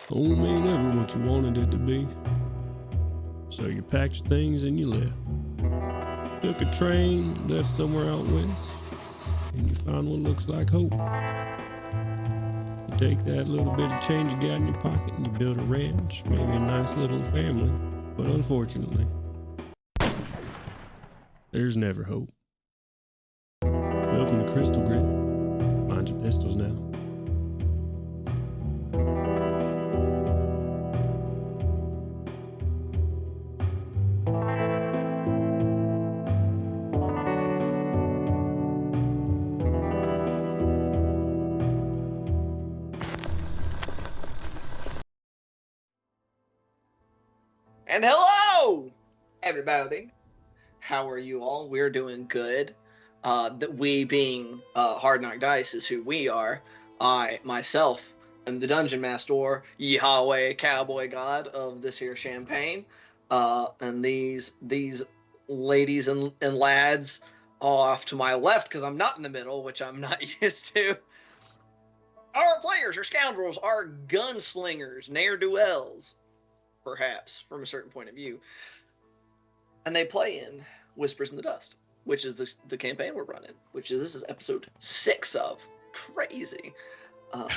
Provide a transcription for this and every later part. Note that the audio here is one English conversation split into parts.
Home ain't ever what you wanted it to be. So you packed your things and you left. Took a train, left somewhere out west, and you found what looks like hope. You take that little bit of change you got in your pocket and you build a ranch, maybe a nice little family. But unfortunately, there's never hope. Welcome to Crystal Grit. Mind your pistols now. And hello, everybody. How are you all? We're doing good. We being Hard Knock Dice is who we are. I, myself, am the Dungeon Master, or Yahweh Cowboy God of this here champagne. And these ladies and lads off to my left, because I'm not in the middle, which I'm not used to. Our players are scoundrels, are gunslingers, ne'er-do-wells, perhaps, from a certain point of view. And they play in Whispers in the Dust, which is the campaign we're running, this is episode 6 of. Crazy. Yeah.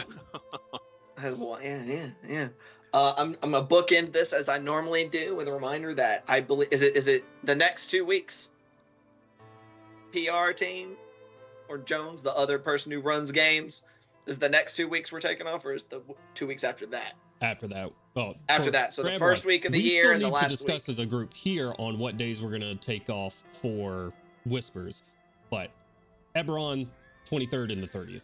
I'm gonna bookend this as I normally do with a reminder that I believe is it the next 2 weeks? PR team or Jones, the other person who runs games, is the next 2 weeks we're taking off, or is the 2 weeks after that? After that. Well, after that. So the first week of the year and the last week. We still need to discuss as a group here on what days we're going to take off for Whispers. But Eberron, 23rd and the 30th.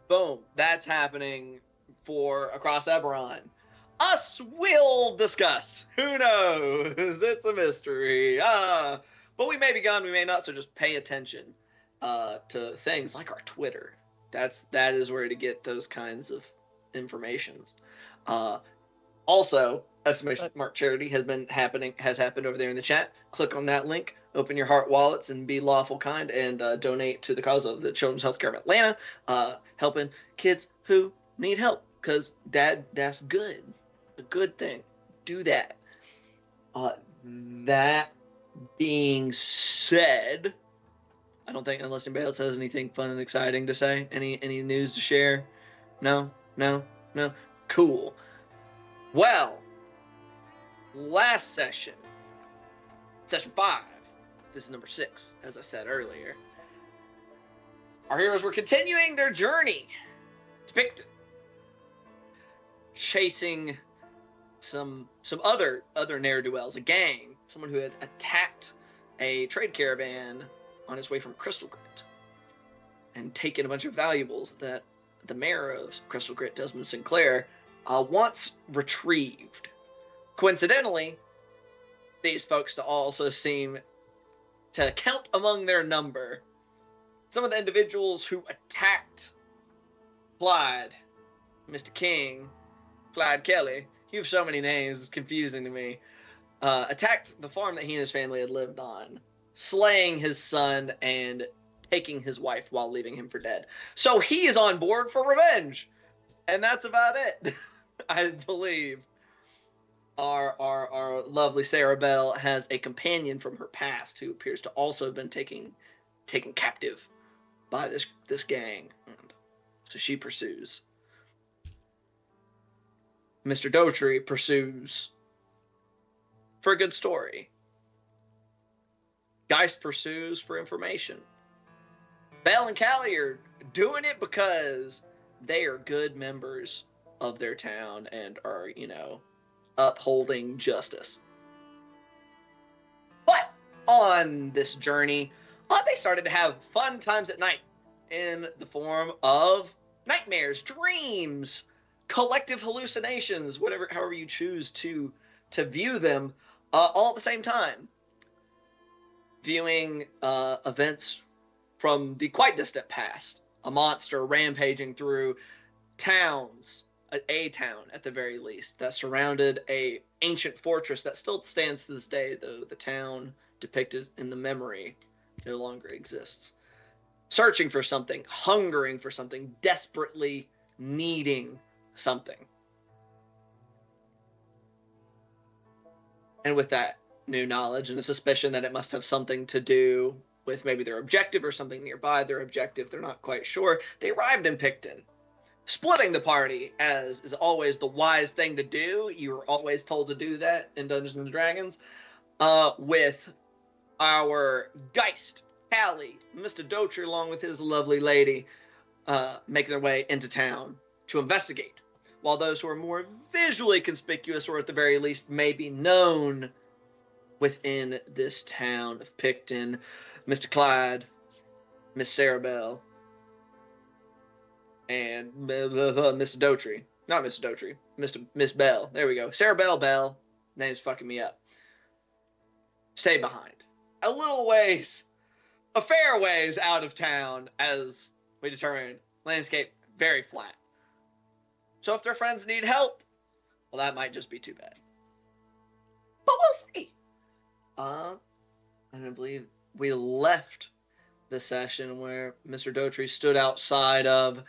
Boom. That's happening for across Eberron. Us will discuss. Who knows? It's a mystery. But we may be gone, we may not, so just pay attention to things like our Twitter. That is where to get those kinds of informations. Also, exclamation mark charity has happened over there in the chat. Click on that link, open your heart wallets, and be lawful kind, and donate to the cause of the Children's Healthcare of Atlanta, helping kids who need help. Because that's good, a good thing. Do that. That being said, I don't think, unless anybody else has anything fun and exciting to say, any news to share. No. Cool. Well, last session 5, this is number 6, as I said earlier, our heroes were continuing their journey to Picton, chasing some other ne'er-do-wells, a gang, someone who had attacked a trade caravan on its way from Crystal Grit and taken a bunch of valuables that the mayor of Crystal Grit, Desmond Sinclair, once retrieved. Coincidentally, these folks also seem to count among their number some of the individuals who attacked Clyde, Mr. King, Clyde Kelly. You have so many names, it's confusing to me. Attacked the farm that he and his family had lived on, slaying his son and taking his wife while leaving him for dead. So he is on board for revenge. And that's about it. I believe our lovely Sarah Bell has a companion from her past who appears to also have been taken captive by this gang. And so she pursues. Mr. Dotry pursues for a good story. Geist pursues for information. Bell and Callie are doing it because they are good members of their town and are, upholding justice. But on this journey, they started to have fun times at night in the form of nightmares, dreams, collective hallucinations, however you choose to view them, all at the same time. Viewing events from the quite distant past. A monster rampaging through towns, a town at the very least, that surrounded a ancient fortress that still stands to this day, though the town depicted in the memory no longer exists. Searching for something, hungering for something, desperately needing something. And with that new knowledge and a suspicion that it must have something to do with maybe their objective or something nearby their objective, they're not quite sure, they arrived in Picton. Splitting the party, as is always the wise thing to do. You were always told to do that in Dungeons and Dragons. With our Geist, Callie, Mr. Dotry, along with his lovely lady, making their way into town to investigate. While those who are more visually conspicuous, or at the very least may be known within this town of Picton, Mr. Clyde, Miss Sarah Bell, and Mr. Dotry. Not Mr. Dotry. Miss Bell. There we go. Sarah Bell. Name's fucking me up. Stay behind. A little ways, a fair ways out of town, as we determined. Landscape very flat. So if their friends need help, well, that might just be too bad. But we'll see. And I believe we left the session where Mr. Dotry stood outside of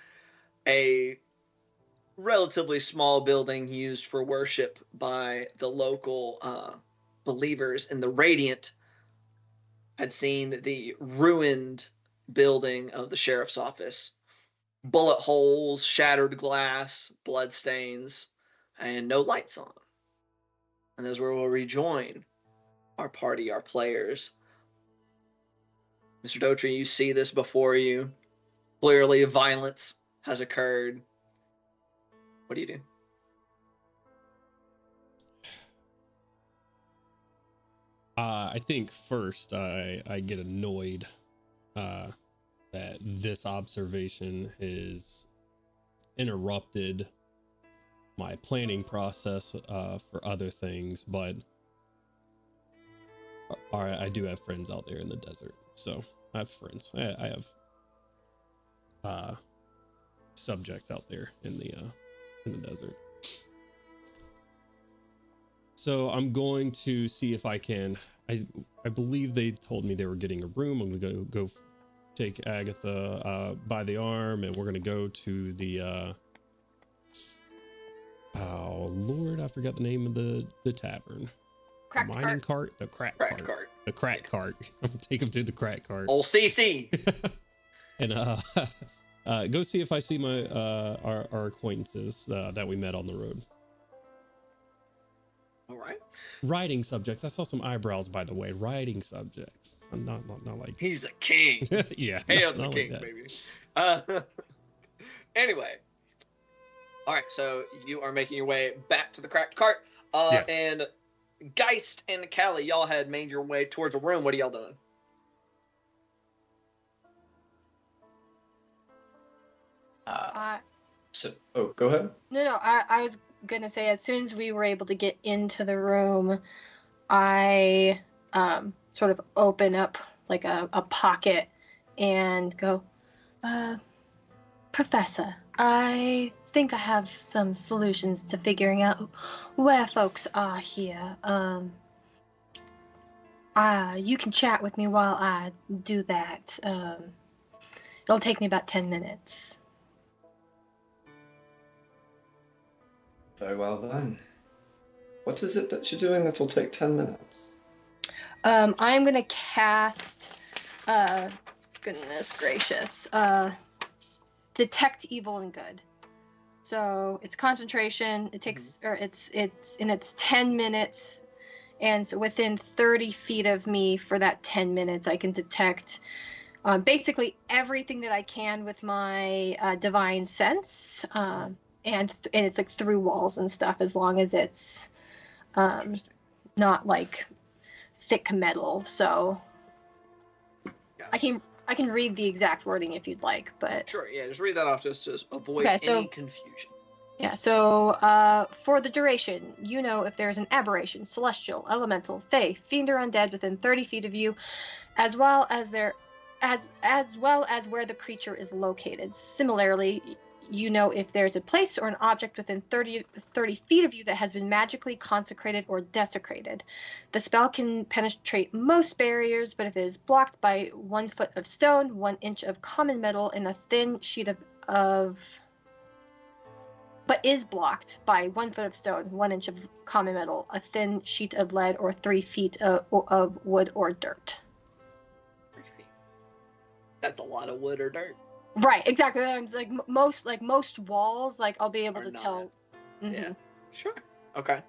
a relatively small building used for worship by the local believers in the Radiant. Had seen the ruined building of the sheriff's office. Bullet holes, shattered glass, blood stains, and no lights on. And that's where we'll rejoin our party, our players. Mr. Dotry, you see this before you. Clearly, violence has occurred. What do you do? I think first I get annoyed that this observation has interrupted my planning process for other things, but I do have friends out there in the desert, so I have friends. I have subjects out there in the desert. So I'm going to see if I can. I believe they told me they were getting a room. I'm gonna go take Agatha by the arm, and we're gonna go to the oh Lord, I forgot the name of the tavern. Mining cart, the crack cart. The crack cart. I'm gonna take them to the crack cart. Old CC. And go see if I see my our acquaintances that we met on the road. All right. Writing subjects. I saw some eyebrows, by the way. Writing subjects. I'm not like he's a king. Yeah. Hail the king, like baby. Anyway. All right. So you are making your way back to the cracked cart. Yeah. And Geist and Callie, y'all had made your way towards a room. What are y'all doing? Go ahead. No, I was gonna say, as soon as we were able to get into the room, I sort of open up like a pocket and go, Professor, I think I have some solutions to figuring out where folks are here. You can chat with me while I do that. It'll take me about 10 minutes. Very well then. What is it that you're doing that'll take 10 minutes? I'm gonna cast, goodness gracious, detect evil and good. So it's concentration. It takes, or it's 10 minutes, and so within 30 feet of me for that 10 minutes, I can detect basically everything that I can with my divine sense. And it's like through walls and stuff, as long as it's not like thick metal. So I can read the exact wording if you'd like, but sure, yeah, just read that off just to avoid any confusion. Yeah, so for the duration, you know if there's an aberration, celestial, elemental, fae, fiend, or undead within 30 feet of you, as well as where the creature is located. Similarly, you know if there's a place or an object within 30 feet of you that has been magically consecrated or desecrated. The spell can penetrate most barriers, but if it is blocked by 1 foot of stone, 1 inch of common metal, and a thin sheet of but is blocked by 1 foot of stone, 1 inch of common metal, a thin sheet of lead, or 3 feet of wood or dirt. 3 feet. That's a lot of wood or dirt. Right, exactly. It's like most walls, like I'll be able Are to not. tell. Mhm. Yeah. Sure. Okay.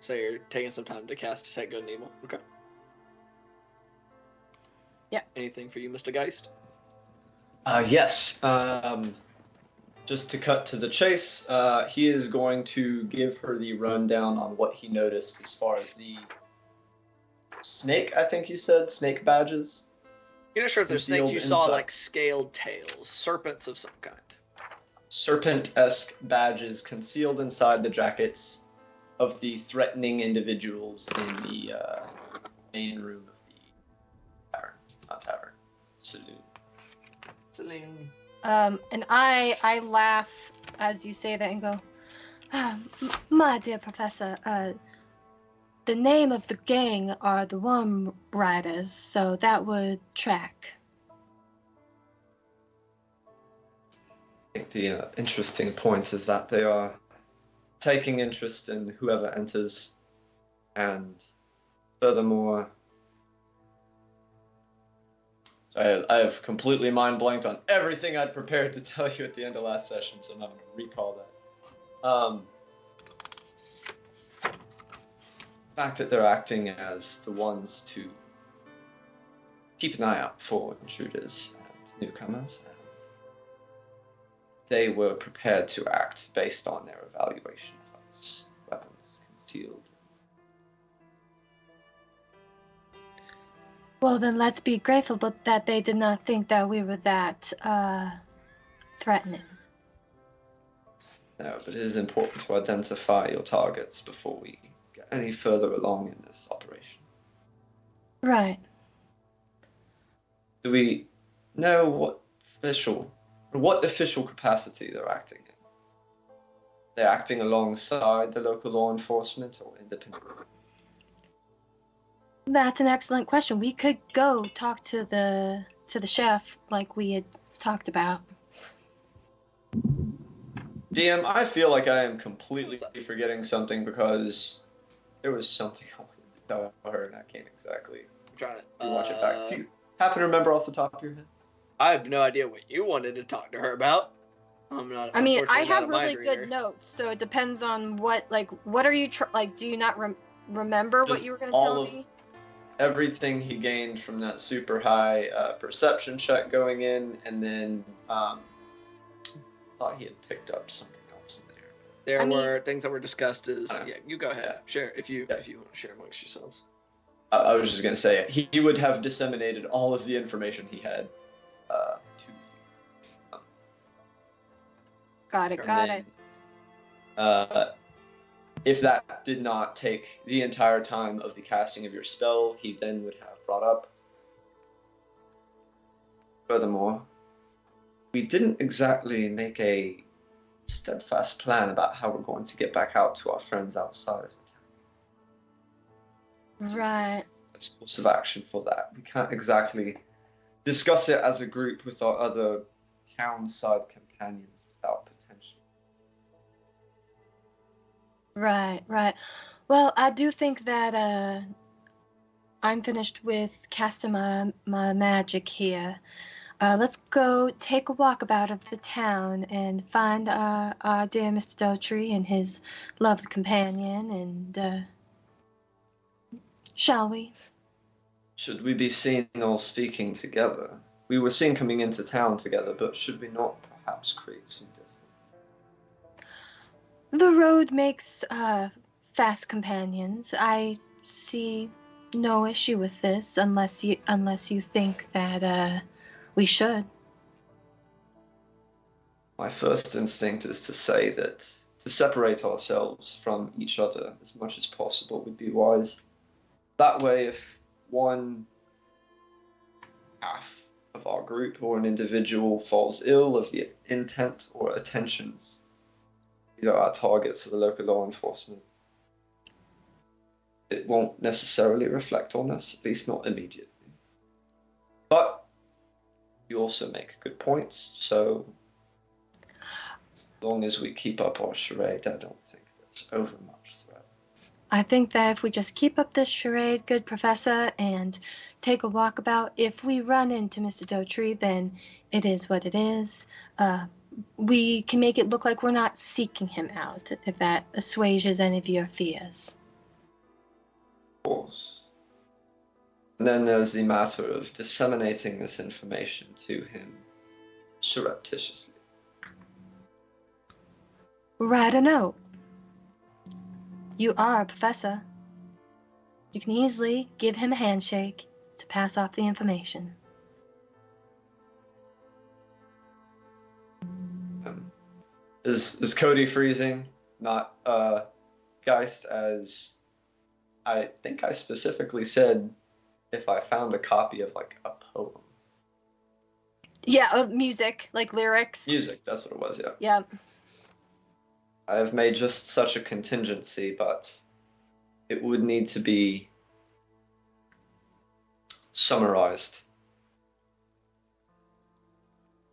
So you're taking some time to cast Detect Good and Evil. Okay. Yeah. Anything for you, Mr. Geist? Yes. Just to cut to the chase, he is going to give her the rundown on what he noticed as far as the snake, I think you said, snake badges. You're not sure if they're snakes. Concealed You saw inside. like scaled tails, serpents of some kind. Serpent-esque badges concealed inside the jackets of the threatening individuals in the main room of the tavern. Not tavern. Saloon. Saloon. And I laugh as you say that and go, my dear Professor, the name of the gang are the Worm Riders, so that would track. I think the interesting point is that they are taking interest in whoever enters, and furthermore, I have completely mind blanked on everything I'd prepared to tell you at the end of last session, so I'm not going to recall that. The fact that they're acting as the ones to keep an eye out for intruders and newcomers, and they were prepared to act based on their evaluation of us, weapons concealed. Well, then let's be grateful that they did not think that we were that threatening. No, but it is important to identify your targets before we get any further along in this operation. Right. Do we know what official capacity they're acting in? They're acting alongside the local law enforcement or independently? That's an excellent question. We could go talk to the chef like we had talked about. DM, I feel like I am completely forgetting something because there was something I wanted to tell her and I can't exactly I'm trying to watch it back. Do you happen to remember off the top of your head? I have no idea what you wanted to talk to her about. I'm not. I mean, I unfortunately have not a really mind reader. good notes, so it depends on what are you do you not remember what Just you were going to all tell of- me? Everything he gained from that super high perception check going in, and then thought he had picked up something else in there. There I mean- were things that were discussed. Yeah, you go ahead. Yeah. Share if you Yeah. want to share amongst yourselves. I was just going to say he would have disseminated all of the information he had to you. Got it. And Got then, it. If that did not take the entire time of the casting of your spell, he then would have brought up. Furthermore, we didn't exactly make a steadfast plan about how we're going to get back out to our friends outside of the town. Right. As a course of action for that. We can't exactly discuss it as a group with our other town-side companions without potential. Right. Right. Well, I do think that I'm finished with casting my magic here. Let's go take a walk about of the town and find our dear Mr. Dotry and his loved companion, and shall we? Should we be seen all speaking together? We were seen coming into town together, but should we not perhaps create some distance? The road makes fast companions. I see no issue with this, unless you think that we should. My first instinct is to say that to separate ourselves from each other as much as possible would be wise. That way, if one half of our group or an individual falls ill of the intent or attentions, either our targets or the local law enforcement, it won't necessarily reflect on us, at least not immediately. But you also make good points, so As long as we keep up our charade, I don't think there's overmuch threat. I think that if we just keep up this charade, good professor, and take a walkabout, if we run into Mr. Dotry, then it is what it is. We can make it look like we're not seeking him out, if that assuages any of your fears. Of course. And then there's the matter of disseminating this information to him surreptitiously. Write a note. You are a professor. You can easily give him a handshake to pass off the information. Is Cody freezing? Not Geist, as I think I specifically said if I found a copy of like a poem. Yeah, music, like lyrics. Music, that's what it was, yeah. Yeah. I have made just such a contingency, but it would need to be summarized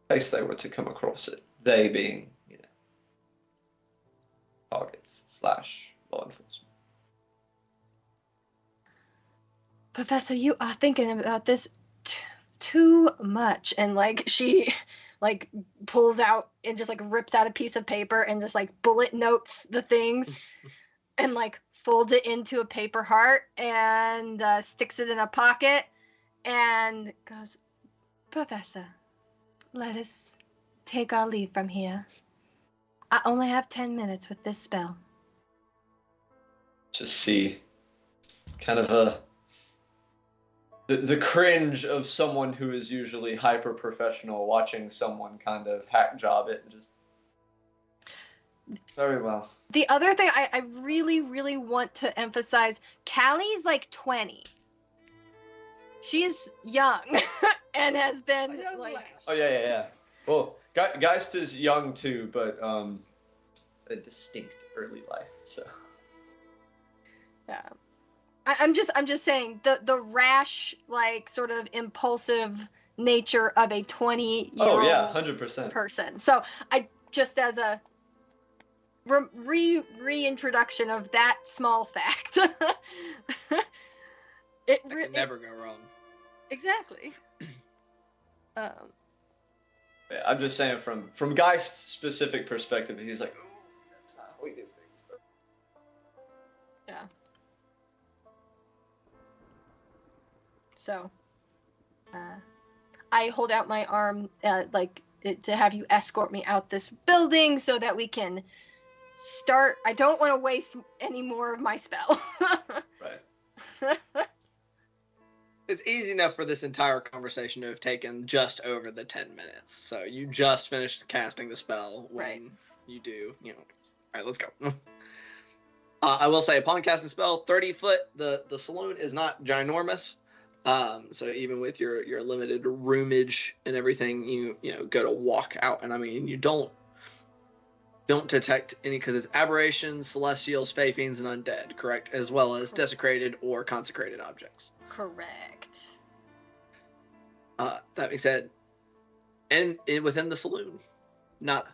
in case they were to come across it. They being, targets / law enforcement. Professor, you are thinking about this too much. And like she like pulls out and just like rips out a piece of paper and just like bullet notes the things and like folds it into a paper heart and sticks it in a pocket and goes, Professor, let us take our leave from here. I only have 10 minutes with this spell. Just see kind of the cringe of someone who is usually hyper professional watching someone kind of hack job it and just very well. The other thing I really, really want to emphasize, Callie's like 20. She's young and has been like... Oh, yeah. Well, Geist is young too, but a distinct early life, so. Yeah. I'm just saying the rash, like sort of impulsive nature of a 20-year-old 100% person. So I just as a reintroduction of that small fact. It can never go wrong. Exactly. Yeah, I'm just saying from Geist's specific perspective, he's like, ooh, that's not how we do things. But... Yeah. So, I hold out my arm, to have you escort me out this building so that we can start. I don't want to waste any more of my spell. Right. It's easy enough for this entire conversation to have taken just over the 10 minutes. So you just finished casting the spell when right. you do, all right, let's go. I will say, upon casting the spell, 30 foot, the saloon is not ginormous. So even with your limited roomage and everything, you go to walk out, and I mean, you don't detect any, because it's aberrations, celestials, fae fiends, and undead, correct? As well as desecrated or consecrated objects. Correct. That being said, and within the saloon, nada.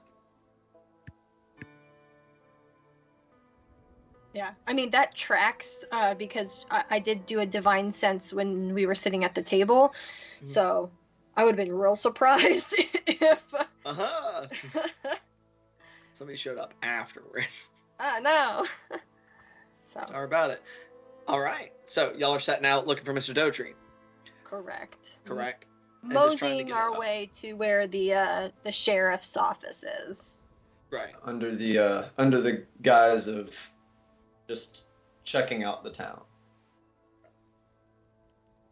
Yeah, I mean, that tracks because I did do a divine sense when we were sitting at the table. Mm-hmm. So I would have been real surprised if... Uh-huh. Somebody showed up afterwards. No. Sorry about it. All right. So y'all are setting out looking for Mr. Dotry. Correct. Moseying our way to where the sheriff's office is. Right. Under the guise of just checking out the town.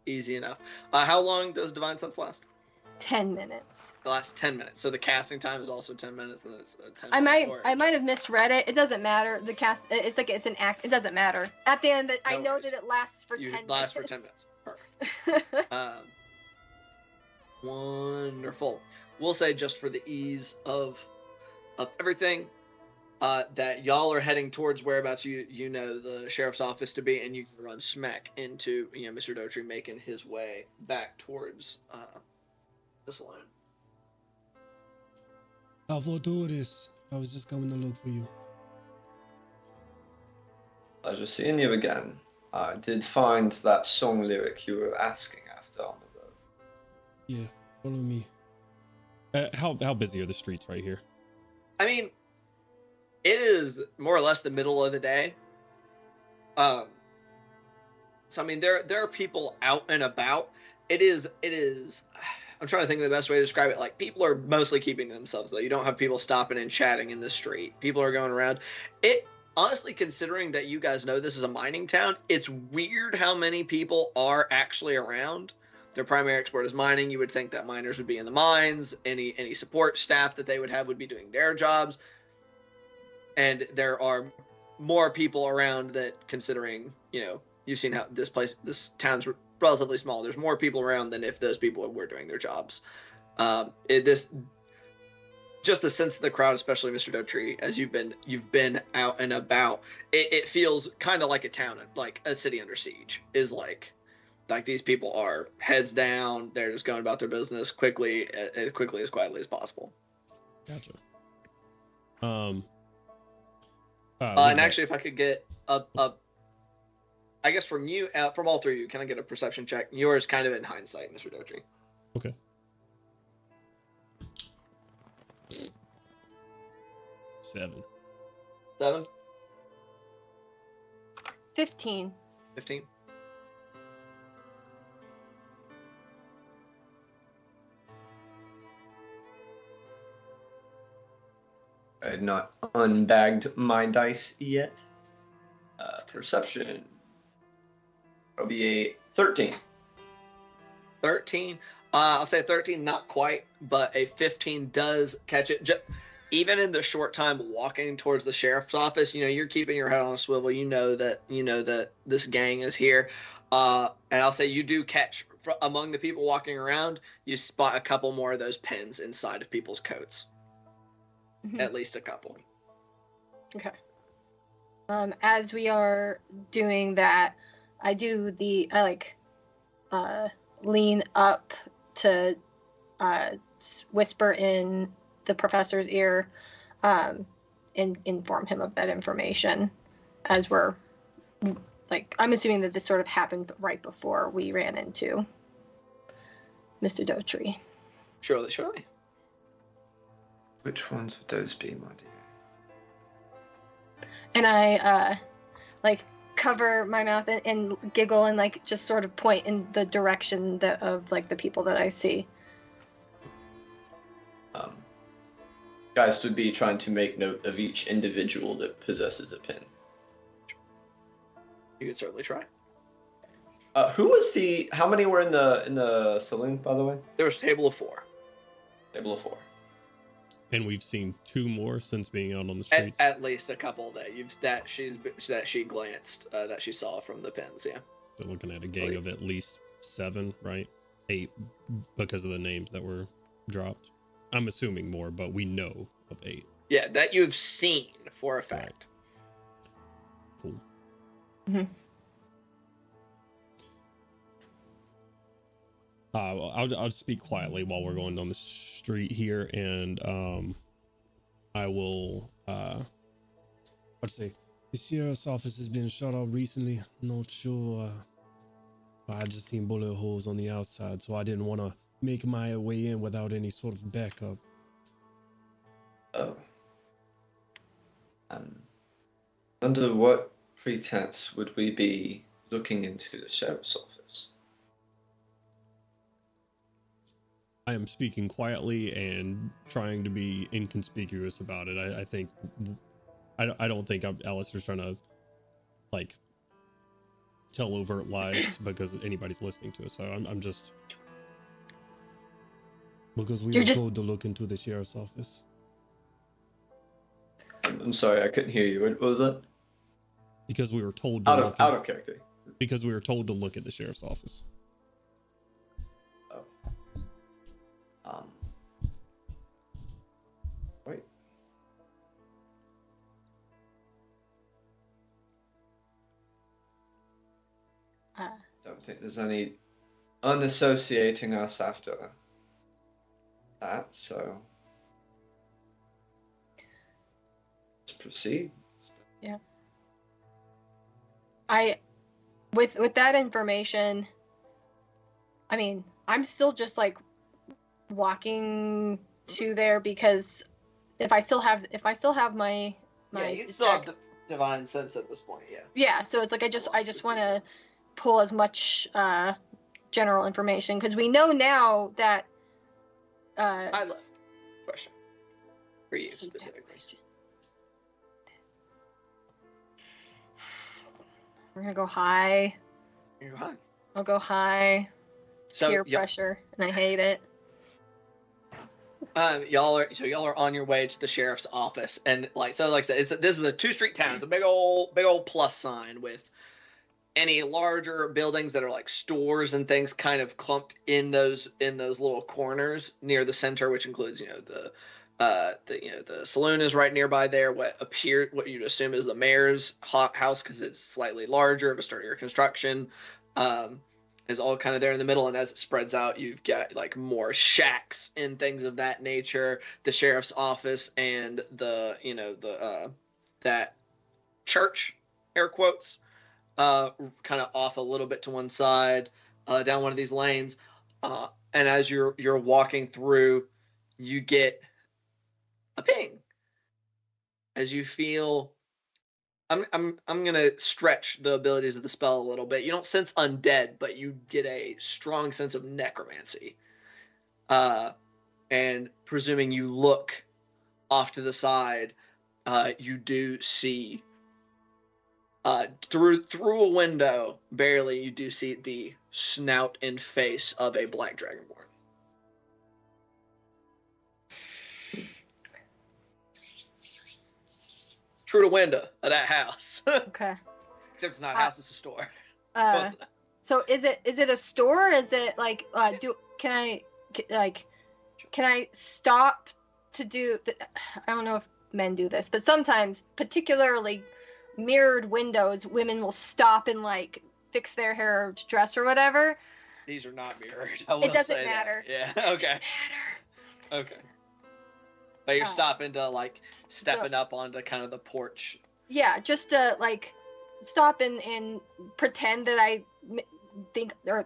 Easy enough. How long does Divine Sense last? 10 minutes. The last 10 minutes. So the casting time is also 10 minutes. And it's 10 I might have misread it. It doesn't matter. The cast. It's like it's an act. It doesn't matter. At the end, I know that it lasts for 10 minutes. Lasts for 10 minutes. Perfect. Wonderful. We'll say, just for the ease of everything, that y'all are heading towards whereabouts you know the sheriff's office to be, and you can run smack into Mr. Dotry making his way back towards the saloon. Salvadores, I was just coming to look for you. Pleasure seeing you again. I did find that song lyric you were asking after on the road. Yeah, follow me. How busy are the streets right here? I mean, it is more or less the middle of the day. So I mean, there are people out and about. It is. I'm trying to think of the best way to describe it. Like, people are mostly keeping to themselves, though. You don't have people stopping and chatting in the street. People are going around. It honestly, considering that you guys know this is a mining town, it's weird how many people are actually around. Their primary export is mining. You would think that miners would be in the mines. Any support staff that they would have would be doing their jobs. And there are more people around that, considering, you've seen how this town's relatively small. There's more people around than if those people were doing their jobs. Just the sense of the crowd, especially Mr. Dotree, as you've been out and about, it feels kind of like a town, like a city under siege. Is like these people are heads down. They're just going about their business quickly, as quietly as possible. Gotcha. And actually, if I could get I guess from you, from all three of you, can I get a perception check? Yours kind of in hindsight, Mr. Dotree. Okay. 7. 7? 15. 15? I had not unbagged my dice yet. Perception. That'll be a 13. 13? I'll say 13, not quite, but a 15 does catch it. Even in the short time walking towards the sheriff's office, you're keeping your head on a swivel. You know that this gang is here. And I'll say you do catch, among the people walking around, you spot a couple more of those pins inside of people's coats. Mhm. At least a couple. Okay. As we are doing that, I lean up to whisper in the professor's ear, and inform him of that information, as we're I'm assuming that this sort of happened right before we ran into Mr. Dotree. Surely. Which ones would those be, my dear? And I cover my mouth and giggle and just sort of point in the direction of the people that I see. Guys would be trying to make note of each individual that possesses a pin. You could certainly try. How many were in the saloon, by the way? There was a table of 4. Table of 4. And we've seen 2 more since being out on the streets. At least a couple that she glanced, that she saw from the pins. Yeah. So looking at a gang of at least 7, right? 8, because of the names that were dropped. I'm assuming more, but we know of 8. Yeah, that you've seen for a fact. Right. Cool. Mm-hmm. I'll speak quietly while we're going down the street here, and I will the sheriff's office has been shut off recently. Not sure. I just seen bullet holes on the outside, so I didn't want to make my way in without any sort of backup. Oh. Under what pretense would we be looking into the sheriff's office? I am speaking quietly and trying to be inconspicuous about it. I don't think Alistair's trying to tell overt lies because anybody's listening to us. So I'm just because we were told to look into the sheriff's office. I'm sorry, I couldn't hear you. What was that? Because we were told to out of character. Because we were told to look at the sheriff's office. Wait. Don't think there's any unassociating us after that, so. proceed. With that information, I mean, I'm still just like walking to there because if I still have my Yeah, you still have divine sense at this point. Yeah. yeah, so it's like I just want to pull as much general information because we know now that I love question for you specifically. We're gonna go high. You're high. I'll go high. So Peer pressure, and I hate it. y'all are on your way to the sheriff's office, and like I said, this is a 2-street town. It's a big old plus sign with any larger buildings that are like stores and things kind of clumped in those little corners near the center, which includes the saloon is right nearby there. What you'd assume is the mayor's house because it's slightly larger, of a sturdier construction. Is all kind of there in the middle, and as it spreads out, you've got like more shacks and things of that nature. The sheriff's office and that church, air quotes, kind of off a little bit to one side, down one of these lanes, and as you're walking through, you get a ping as you feel. I'm gonna stretch the abilities of the spell a little bit. You don't sense undead, but you get a strong sense of necromancy. And presuming you look off to the side, you do see through a window, barely, you do see the snout and face of a black dragonborn. Through the window of that house. Okay. Except it's not a house; it's a store. So is it a store? Is it like can I stop to do? I don't know if men do this, but sometimes, particularly mirrored windows, women will stop and like fix their hair or dress or whatever. These are not mirrored. It doesn't matter. Yeah. Okay. Okay. But you're stopping to like stepping up onto kind of the porch. Yeah, just to like stop and pretend that I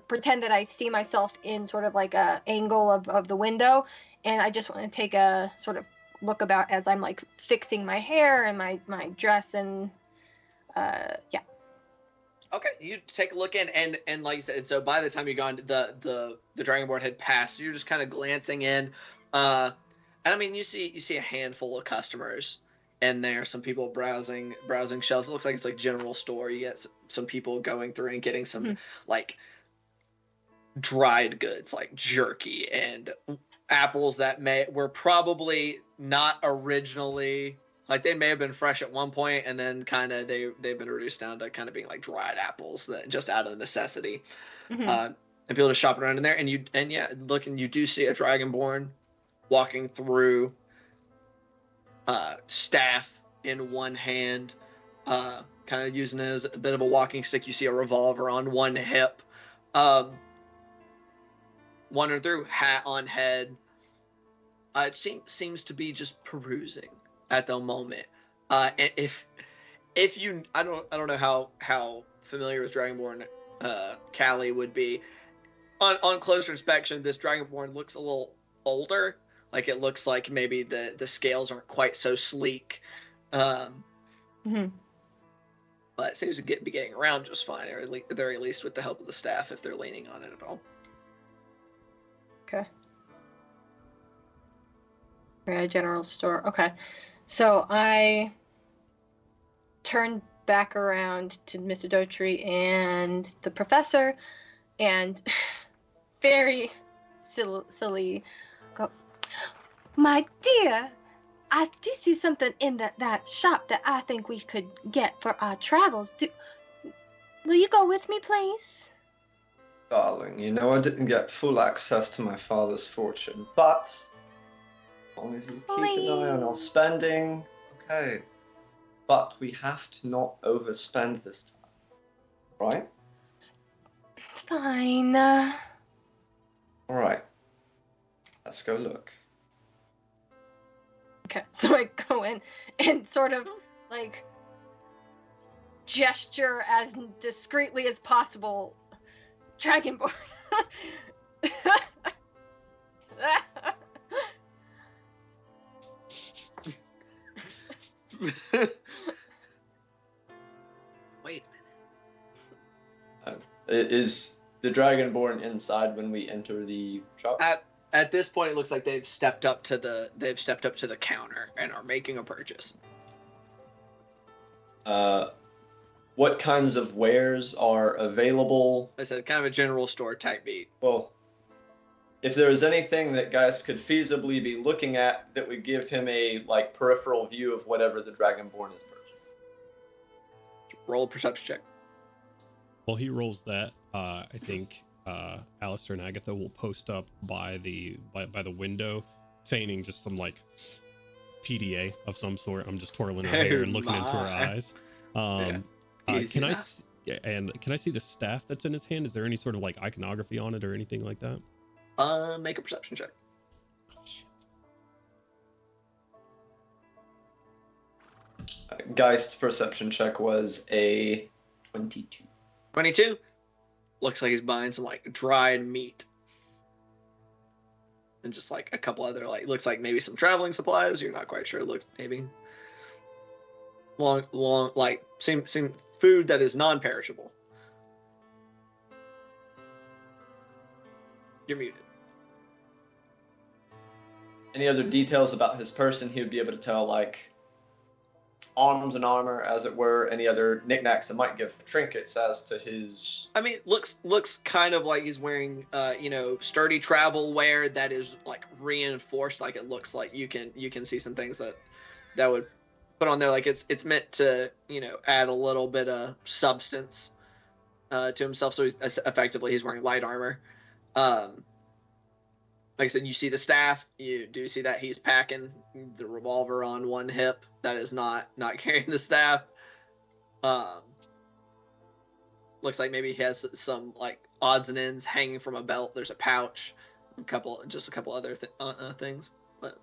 pretend that I see myself in sort of like a angle of the window, and I just want to take a sort of look about as I'm like fixing my hair and my dress and yeah. Okay, you take a look in, and like you said, so by the time you got the dragonborn had passed, so you're just kind of glancing in, and I mean you see a handful of customers in there, some people browsing shelves. It looks like it's like general store. You get some people going through and getting some like dried goods like jerky and apples that were probably not originally. Like they may have been fresh at one point, and then kind of they've been reduced down to kind of being like dried apples that just out of the necessity. And people just shop around in there, and you do see a dragonborn walking through, staff in one hand, kind of using it as a bit of a walking stick. You see a revolver on one hip, wandering through, hat on head. It seems to be just perusing at the moment. And if you, I don't know how familiar with Dragonborn Callie would be. On closer inspection, this Dragonborn looks a little older. Like it looks like maybe the scales aren't quite so sleek. But it seems to be getting around just fine, or at the very least with the help of the staff, if they're leaning on it at all. Okay. A general store. Okay. So I turned back around to Mr. Dotry and the professor, and very silly go, my dear, I do see something in that shop that I think we could get for our travels. Will you go with me, please? Darling, you know I didn't get full access to my father's fortune, but as long as you keep an eye on our spending, okay. But we have to not overspend this time, right? Fine. All right. Let's go look. Okay, so I go in and sort of like gesture as discreetly as possible. Dragonborn. Wait a Is the Dragonborn inside when we enter the shop? minute. At this point, it looks like they've stepped up to the counter and are making a purchase. What kinds of wares are available? It's a kind of a general store type beat. Well, if there is anything that Geist could feasibly be looking at that would give him a like peripheral view of whatever the Dragonborn is purchasing. Roll a perception check. While he rolls that, I think Alistair and Agatha will post up by the window, feigning just some like PDA of some sort. I'm just twirling her hair and looking into her eyes. Can I see the staff that's in his hand? Is there any sort of like iconography on it or anything like that? Make a perception check. Oh, shit. Geist's perception check was a 22. 22. Looks like he's buying some like dried meat. And just like a couple other looks like maybe some traveling supplies. You're not quite sure. It looks maybe long like same food that is non-perishable. You're muted. Any other details about his person he would be able to tell, like arms and armor, as it were, any other knickknacks that might give trinkets as to his... I mean, looks kind of like he's wearing, sturdy travel wear that is like reinforced. Like it looks like you can see some things that would put on there. Like it's meant to, add a little bit of substance to himself. So effectively he's wearing light armor. Like I said, you see the staff. You do see that he's packing the revolver on one hip. That is not carrying the staff. Looks like maybe he has some like odds and ends hanging from a belt. There's a pouch, a couple other things. But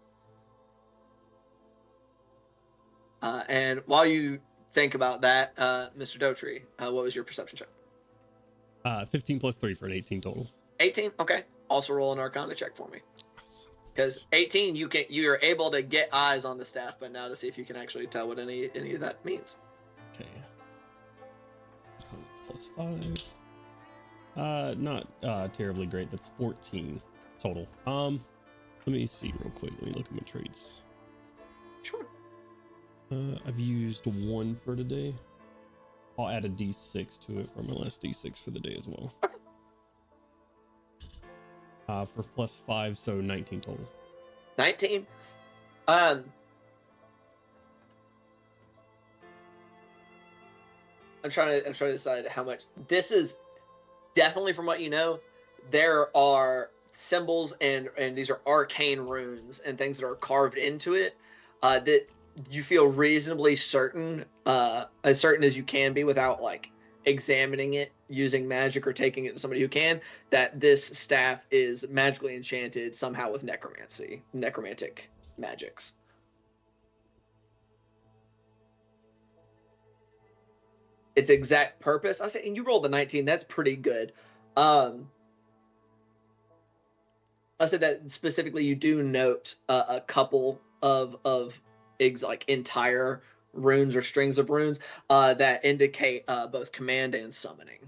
and while you think about that, Mr. Dotry, what was your perception check? 15 plus 3 for an 18 total. 18. Okay. Also roll an Arcana check for me. Because 18, you're able to get eyes on the staff, but now to see if you can actually tell what any of that means. Okay. Plus 5. Not terribly great. That's 14 total. Let me see real quick. Let me look at my traits. Sure. I've used 1 for today. I'll add a d6 to it for my last d6 for the day as well. Okay. For plus 5, so 19 total. 19. I'm trying to decide how much. This is definitely, from what you know, there are symbols and these are arcane runes and things that are carved into it that you feel reasonably certain, as certain as you can be without like examining it using magic or taking it to somebody who can, that this staff is magically enchanted somehow with necromantic magics. Its exact purpose, I say, and you rolled the 19, that's pretty good. I said that specifically you do note a couple of like entire runes or strings of runes that indicate both command and summoning.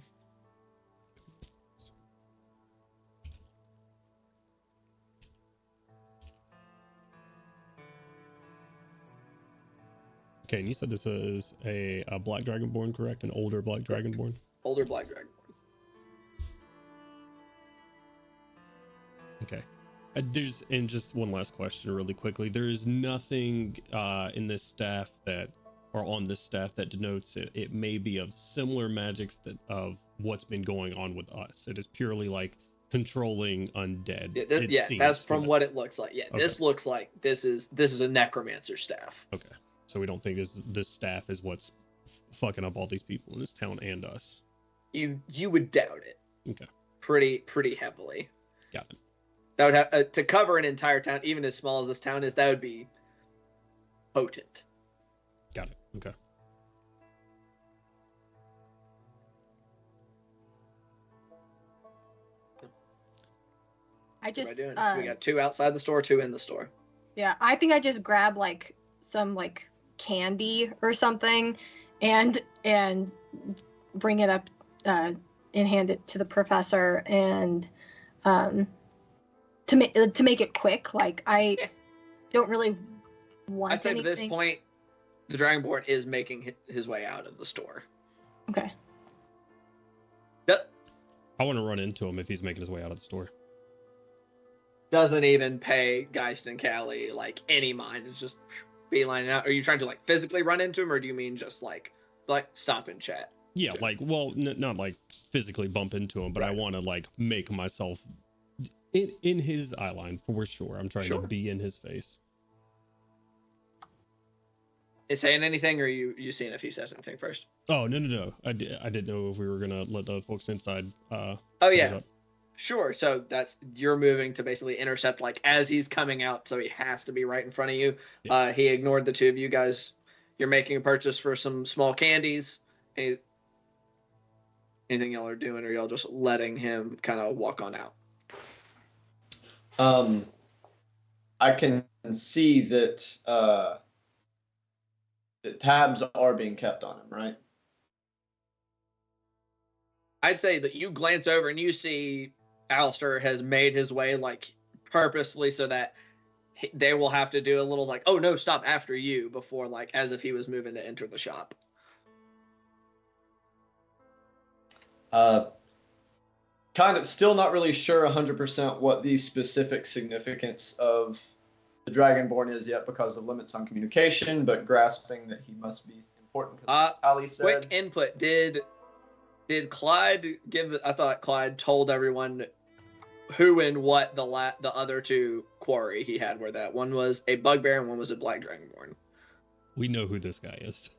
Okay, and you said this is a black dragonborn, correct? An older black dragonborn? Older black dragonborn. Okay. And just one last question really quickly. There's nothing in this staff on this staff that denotes it may be of similar magics of what's been going on with us. It is purely like controlling undead. That's from what it looks like. Yeah, okay. This looks like this is a necromancer staff. Okay. So we don't think this staff is what's fucking up all these people in this town and us. You would doubt it. Okay. Pretty heavily. Got it. That would have to cover an entire town, even as small as this town is. That would be potent. Got it. Okay. I What am I just doing? So we got 2 outside the store, 2 in the store. yeah, I think I just grab like some like candy or something and bring it up and hand it to the professor and to make it quick. Like I don't really want I'd say anything. at this point, the Dragonborn is making his way out of the store. Okay. Yep. I want to run into him if he's making his way out of the store. Doesn't even pay Geist and Callie like any mind. It's just beelining out. Are you trying to like physically run into him, or do you mean just like stop and chat? Yeah, like, well, not like physically bump into him, but I Right. want to like make myself in his eye line for sure. I'm trying Sure. to be in his face. Is saying anything, or are you seeing if he says anything first? Oh, no. I didn't know if we were gonna let the folks inside. Oh close yeah, up. sure. So you're moving to basically intercept like as he's coming out, so he has to be right in front of you. Yeah. He ignored the 2 of you guys. You're making a purchase for some small candies. Anything y'all are doing, or y'all just letting him kind of walk on out? I can see that that tabs are being kept on him, right? I'd say that you glance over and you see Alistair has made his way like purposefully so that they will have to do a little like, oh no, stop after you before like as if he was moving to enter the shop. Kind of still not really sure 100% what the specific significance of the Dragonborn is yet because of limits on communication, but grasping that he must be important. Ali said. Quick input. Did Clyde give? I thought Clyde told everyone who and what the other 2 quarry he had were. That one was a bugbear and one was a black dragonborn. We know who this guy is.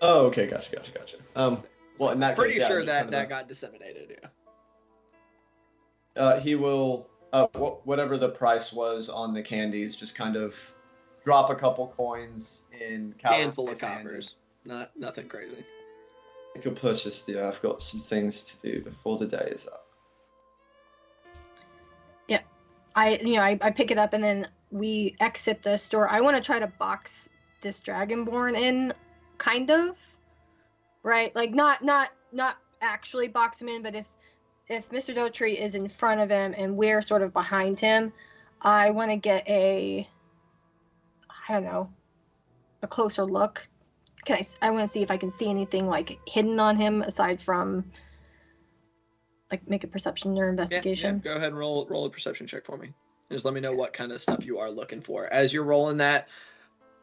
Oh, okay, gotcha. Well, in that Pretty case, yeah, sure I'm just that kind of that got disseminated. Yeah. He will, whatever the price was on the candies, just kind of drop a couple coins in Handful of Callie's hand. coppers. Nothing crazy. I could purchase the. I've got some things to do before the day is up. Yeah. I pick it up and then we exit the store. I want to try to box this Dragonborn in, kind of. Right? Like not actually box him in, but if Mr. Dotry is in front of him and we're sort of behind him, I want to get a closer look. I want to see if I can see anything like hidden on him aside from like make a perception or investigation. Yeah, go ahead and roll a perception check for me. Just let me know what kind of stuff you are looking for. As you're rolling that,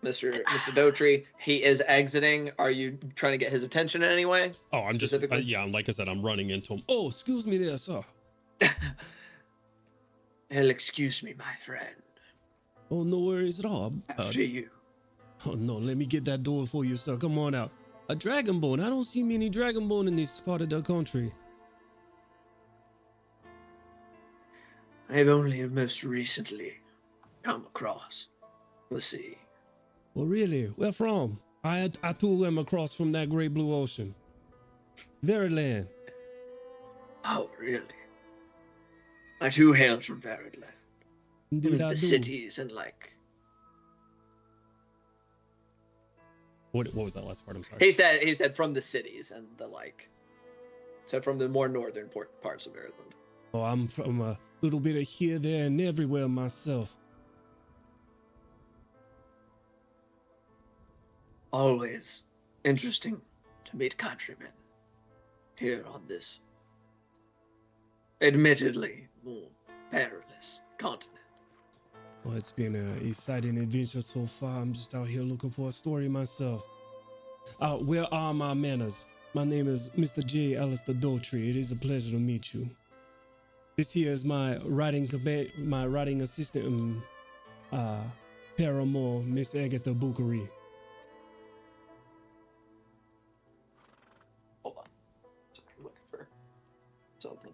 Mr. Dotry, he is exiting. Are you trying to get his attention in any way? Oh, I'm just Specifically? like I said, I'm running into him. Oh, excuse me there, sir. Hell, excuse me, my friend. Oh, no worries at all. After you. Oh no, let me get that door for you, sir. Come on out. A Dragonborn. I don't see many Dragonborn in this part of the country. I have only most recently come across. Let's see. Well, really? Where from? I too am across from that great blue ocean. Veryland. Oh, really? I too hail from Veridland. Indeed, I The do. cities and like. What was that last part? I'm sorry. He said from the cities and the like. So from the more northern parts of Veridland. Oh, I'm from a little bit of here, there, and everywhere myself. Always interesting to meet countrymen here on this admittedly more perilous continent. Well, it's been an exciting adventure so far. I'm just out here looking for a story myself. Where are my manners? My name is Mr. J. Alistair Dotry. It is a pleasure to meet you. This here is my writing assistant, paramour, Miss Agatha Bookery. Hold on. I'm looking for something.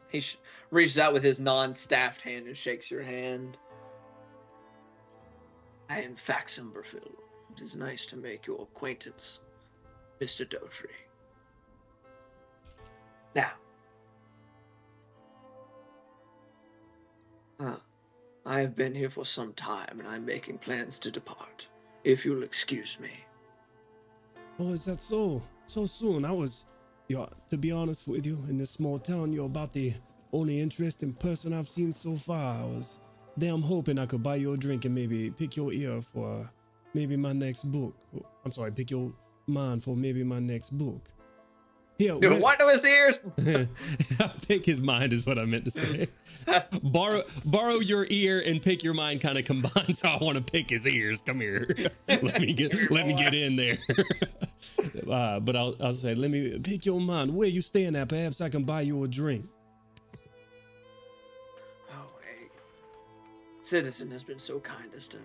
He reaches out with his non-staffed hand and shakes your hand. I am Fax Umberfield. It is nice to make your acquaintance, Mr. Dotry. Now, I have been here for some time, and I'm making plans to depart. If you'll excuse me. Oh, is that so? So soon? To be honest with you, in this small town, you're about the only interesting person I've seen so far. I was damn hoping I could buy you a drink and maybe pick your ear for maybe my next book. I'm sorry, pick your mind for maybe my next book. Here, What to his ears? pick his mind is what I meant to say. borrow your ear and pick your mind kind of combined. So I want to pick his ears. Come here. let me get in there. But I'll say, let me pick your mind. Where you staying at? Perhaps I can buy you a drink. Oh, a citizen has been so kind as to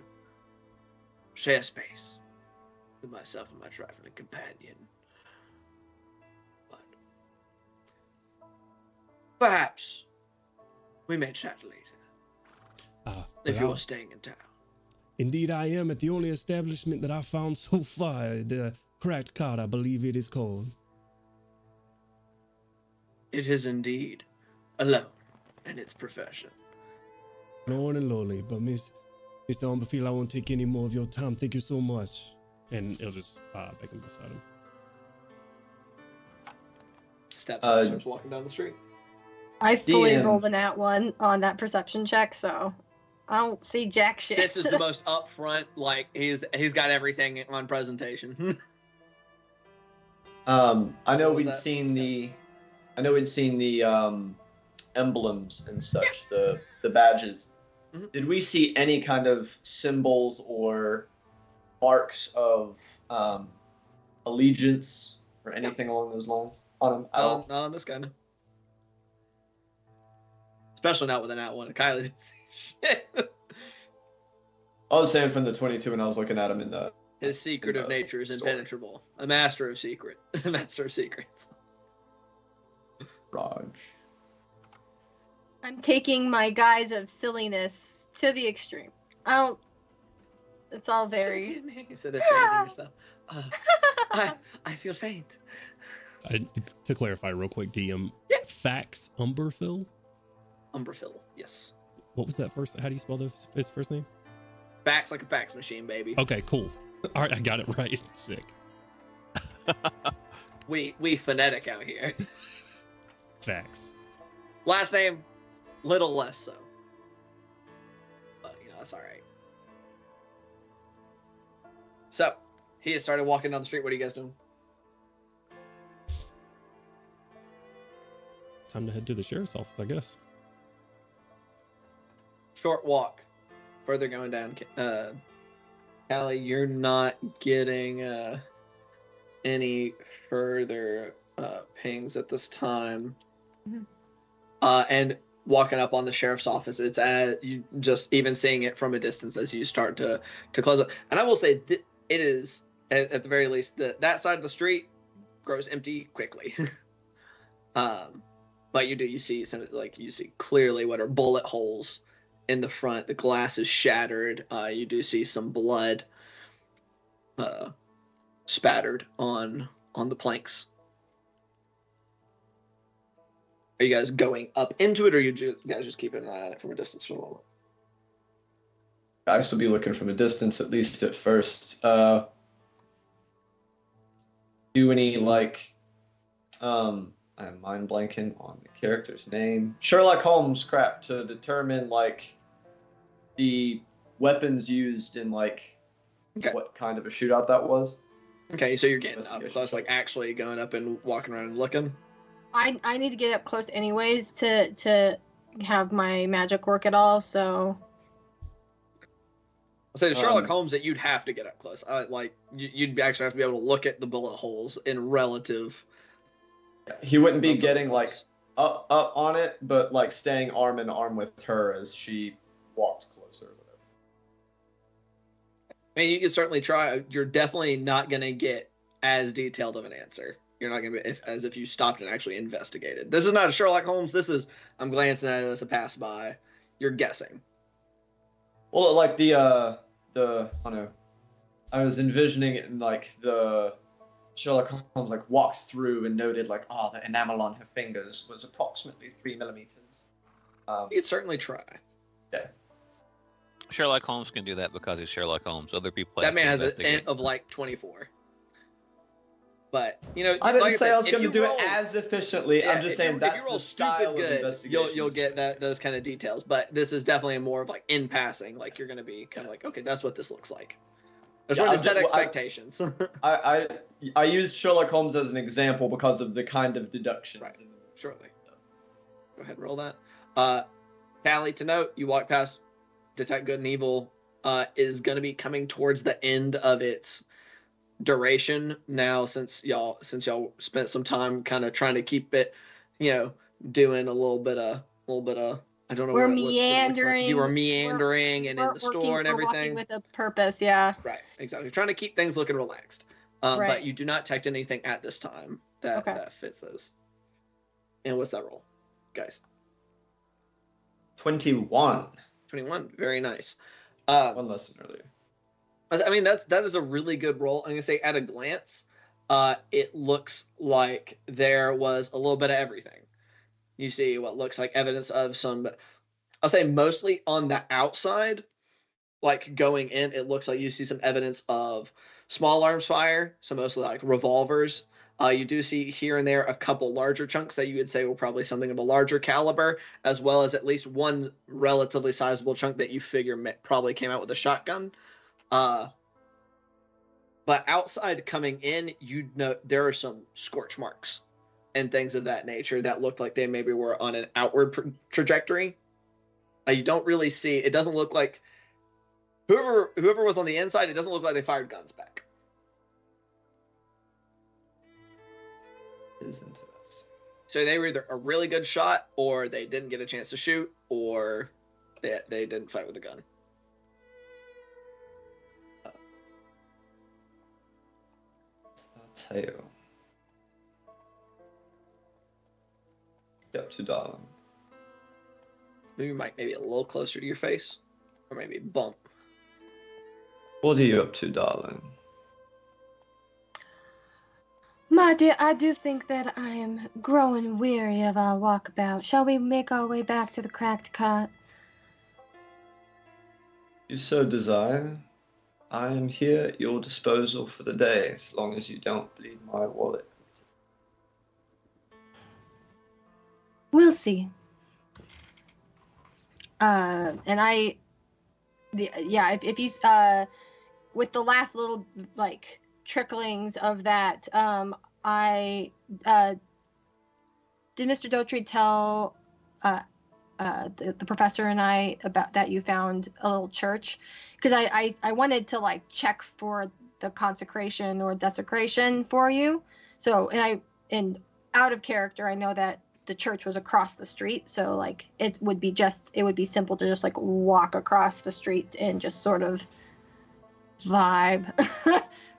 share space with myself and my traveling companion. But perhaps we may chat later. If you're staying in town. Indeed, I am at the only establishment that I found so far. The Cracked Cod, I believe it is called. It is indeed alone in its profession. Lord and lowly, but Mr. Umberfield, I won't take any more of your time. Thank you so much. And he'll just back him beside him. Steps and starts walking down the street. I fully DM. rolled an @1 on that perception check, so I don't see jack shit. This is the most upfront, like he's got everything on presentation. I know What was we'd that? seen the emblems and such, the badges. Mhm. Did we see any kind of symbols or marks of allegiance or anything along those lines on him at all? Not on this guy. No. Especially not with an @1. Kylie didn't see shit. I was saying from the 22 when I was looking at him in the. His secret of nature is story. impenetrable. A master of secrets. Raj. I'm taking my guise of silliness to the extreme. It's all very. You said they're fainting yourself. I feel faint. To clarify real quick, DM. Yeah. Fax Umberfield? Umberfield, yes. What was that first? How do you spell his first name? Fax like a fax machine, baby. Okay, cool. All right, I got it right. Sick. We phonetic out here. Fax. Last name, little less so. But that's all right. So he has started walking down the street. What are you guys doing? Time to head to the sheriff's office, I guess. Short walk. Further going down. Callie, you're not getting any further pings at this time. Mhm. And walking up on the sheriff's office, it's you just even seeing it from a distance as you start to close up. And I will say it is at the very least that side of the street grows empty quickly. But you see some you see clearly what are bullet holes in the front. The glass is shattered. You do see some blood spattered on the planks. Are you guys going up into it, or you guys just keeping an eye on it from a distance for a moment? I still be looking from a distance, at least at first. Do any I'm mind blanking on the character's name. Sherlock Holmes crap to determine the weapons used in Okay. what kind of a shootout that was. Okay, so you're getting up close, actually going up and walking around and looking. I need to get up close anyways to have my magic work at all. So. I'll say to Sherlock Holmes that you'd have to get up close. You'd actually have to be able to look at the bullet holes in relative. He wouldn't be getting up on it, but staying arm in arm with her as she walks closer. Or whatever. I mean, you can certainly try. You're definitely not going to get as detailed of an answer. You're not going to be as if you stopped and actually investigated. This is not a Sherlock Holmes. This is I'm glancing at it as a pass by. You're guessing. Well, like I don't know. I was envisioning it in like the Sherlock Holmes like walked through and noted like, oh, the enamel on her fingers was approximately 3 millimeters. You could certainly try. Okay. Sherlock Holmes can do that because he's Sherlock Holmes. Other people That have man to has an investigate. int of like 24. But you know, I didn't like say I was if going to you do roll- it as efficiently. Yeah, I'm just saying if that's you roll the style stupid of good, investigation. you'll get those kind of details. But this is definitely more of like in passing. Like you're going to be kind of like, okay, that's what this looks like. I just Yeah, wanted to set well, expectations. I used Sherlock Holmes as an example because of the kind of deductions. Right. Surely. Go ahead and roll that. Tally, to note, you walk past Detect Good and Evil is going to be coming towards the end of its duration now, since y'all spent some time kind of trying to keep it, doing a little bit of I don't know. We're what meandering. You were meandering and in the store and we're everything. walking with a purpose, yeah. Right, exactly. Trying to keep things looking relaxed. But Right. you do not detect anything at this time that fits those. And what's that roll, guys? 21. 21. Very nice. One lesson earlier. I mean, that is a really good roll. I'm gonna say at a glance, it looks like there was a little bit of everything. You see what looks like evidence of some, I'll say mostly on the outside, like going in, it looks like you see some evidence of small arms fire, so mostly like revolvers. You do see here and there a couple larger chunks that you would say were probably something of a larger caliber, as well as at least one relatively sizable chunk that you figure probably came out with a shotgun. But outside coming in, there are some scorch marks and things of that nature that look like they maybe were on an outward trajectory. You don't really see. It doesn't look like whoever was on the inside. It doesn't look like they fired guns back. Is interesting. So they were either a really good shot, or they didn't get a chance to shoot, or they didn't fight with a gun. I'll tell you. Up to darling. Maybe maybe a little closer to your face, or maybe bump. What are you up to, darling? My dear, I do think that I am growing weary of our walkabout. Shall we make our way back to the cracked cot? You so desire. I am here at your disposal for the day, as long as you don't bleed my wallet. We'll see. If you with the last little like tricklings of that, did Mr. Dotry tell the professor and I about that you found a little church? Because I wanted to like check for the consecration or desecration for you. So and out of character, I know that the church was across the street, so like it would be simple to just like walk across the street and just sort of vibe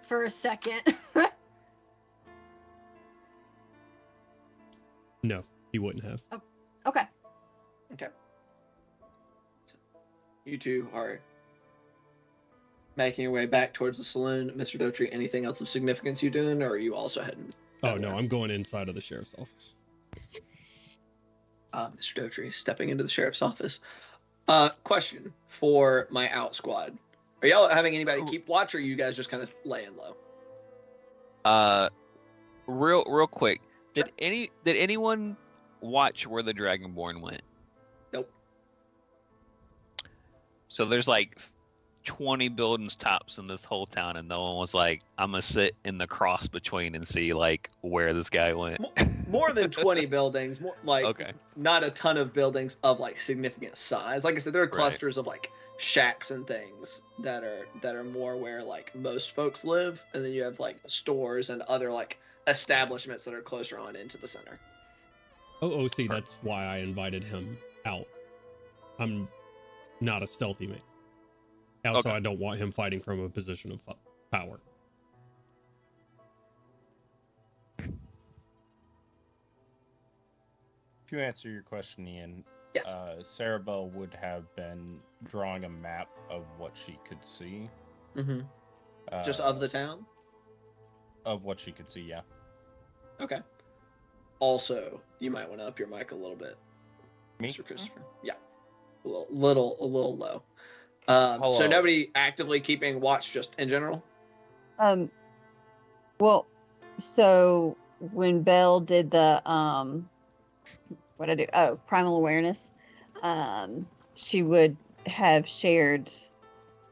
for a second. No, he wouldn't have. Okay. So you two are making your way back towards the saloon. Mr. Dotry, anything else of significance you doing, or are you also heading? Oh no, I'm going inside of the sheriff's office. Mr. Dotry stepping into the sheriff's office. Question for my out squad: are y'all having anybody keep watch, or are you guys just kind of laying low? Real quick. Sure. Did anyone watch where the Dragonborn went? Nope. So there's like 20 buildings tops in this whole town, and no one was like, I'm gonna sit in the cross between and see like where this guy went. More than 20 buildings, more like Okay. not a ton of buildings of like significant size. Like I said, there are clusters of like shacks and things that are more where like most folks live, and then you have like stores and other like establishments that are closer on into the center. Oh, see, that's why I invited him out. I'm not a stealthy man. Also, Okay. I don't want him fighting from a position of power. To answer your question, Ian, Yes. Sarabelle would have been drawing a map of what she could see. Mm-hmm. Just of the town? Of what she could see, yeah. Okay. Also, you might want to up your mic a little bit, Me? Mr. Christopher. Yeah. A little low. So Hello. nobody actively keeping watch just in general? Well, so when Belle did the what I do? Oh, primal awareness. She would have shared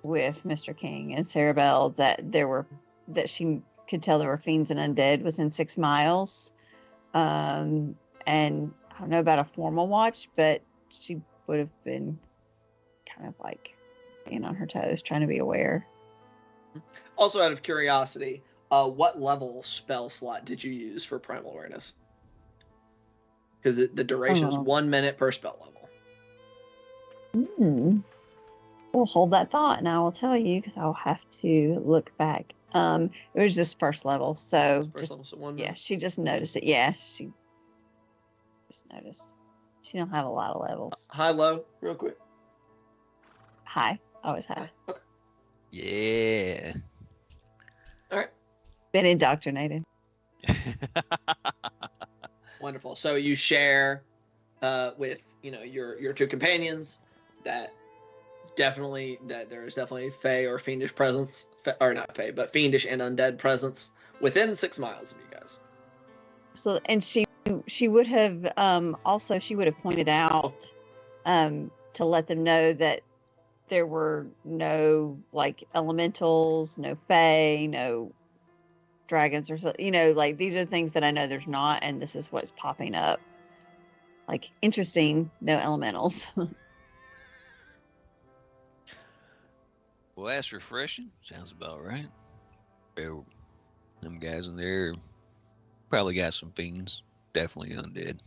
with Mr. King and Sarabelle that she could tell there were fiends and undead within 6 miles. And I don't know about a formal watch, but she would have been kind of like being on her toes, trying to be aware. Also, out of curiosity, what level spell slot did you use for primal awareness? Because the duration is 1 minute per spell level. We'll hold that thought, and I will tell you because I'll have to look back. It was just first level, so Level, so 1 minute. yeah, she just noticed it. Yeah, she just noticed. She don't have a lot of levels. High, low, real quick. High, always high. Okay. Yeah. All right. Been indoctrinated. Wonderful. So you share with your two companions that there is definitely fey or fiendish presence, or not fey, but fiendish and undead presence within 6 miles of you guys. So, and she would have also she would have pointed out to let them know that there were no like elementals, no fey, no dragons or so, like these are things that I know there's not, and this is what's popping up. Like, interesting, no elementals. Well, that's refreshing. Sounds about right. Them guys in there probably got some fiends. Definitely undead.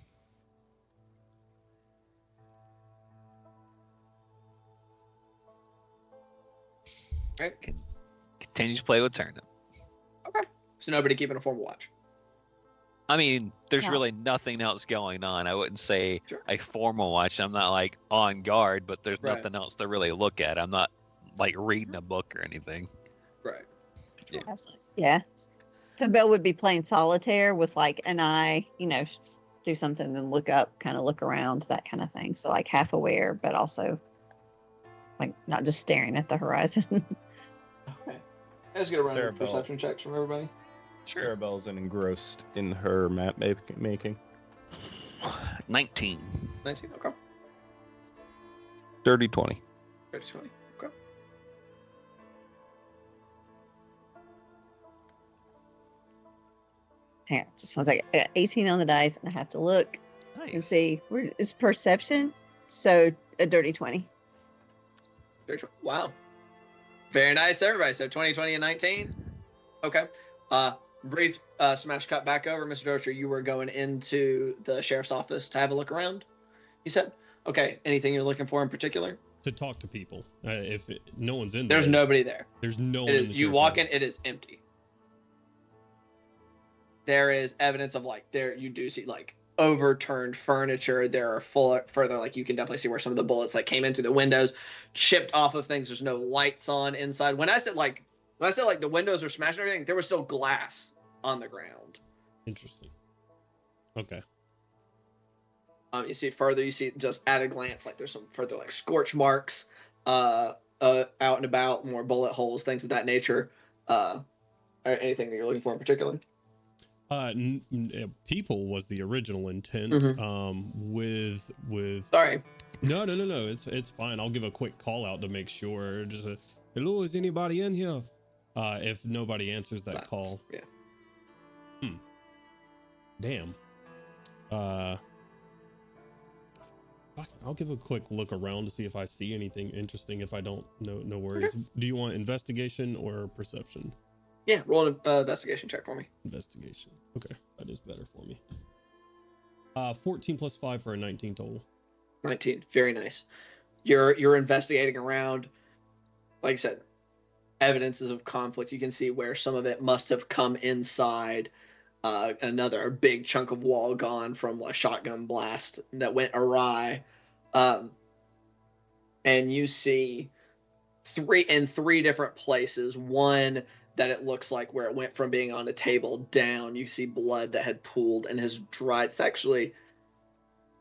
Right. Continues to play with turnip. Okay. So nobody keeping a formal watch. I mean, there's Yeah. really nothing else going on. I wouldn't say Sure. a formal watch. I'm not like on guard, but there's Right. nothing else to really look at. I'm not like reading a book or anything. Right. Absolutely. Yeah. So Belle would be playing solitaire with like an eye, do something, then look up, kind of look around, that kind of thing. So like half aware, but also like not just staring at the horizon. Okay. Let's get a round of Sarabelle. perception checks from everybody. Sarabelle's engrossed in her map making. 19. 19. Okay. Dirty 20. 30, 20. Okay. Hang on, just one second. I got 18 on the dice, and I have to look and Nice. see where it's perception. So a dirty 20. 30, 20. Wow. Very nice, everybody. So 20, 20, and 19. Okay. Brief smash cut back over. Mr. Docher, you were going into the sheriff's office to have a look around, you said? Okay. Anything you're looking for in particular? To talk to people. No one's in there. There's nobody there. There's no It one in is, the you sheriff's walk office. in, it is empty. There is evidence of you do see overturned furniture. There are further, you can definitely see where some of the bullets came in through the windows, chipped off of things. There's no lights on inside. When I said the windows are smashed and everything, there was still glass on the ground. Interesting. Okay. You see further, you see just at a glance, there's some further scorch marks out and about, more bullet holes, things of that nature. Or anything that you're looking for in particular? People was the original intent. Mhm. With Sorry. No, it's fine. I'll give a quick call out to make sure. Just hello, is anybody in here? If nobody answers that call. Yeah. Damn. I'll give a quick look around to see if I see anything interesting. If I don't, no worries. Okay. Do you want investigation or perception? Yeah, roll an investigation check for me. Investigation. Okay, that is better for me. 14 plus 5 for a 19 total. 19. Very nice. You're investigating around. Like I said, evidences of conflict. You can see where some of it must have come inside. another big chunk of wall gone from a shotgun blast that went awry. And you see three different places. One that it looks like where it went from being on a table down. You see blood that had pooled and has dried. It's actually,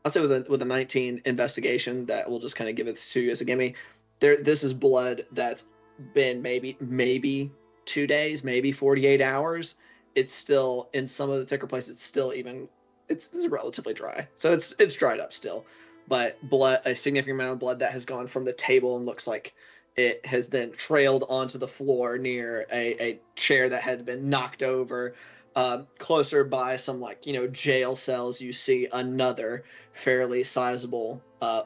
I'll say with a 19 investigation that we'll just kind of give it to you as a gimme. This is blood that's been maybe 2 days, maybe 48 hours. It's still in some of the thicker places. It's still it's relatively dry, so it's dried up still, but a significant amount of blood that has gone from the table and looks like it has then trailed onto the floor near a chair that had been knocked over. Closer by some jail cells, you see another fairly sizable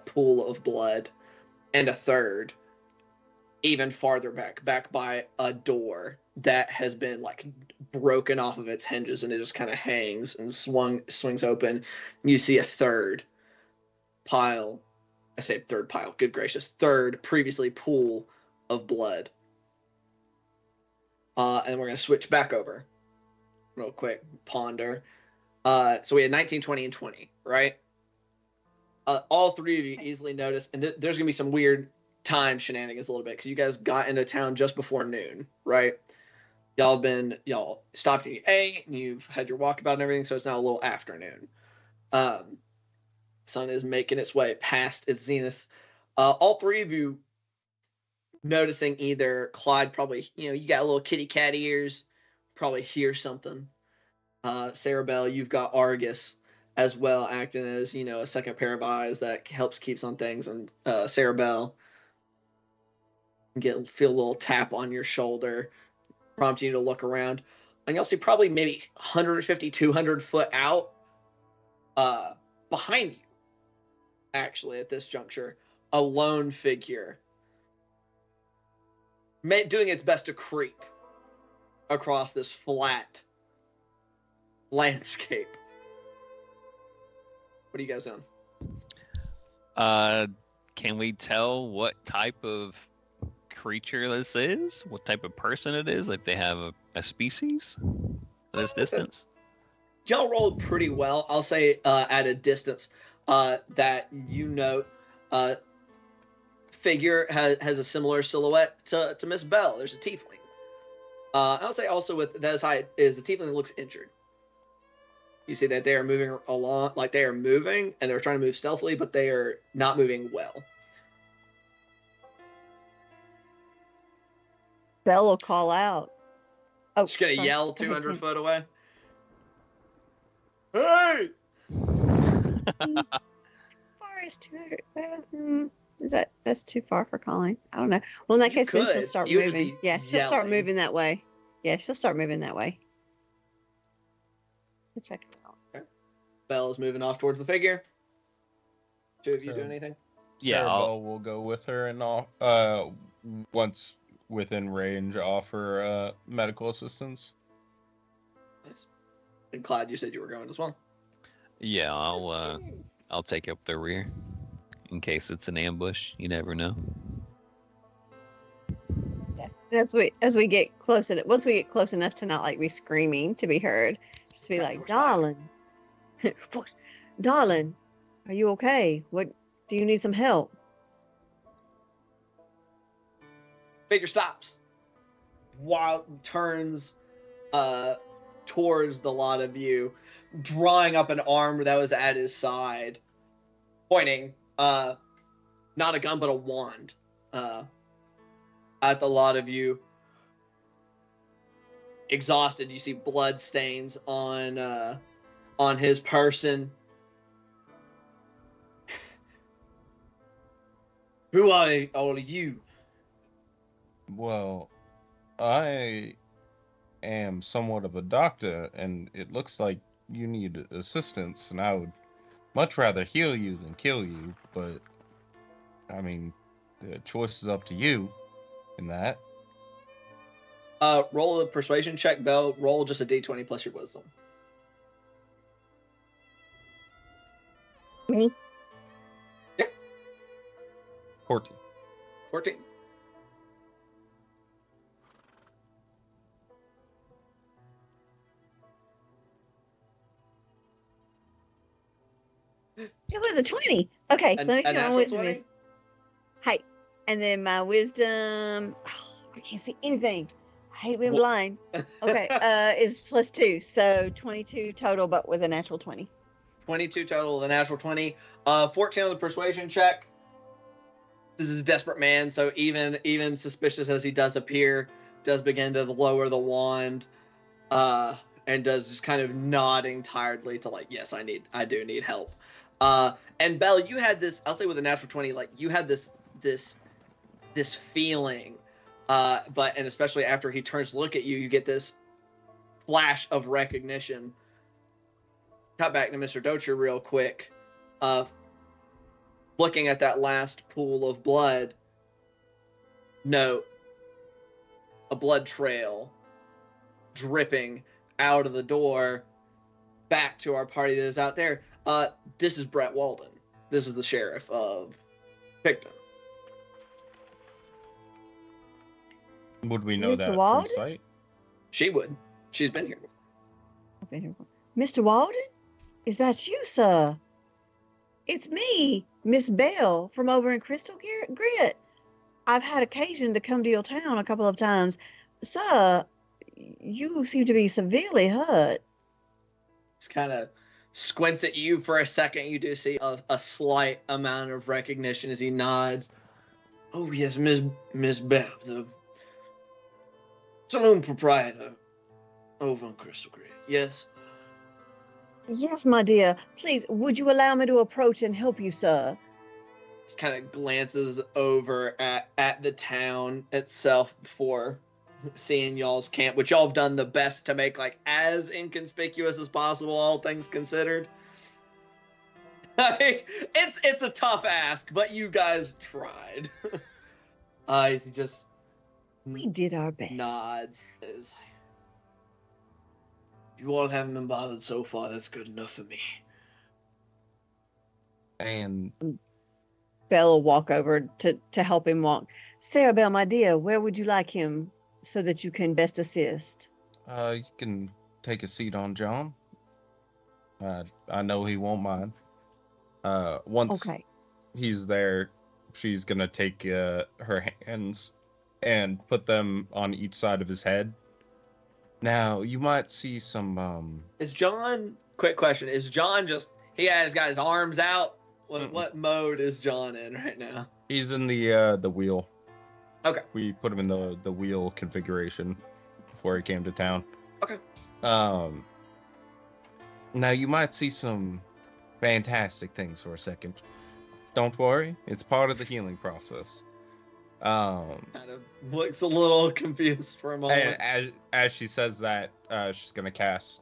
pool of blood, and a third even farther back by a door that has been broken off of its hinges, and it just kind of hangs and swings open. You see a third pile. I say third pile, good gracious, third previously pool of blood. And we're going to switch back over real quick, ponder. So we had 19, 20, and 20, right? All three of you easily noticed, and there's going to be some weird time shenanigans a little bit, because you guys got into town just before noon, right? Y'all stopped and you ate, and you've had your walkabout and everything, so it's now a little afternoon. Sun is making its way past its zenith. All three of you noticing either Clyde probably, you got a little kitty cat ears, probably hear something. Sarah Bell, you've got Argus as well, acting as, a second pair of eyes that helps keeps on things. And Sarah Bell, feel a little tap on your shoulder, prompting you to look around. And you'll see probably maybe 150, 200 foot out, behind you, actually, at this juncture, a lone figure doing its best to creep across this flat landscape. What are you guys doing? Can we tell what type of creature this is? What type of person it is? Like, they have a species at this distance? Y'all rolled pretty well. I'll say at a distance that figure has a similar silhouette to Miss Bell. There's a tiefling. I'll say also with that as high is the tiefling that looks injured. You see that they are moving along, like they are moving, and they're trying to move stealthily, but they are not moving well. Belle will call out. Oh, Just gonna sorry. yell Go ahead, 200 Ken. foot away. Hey! Far as 200. That's too far for calling? I don't know. Well, in that case, then she'll could. start You would just moving. be Yeah, she'll start yelling. moving that way. Yeah, she'll start moving that way. We'll check it out. Bell is moving off towards the figure. Two of you So- do anything? Yeah, Sarah I'll- Bell will go with her and once within range, offer medical assistance. Nice. And Clyde, you said you were going as well. Yeah, I'll take up the rear in case it's an ambush. You never know. And as we get close, once we get close enough to not be screaming to be heard, just to be like, darling, darling, are you okay? What do you need some help? Figure stops. Turns towards the lot of you, drawing up an arm that was at his side, pointing, not a gun, but a wand, at the lot of you. Exhausted, you see blood stains on his person. Who are you? Well, I am somewhat of a doctor, and it looks like you need assistance, and I would much rather heal you than kill you, but, I mean, the choice is up to you in that. Roll a persuasion check, Bell. Roll just a d20 plus your wisdom. Me? 14. 14. It was a 20. Okay, A let me see what my natural wisdom 20? is. Height. And then my wisdom. Oh, I can't see anything. I hate being Wha- blind. Okay, is +2. So 22 total, but with a natural 20. 22 total, the natural 20. 14 on the persuasion check. This is a desperate man, so even suspicious as he does appear, does begin to lower the wand, and does just kind of nodding tiredly to like, yes, I do need help. And Belle, you had this, I'll say with a natural 20, like you had this feeling, and especially after he turns to look at you, you get this flash of recognition. Cut back to Mr. Docher real quick. Looking at that last pool of blood, note a blood trail dripping out of the door back to our party that is out there. This is Brett Walden. This is the sheriff of Picton. Would we know Mr. that from Walden? sight? She would. She's been here. I've been here before. Mr. Walden? Is that you, sir? It's me, Miss Bell, from over in Crystal Grit. I've had occasion to come to your town a couple of times. Sir, you seem to be severely hurt. Just kind of squints at you for a second. You do see a slight amount of recognition as he nods. Oh yes, Miss Bell, the saloon proprietor over on Crystal Grit. Yes. Yes, my dear. Please, would you allow me to approach and help you, sir? Just kind of glances over at the town itself before seeing y'all's camp, which y'all have done the best to make like as inconspicuous as possible, all things considered. It's a tough ask, but you guys tried. He just We did our best. nods. Says, you all haven't been bothered so far. That's good enough for me. And Belle will walk over to help him walk. Sarah Bell, my dear, where would you like him so that you can best assist? you can take a seat on John. I know he won't mind. Once Okay. he's there, she's gonna take her hands and put them on each side of his head. Now, you might see some, Is John? Quick question: is John just? He has got his arms out. What mode is John in right now? he's in the wheel. Okay. We put him in the wheel configuration before he came to town. Okay. Now, you might see some fantastic things for a second. Don't worry, it's part of the healing process. Kind of looks a little confused for a moment. And as she says that, she's gonna cast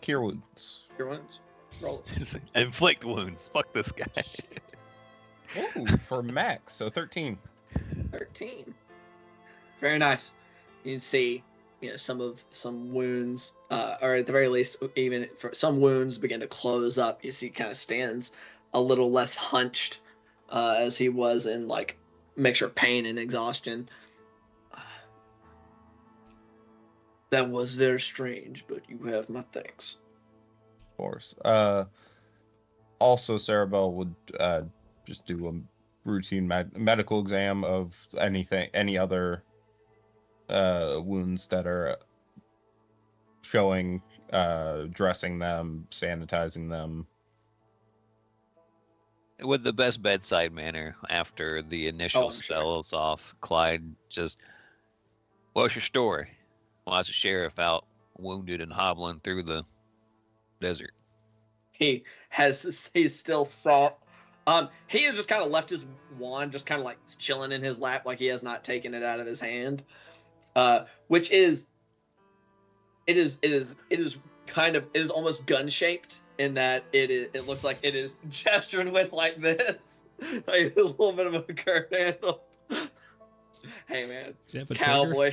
Cure Wounds. Your ones? Roll it. Inflict wounds. Fuck this guy. Ooh, for max, so 13. 13. Very nice. You can see, some wounds, or at the very least, even for some wounds begin to close up. You see, kind of stands a little less hunched, as he was in like mixture of pain and exhaustion. That was very strange, but you have my thanks. Of course. Also, Sarah Bell would just do a routine medical exam of any other wounds that are showing, dressing them, sanitizing them. With the best bedside manner after the initial I'm sure. spell is off, Clyde just, what's your story? Why is the sheriff out wounded and hobbling through the desert? He's still sat. He has just kind of left his wand just kind of like chilling in his lap, like he has not taken it out of his hand. Which is almost gun shaped in that it looks like it is gestured with like this, like a little bit of a curved handle. Hey man, Does it have a cowboy.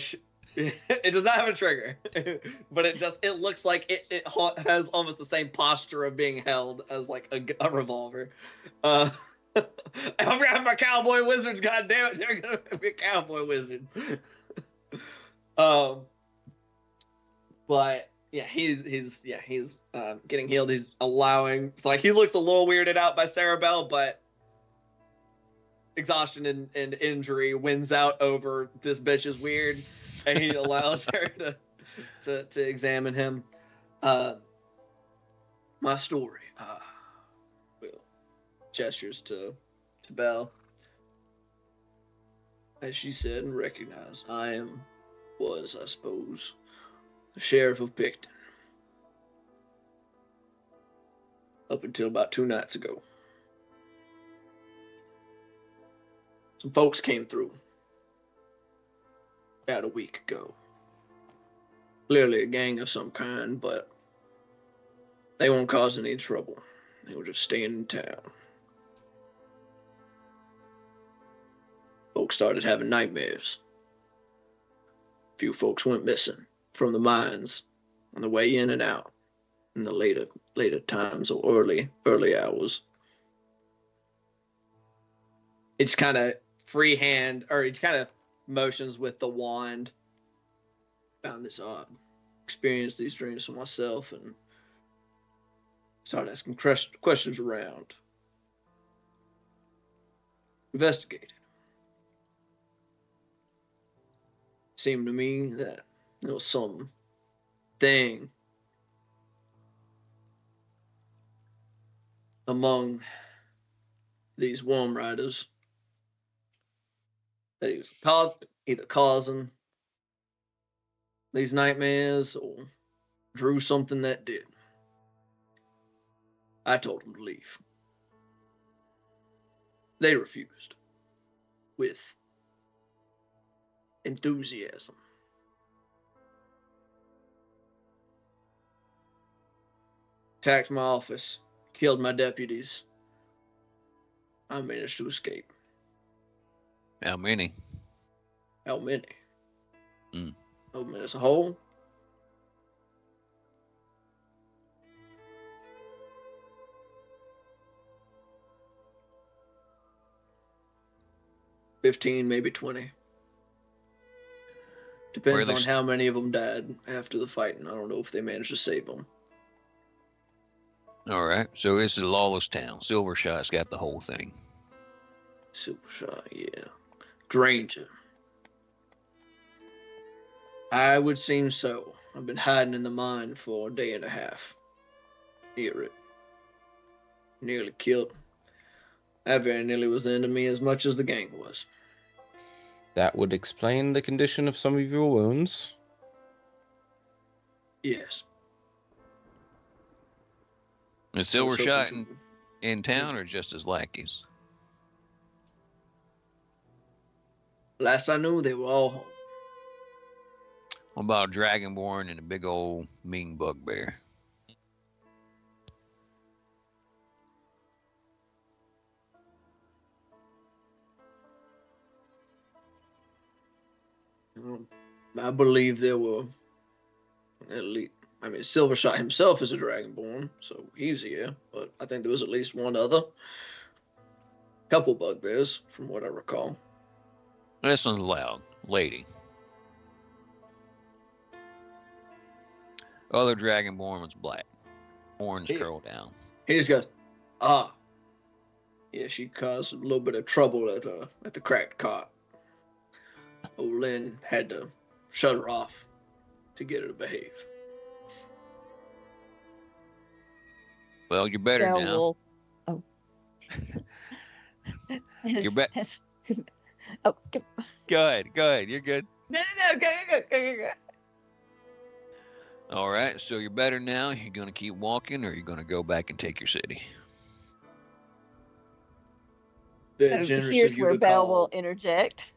It does not have a trigger, but it looks like it has almost the same posture of being held as like a revolver. I'm gonna have my cowboy wizards. God damn it, they're gonna be a cowboy wizard. But Yeah, he's getting healed. He's allowing. It's like he looks a little weirded out by Sarah Bell, but exhaustion and injury wins out over this bitch is weird, and he allows her to examine him. My story. Will gestures to Belle. As she said and recognized, I suppose, the sheriff of Picton. Up until about 2 nights ago. Some folks came through. About a week ago. Clearly a gang of some kind, but they won't cause any trouble. They were just staying in town. Folks started having nightmares. A few folks went missing from the mines on the way in and out in the later times or early hours. It's kind of freehand, or he kind of motions with the wand. Found this odd. Experienced these dreams for myself and started asking questions around. Investigated. Seemed to me that there was some thing among these worm riders that he was either causing these nightmares or drew something that did. I told them to leave. They refused with enthusiasm. Attacked my office, killed my deputies. I managed to escape. How many? How many? Mm. How many as a whole? $15, maybe 20. Depends on how many of them died after the fighting. I don't know if they managed to save them. All right. So this is a lawless town. Silvershot's got the whole thing. Silvershot, yeah. Granger. I would seem so. I've been hiding in the mine for a day and a half. Hear it. Nearly killed. That very nearly was the end of me as much as the gang was. That would explain the condition of some of your wounds. Yes. Is Silvershot in town or just as lackeys? Last I knew, they were all home. What about Dragonborn and a big old mean bugbear? I believe there were at least. I mean, Silvershot himself is a Dragonborn, so he's here. But I think there was at least one other. Couple bugbears, from what I recall. This one's loud. Lady. Other Dragonborn was black. Horns curled down. He just goes, ah. Yeah, she caused a little bit of trouble at the cracked cot. Old Lynn had to shut her off to get her to behave. Well, you're better Belle now. will- Oh. You're Oh, Go ahead. You're good. no, go. All right, so you're better now. You're going to keep walking or you're going to go back and take your city? Very So generous here's of you where to Belle call. will interject.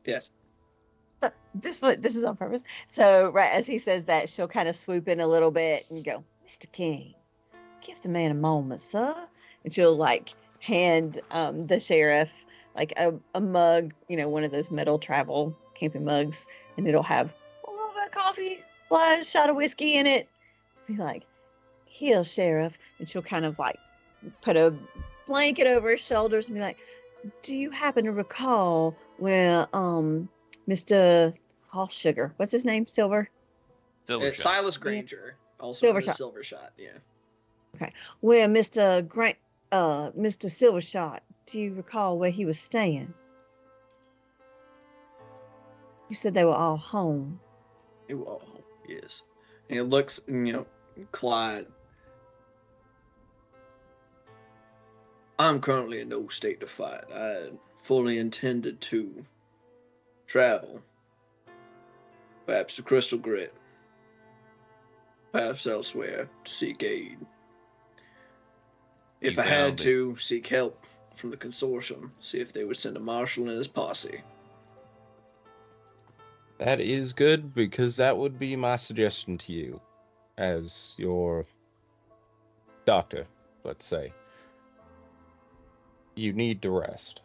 Yes. This is on purpose. So right as he says that, she'll kind of swoop in a little bit and go, "Mr. King, give the man a moment, sir." And she'll like hand the sheriff like a mug, one of those metal travel camping mugs, and it'll have a little bit of coffee, a shot of whiskey in it. Be like, "Here, sheriff," and she'll kind of like put a blanket over his shoulders and be like, "Do you happen to recall where Mr. Sugar, what's his name, Silver? Silver shot. Silas Granger, also known as Silvershot. Silver Shot. Yeah. Where Mr. Mr. Silvershot, do you recall where he was staying? You said they were all home. Oh, yes. And it looks, Clyde. I'm currently in no state to fight. I fully intended to travel, perhaps to Crystal Grit, perhaps elsewhere to seek aid. If You I had found it. to, seek help from the consortium, see if they would send a marshal and his posse. That is good, because that would be my suggestion to you as your doctor, let's say. You need to rest.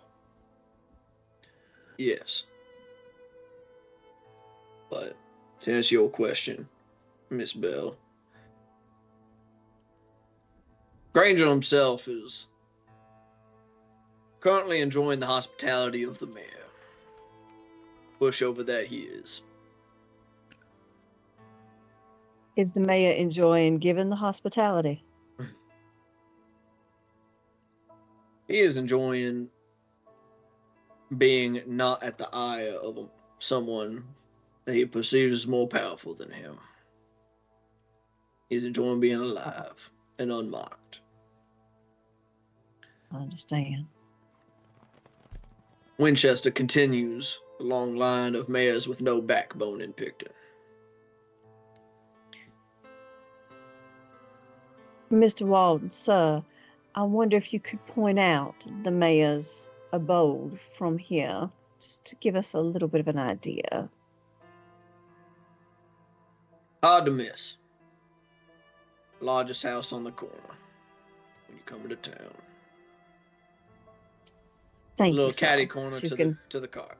Yes. But to answer your question, Miss Bell, Granger himself is currently enjoying the hospitality of the mayor. Pushover that he is. Is the mayor enjoying giving the hospitality? He is enjoying being not at the eye of someone that he perceives as more powerful than him. He's enjoying being alive and unmarked. I understand. Winchester continues the long line of mayors with no backbone in Picton. Mr. Walden, sir, I wonder if you could point out the mayor's abode from here, just to give us a little bit of an idea. Hard to miss. Largest house on the corner when you come into town. Thank Little you, sir. catty corner She's to gonna- the cart.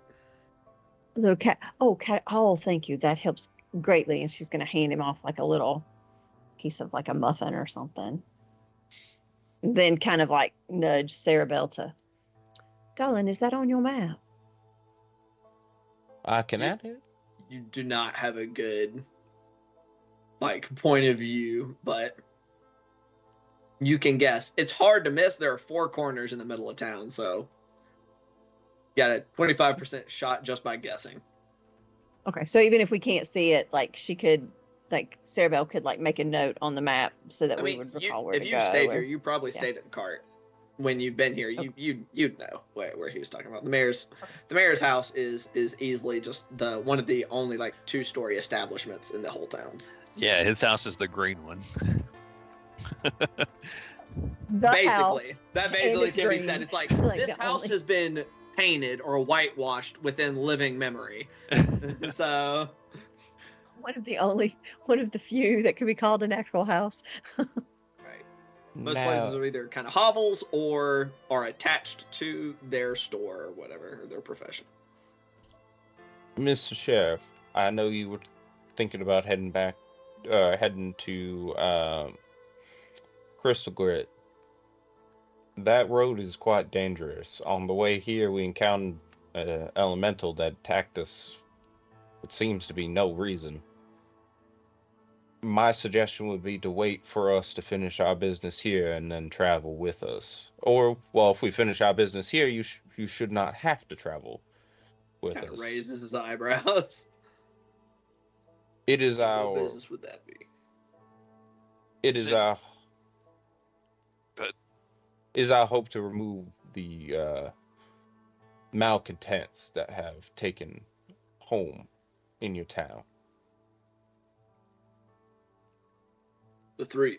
Little cat. Oh, cat. Oh, thank you. That helps greatly. And she's going to hand him off like a little piece of like a muffin or something. Then kind of like nudge Sarah Bell to, darling, is that on your map? I can Yeah. add it. You do not have a good point of view, but you can guess. It's hard to miss. There are 4 corners in the middle of town, so you got a 25% shot just by guessing. Okay, so even if we can't see it, like she could, like Sarah Bell could like make a note on the map so that we would recall where if to you go. stayed or- here, you probably stayed at the cart. When you've been here, you'd know where he was talking about. The mayor's house is easily just one of the only 2-story establishments in the whole town. Yeah, his house is the green one. Basically, house, that basically it's can be green. said. It's like Like this the house only- has been painted or whitewashed within living memory. So one of the few that could be called an actual house. right. Most Now, places are either kind of hovels or are attached to their store or whatever, or their profession. Mr. Sheriff, I know you were thinking about heading to Crystal Grit. That road is quite dangerous. On the way here, we encountered an elemental that attacked us. It seems to be no reason. My suggestion would be to wait for us to finish our business here and then travel with us. Or, well, if we finish our business here, you should not have to travel with Kind of us. raises his eyebrows. It is What our business would that be? It is Then- our Good. is our hope to remove the malcontents that have taken home in your town. The 3.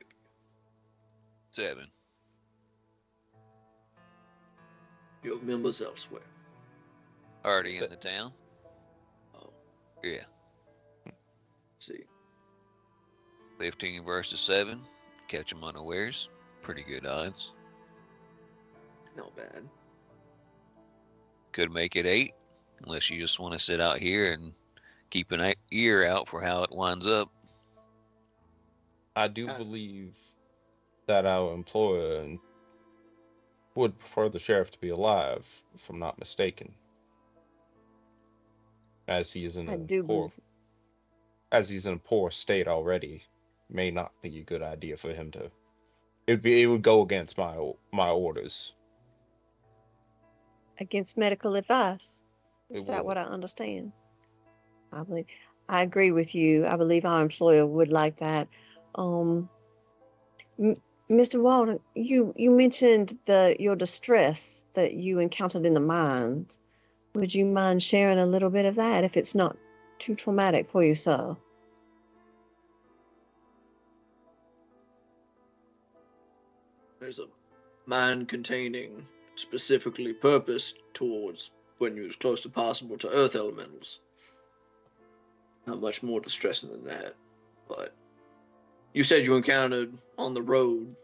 7. You have members elsewhere. Already in the town? Oh, Yeah. see. 15 versus 7. Catch them unawares. Pretty good odds. Not bad. Could make it 8. Unless you just want to sit out here and keep an ear out for how it winds up. I do Uh, believe that our employer would prefer the sheriff to be alive, if I'm not mistaken. As he is in I a do horrible. as he's in a poor state already, may not be a good idea for him to. It would go against my orders. Against medical advice. Is It that would. what I understand? I believe I agree with you. I believe our employer would like that. Um, Mr. Walden, you mentioned your distress that you encountered in the mines. Would you mind sharing a little bit of that if it's not too traumatic for you, sir? There's a mine containing specifically purposed towards putting you as close as possible to earth elementals. Not much more distressing than that, but you said you encountered on the road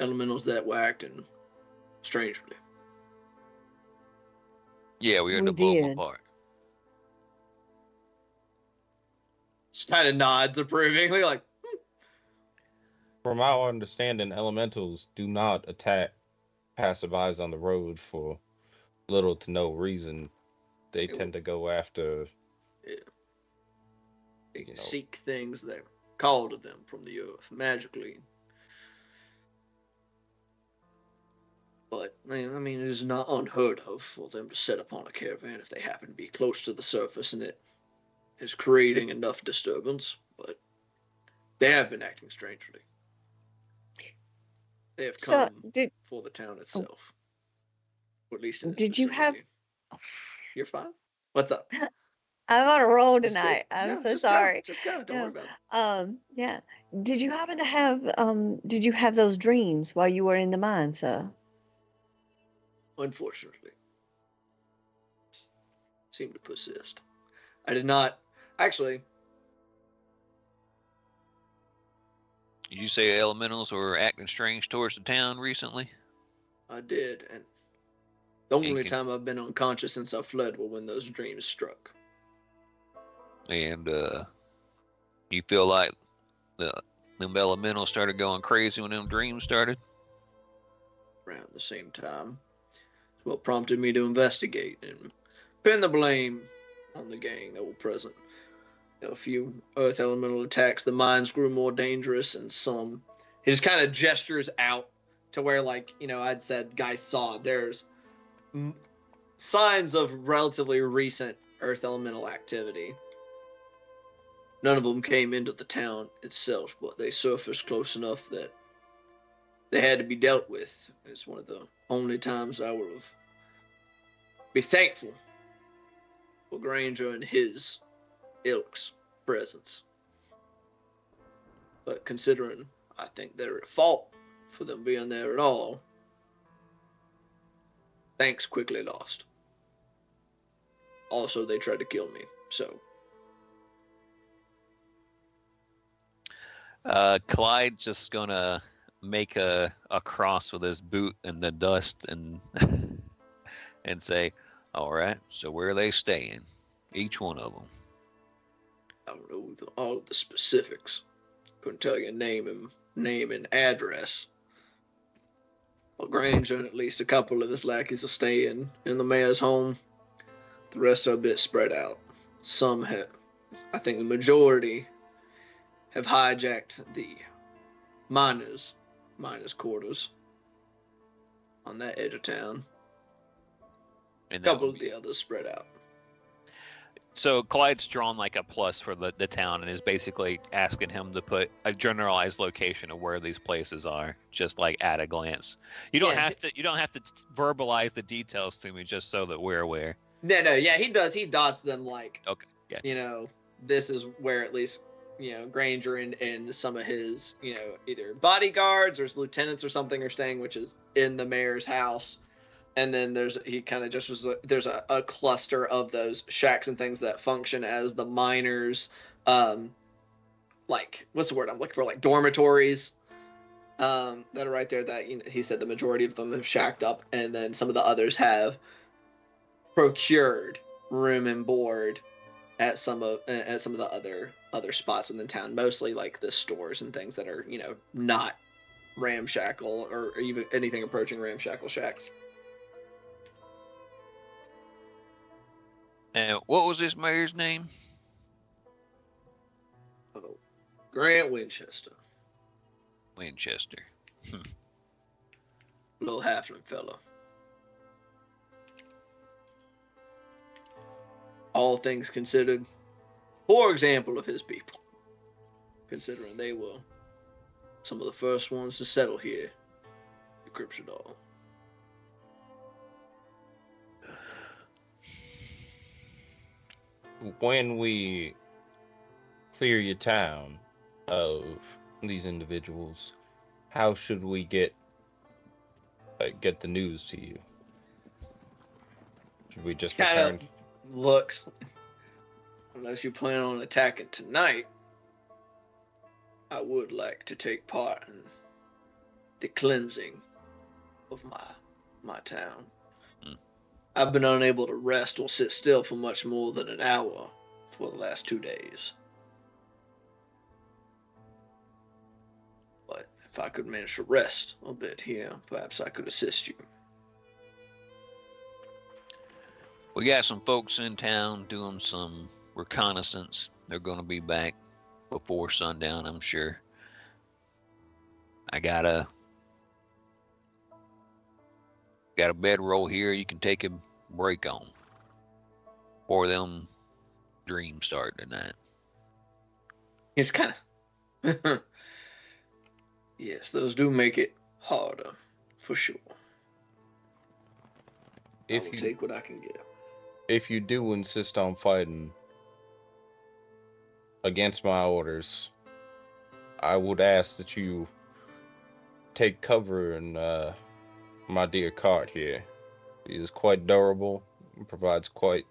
elementals that were acting strangely. Yeah, we had We to blow them did. apart. Just kind of nods approvingly, like, From our understanding, elementals do not attack passerbys on the road for little to no reason. They tend to go after, yeah. They you know, seek things that call to them from the earth magically. But, I mean, it is not unheard of for them to set upon a caravan if they happen to be close to the surface and it is creating enough disturbance. But they have been acting strangely. They have So, come did for the town itself. Or at least in this did you have? vicinity. You're fine? What's up? I'm on a roll Just go. tonight. I'm No, so just go. sorry. Just go. Don't No. worry about it. Yeah. Did you happen to have did you have those dreams while you were in the mine, sir? Unfortunately. Seem to persist. I did not actually. Did you say elementals were acting strange towards the town recently? I did, and the only can- time I've been unconscious since I fled was when those dreams struck. And you feel like them elementals started going crazy when them dreams started? Around the same time. It's what prompted me to investigate and pin the blame on the gang that were present. A few earth elemental attacks, the mines grew more dangerous, and some. He just kind of gestures out to where, like, I'd said, guys saw there's signs of relatively recent earth elemental activity. None of them came into the town itself, but they surfaced close enough that they had to be dealt with. It's one of the only times I would have be thankful for Granger and his ilk's presence. But considering I think they're at fault for them being there at all, thanks quickly lost. Also, they tried to kill me, so. Clyde's just gonna make a cross with his boot in the dust and and say, all right, so where are they staying? Each one of them. I don't know all of the specifics. Couldn't tell you name and address. Well, Granger and at least a couple of his lackeys are staying in the mayor's home. The rest are a bit spread out. Some have, I think the majority have hijacked the miners' quarters on that edge of town. A And that couple would of be- the others spread out. So Clyde's drawn like a plus for the town and is basically asking him to put a generalized location of where these places are, just like at a glance. You don't have to verbalize the details to me, just so that we're aware. No, yeah, he does. He dots them like, Okay, gotcha. This is where at least, Granger and some of his, either bodyguards or his lieutenants or something are staying, which is in the mayor's house. And then there's a cluster of those shacks and things that function as the miners, like, what's the word I'm looking for? Like dormitories, that are right there that, he said the majority of them have shacked up, and then some of the others have procured room and board at some of the other spots within town, mostly like the stores and things that are, not ramshackle or even anything approaching ramshackle shacks. And what was this mayor's name? Grant Winchester. Winchester. Little halfling fellow. All things considered, poor example of his people, considering they were some of the first ones to settle here in Cryptodol. When we clear your town of these individuals, how should we get the news to you? Should we just Kind of return? looks, unless you plan on attacking tonight, I would like to take part in the cleansing of my town. I've been unable to rest or sit still for much more than an hour for the last 2 days. But if I could manage to rest a bit here, perhaps I could assist you. We got some folks in town doing some reconnaissance. They're going to be back before sundown, I'm sure. I got a bedroll here you can take a break on before them dreams start tonight. It's kind of... Yes, those do make it harder, for sure. I will take what I can get. If you do insist on fighting against my orders, I would ask that you take cover in my dear cart here. He is quite durable and provides quite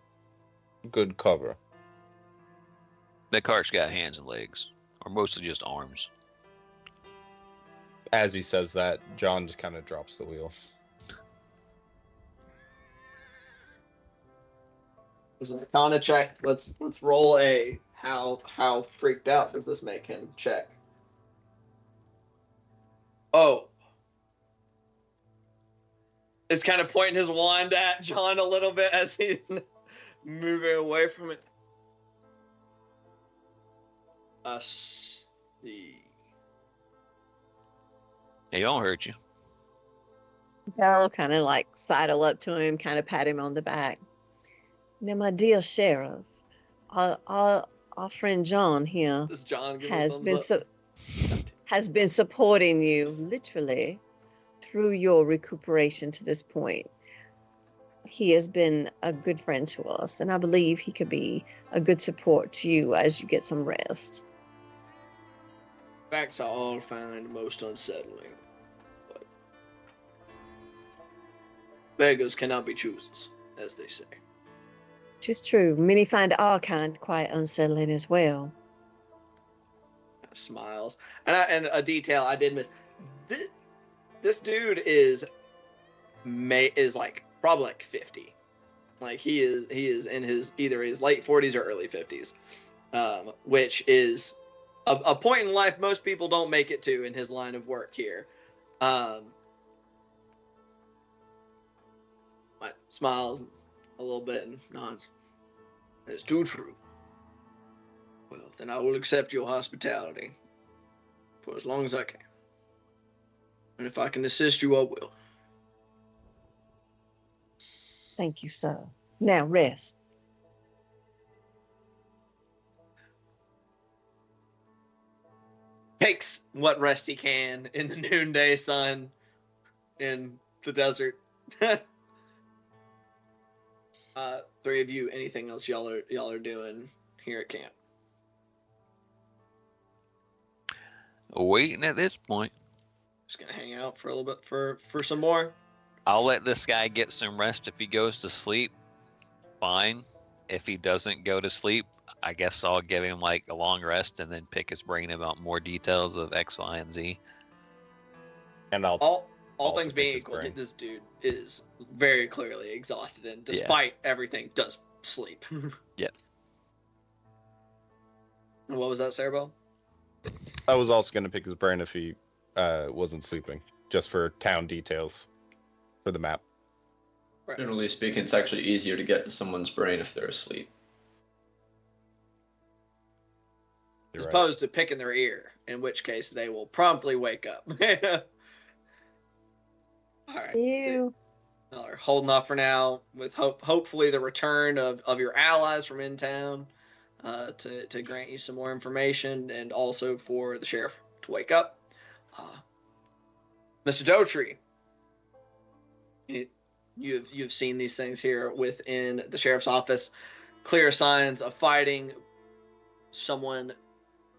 good cover. That cart's got hands and legs, or mostly just arms. As he says that, John just kind of drops the wheels. Is it a Arcana check? Let's roll a how freaked out does this make him check? Oh. It's kind of pointing his wand at John a little bit as he's moving away from it. See. They don't hurt you. Belle kind of like sidle up to him, kind of pat him on the back. Now, my dear sheriff, our friend John here Does John give has been supporting you literally through your recuperation to this point. He has been a good friend to us, and I believe he could be a good support to you as you get some rest. Facts I all find most unsettling. But beggars cannot be choosers, as they say. Tis true. Many find our kind quite unsettling as well. Smiles. And a detail I did miss. This dude is like probably like 50. Like he is in his either his late 40s or early 50s, which is a point in life most people don't make it to in his line of work here. Smiles a little bit and nods. It's too true. Well, then I will accept your hospitality for as long as I can. And if I can assist you, I will. Thank you, sir. Now rest. Takes what rest he can in the noonday sun in the desert. Three of you, anything else y'all are doing here at camp? Waiting at this point. Just gonna hang out for a little bit for some more. I'll let this guy get some rest. If he goes to sleep, fine. If he doesn't go to sleep, I guess I'll give him like a long rest and then pick his brain about more details of X, Y, and Z. And I'll all things being equal, this dude is very clearly exhausted and despite everything does sleep. Yep. What was that, Cerebell? I was also going to pick his brain if he wasn't sleeping, just for town details for the map. Right. Generally speaking, it's actually easier to get to someone's brain if they're asleep. as Right. opposed to picking their ear, in which case they will promptly wake up. All right. You. Y'all are holding off for now, with hopefully the return of your allies from in town to grant you some more information, and also for the sheriff to wake up. Mr. Dotree, you've seen these things here within the sheriff's office. Clear signs of fighting. Someone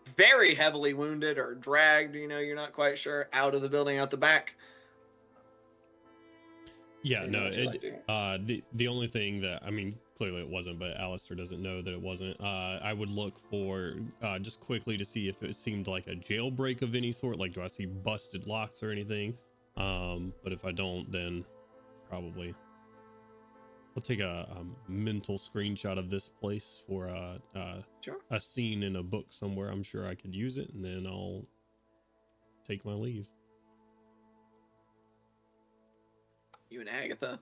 very heavily wounded or dragged, you're not quite sure, out of the building out the back. Yeah, no, Like the only thing that, I mean, clearly it wasn't, but Alistair doesn't know that it wasn't. I would look for just quickly to see if it seemed like a jailbreak of any sort. Like, do I see busted locks or anything? But if I don't, then probably I'll take a mental screenshot of this place for Sure. a scene in a book somewhere. I'm sure I could use it, and then I'll take my leave. You and Agatha,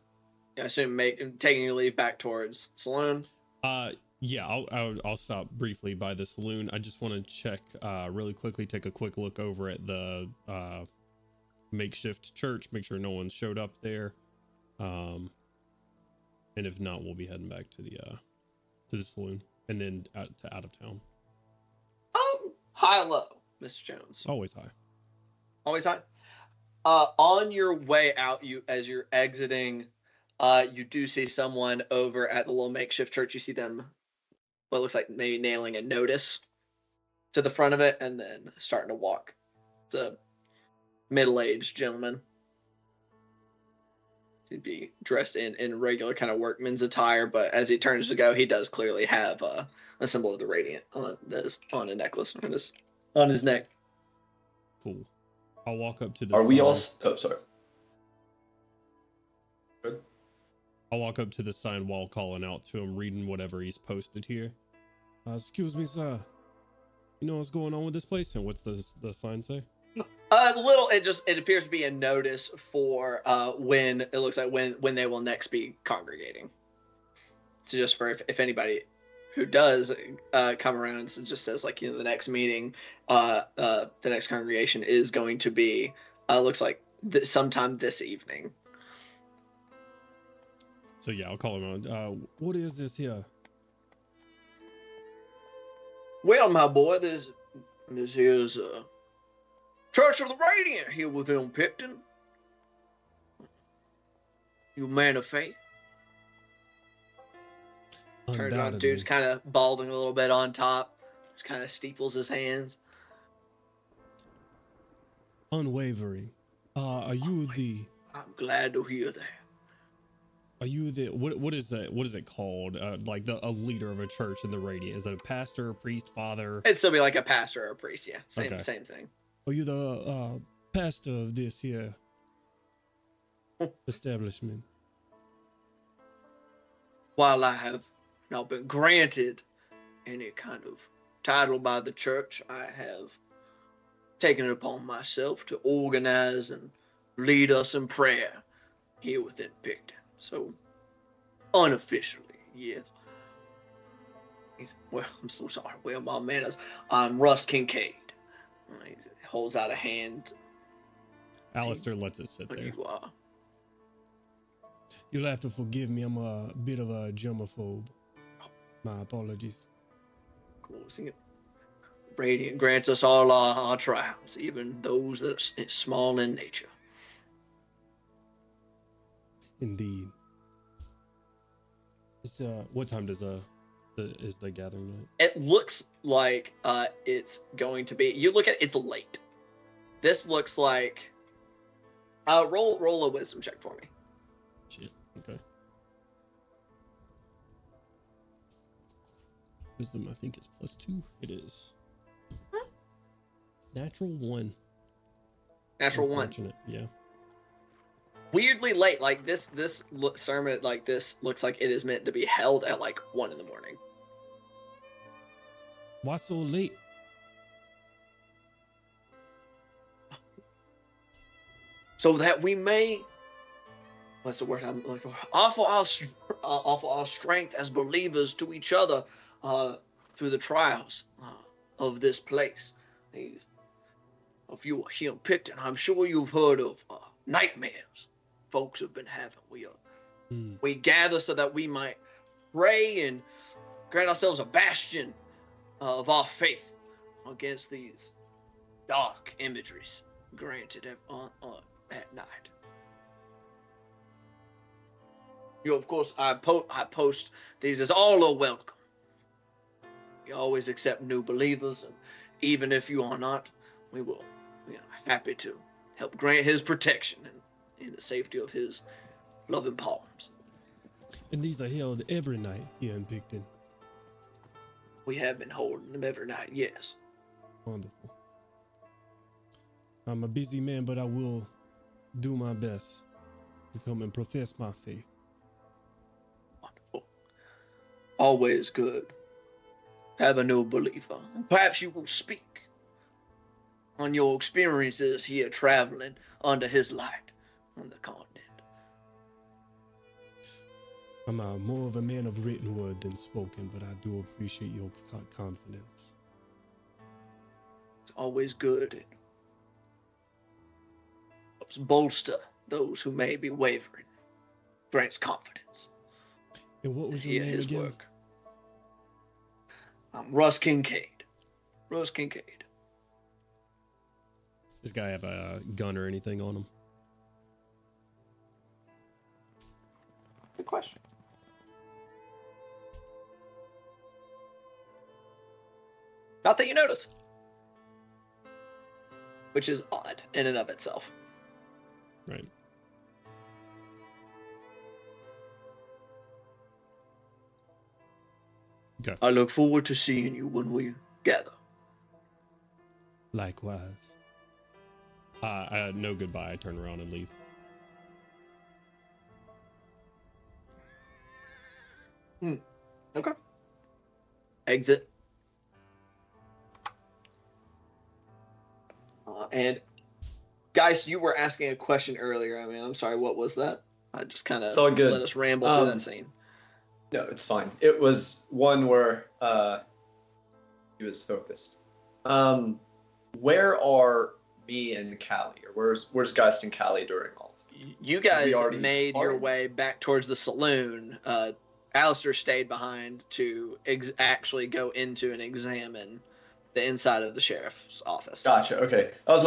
I assume, taking your leave back towards saloon. Yeah, I'll stop briefly by the saloon. I just want to check really quickly, take a quick look over at the makeshift church, make sure no one showed up there. And if not, we'll be heading back to the saloon and then out of town. High low, Mr. Jones. Always high. Always high. On your way out, as you're exiting, you do see someone over at the little makeshift church. You see them, what looks like maybe nailing a notice to the front of it, and then starting to walk. It's a middle-aged gentleman. He'd be dressed in regular kind of workman's attire, but as he turns to go, he does clearly have a symbol of the Radiant on a necklace on his neck. Cool. I'll walk up to the Are we sign. all? Oh, sorry. Good. I'll walk up to the sign while calling out to him, reading whatever he's posted here. Excuse me, sir. You know what's going on with this place? And what's the sign say? It appears to be a notice for when it looks like when they will next be congregating. So just for if anybody who does come around, so it just says like, the next meeting, the next congregation is going to be looks like sometime this evening. So yeah, I'll call him out. What is this here? Well, my boy, this here's Church of the Radiant here within Picton. You man of faith. Turns around, dude's kind of balding a little bit on top. Just kind of steeples his hands. Unwavering. Are you the? I'm glad to hear that. Are you the? What is that? What is it called? Like a leader of a church in the Radiant? Is it a pastor, a priest, father? It'd still be like a pastor or a priest, yeah. Same thing. Are you the pastor of this here establishment? While I have not been granted any kind of title by the church, I have taken it upon myself to organize and lead us in prayer here within Picton. So, unofficially, yes. Well, I'm so sorry. Well, my manners. I'm Russ Kincaid. He holds out a hand. Alistair lets it sit there. You are. You'll have to forgive me. I'm a bit of a germaphobe. My apologies. Of course, Radiant grants us all our trials, even those that are small in nature. Indeed. What time is the gathering night? It looks like it's going to be. You look at it's late. This looks like. Roll a wisdom check for me. Shit. Okay. Wisdom, I think, is +2. It is. Huh? Natural 1. Natural 1. Yeah. Weirdly late. Like this sermon, like this looks like it is meant to be held at like 1 a.m. Why so late? So that we may, what's the word I'm looking for? Offer our strength as believers to each other through the trials of this place. If you are here in Picton, I'm sure you've heard of nightmares folks have been having. We gather so that we might pray and grant ourselves a bastion of our faith against these dark imageries granted at night. Of course, I post these as all are welcome. We always accept new believers, and even if you are not, we are happy to help grant his protection and in the safety of his loving palms. And these are held every night here in Picton. We have been holding them every night, yes. Wonderful. I'm a busy man, but I will do my best to come and profess my faith. Wonderful. Always good. Have a new believer. Perhaps you will speak on your experiences here traveling under his light on the continent. I'm more of a man of written word than spoken, but I do appreciate your confidence. It's always good. It helps bolster those who may be wavering. Grants confidence. And what was your name his again? Work. I'm Russ Kincaid. Russ Kincaid. Does this guy have a gun or anything on him? Good question. Not that you notice. Which is odd in and of itself. Right. Okay. I look forward to seeing you when we gather. Likewise. No goodbye. I turn around and leave. Okay. Exit. And guys, you were asking a question earlier. I mean, I'm sorry, what was that? I just kind of let us ramble through that scene. No, it's fine. It was one where he was focused. Where are me and Callie? Or where's Geist and Callie during all of this? You guys made your way back towards the saloon. Alistair stayed behind to actually go into and examine the inside of the sheriff's office. Gotcha. Okay. That was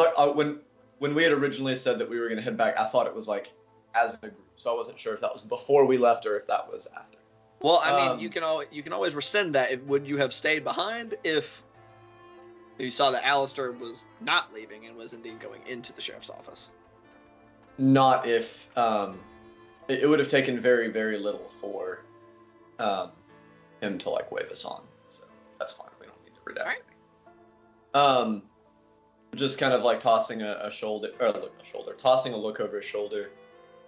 when we had originally said that we were going to head back. I thought it was like as a group, so I wasn't sure if that was before we left or if that was after. Well, I mean, you can always rescind that. Would you have stayed behind if you saw that Alistair was not leaving and was indeed going into the sheriff's office? Not if it would have taken very, very little for him to like wave us on. So that's fine. We don't need to redact anything. Just kind of like tossing tossing a look over his shoulder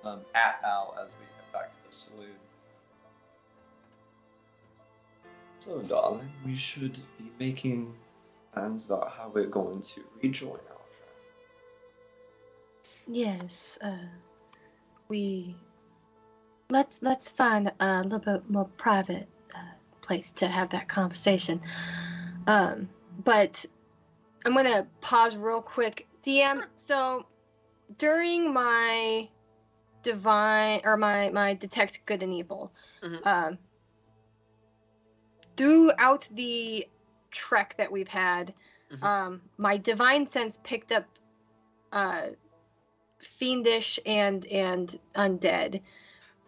at Al as we head back to the saloon. So, darling, we should be making plans about how we're going to rejoin our friend. Yes, let's find a little bit more private place to have that conversation. But I'm gonna pause real quick. DM, so during my my detect good and evil, throughout the trek that we've had, my divine sense picked up fiendish and undead,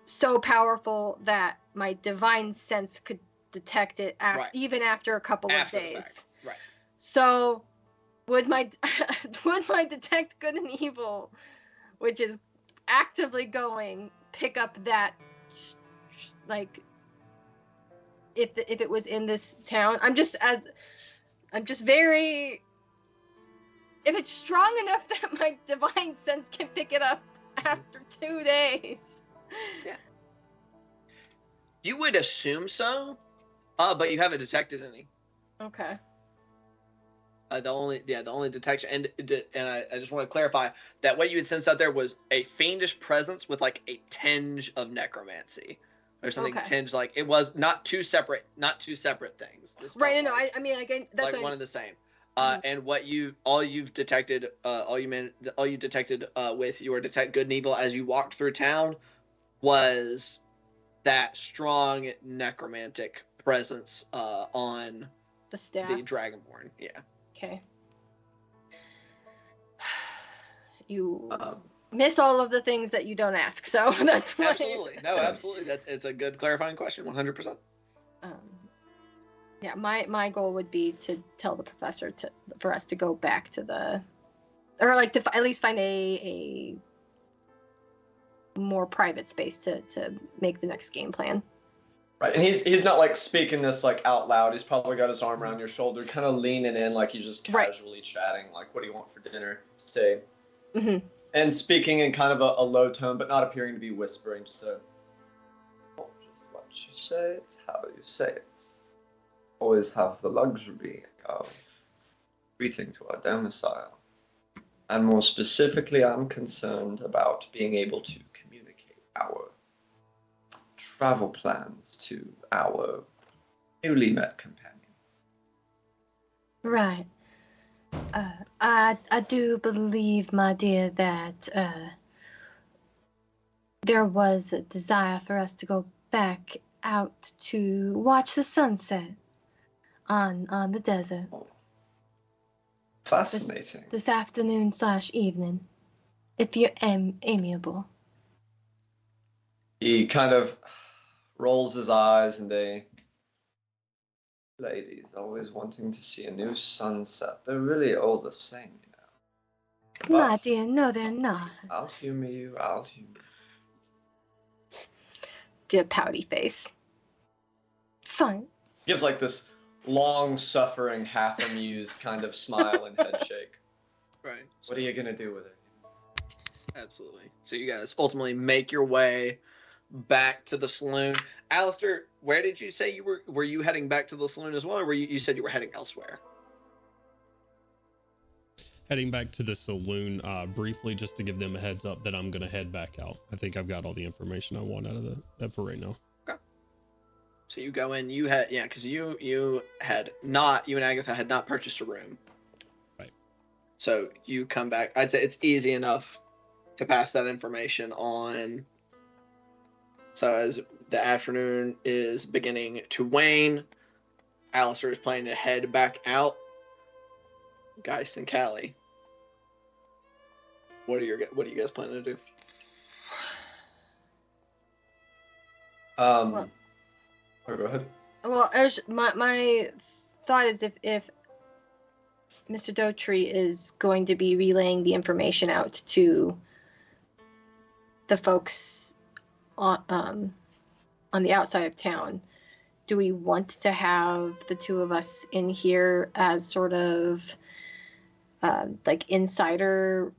so powerful that my divine sense could detect it even after a couple of days. Right. So would my detect good and evil, which is actively going, pick up that, like, if it was in this town? I'm just very, if it's strong enough that my divine sense can pick it up after 2 days. Yeah. You would assume so, but you haven't detected any. Okay. The only detection, and I just want to clarify that what you had sensed out there was a fiendish presence with like a tinge of necromancy. or something Okay. tinged like it was not two separate things. This Right. felt No. like, I mean, that's like what one and the same. Mhm. And what you've detected, all you detected with your detect good and evil as you walked through town was that strong necromantic presence on the staff. the Dragonborn. Yeah. Okay. You Um, miss all of the things that you don't ask, so that's why. Absolutely. No, absolutely. It's a good clarifying question. 100%. Um, yeah, my goal would be to tell the professor for us to go back to the, or like to at least find a more private space to make the next game plan. Right, and he's not like speaking this like out loud. He's probably got his arm around your shoulder, kind of leaning in like he's just Right. casually chatting, like, "What do you want for dinner?" Say, Mhm. and speaking in kind of a low tone, but not appearing to be whispering. So, not just what you say, it's how you say it. Always have the luxury of greeting to our domicile, and more specifically, I'm concerned about being able to communicate our travel plans to our newly met companions. Right. I do believe, my dear, that there was a desire for us to go back out to watch the sunset on the desert Fascinating. this afternoon / evening, if you're amiable. He kind of rolls his eyes and they, ladies, always wanting to see a new sunset. They're really all the same, you know. My But dear, no, they're not. I'll humor you, I'll humor you. Get a pouty face. Fine. Gives like this long suffering, half amused kind of smile and head shake. Right. What are you gonna do with it? Absolutely. So you guys ultimately make your way back to the saloon. Alistair, where did you say you were you heading back to the saloon as well, or you said you were heading elsewhere? Heading back to the saloon briefly, just to give them a heads up that I'm gonna head back out. I think I've got all the information I want out of that for right now. Okay. So you go in. You had because you and Agatha had not purchased a room. Right. So you come back. I'd say it's easy enough to pass that information on. So as the afternoon is beginning to wane, Alistair is planning to head back out. Geist and Callie, what are you guys planning to do? Oh, go ahead. Well, my thought is if Mr. Dotree is going to be relaying the information out to the folks on the outside of town, do we want to have the two of us in here as sort of like insider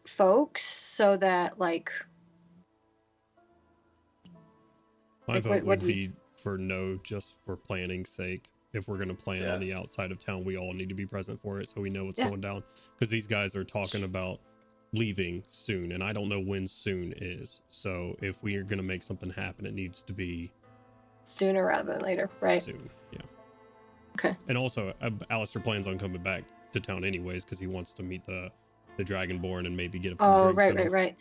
folks, so that like My Like, vote what would do you- be for no, just for planning's sake. If we're going to plan Yeah. on the outside of town, we all need to be present for it so we know what's Yeah. going down. Because these guys are talking about leaving soon, and I don't know when soon is. So if we are going to make something happen, it needs to be sooner rather than later, right? soon. Yeah. Okay. And also, Alistair plans on coming back to town anyways because he wants to meet the Dragonborn and maybe get a few Oh, drinks. right.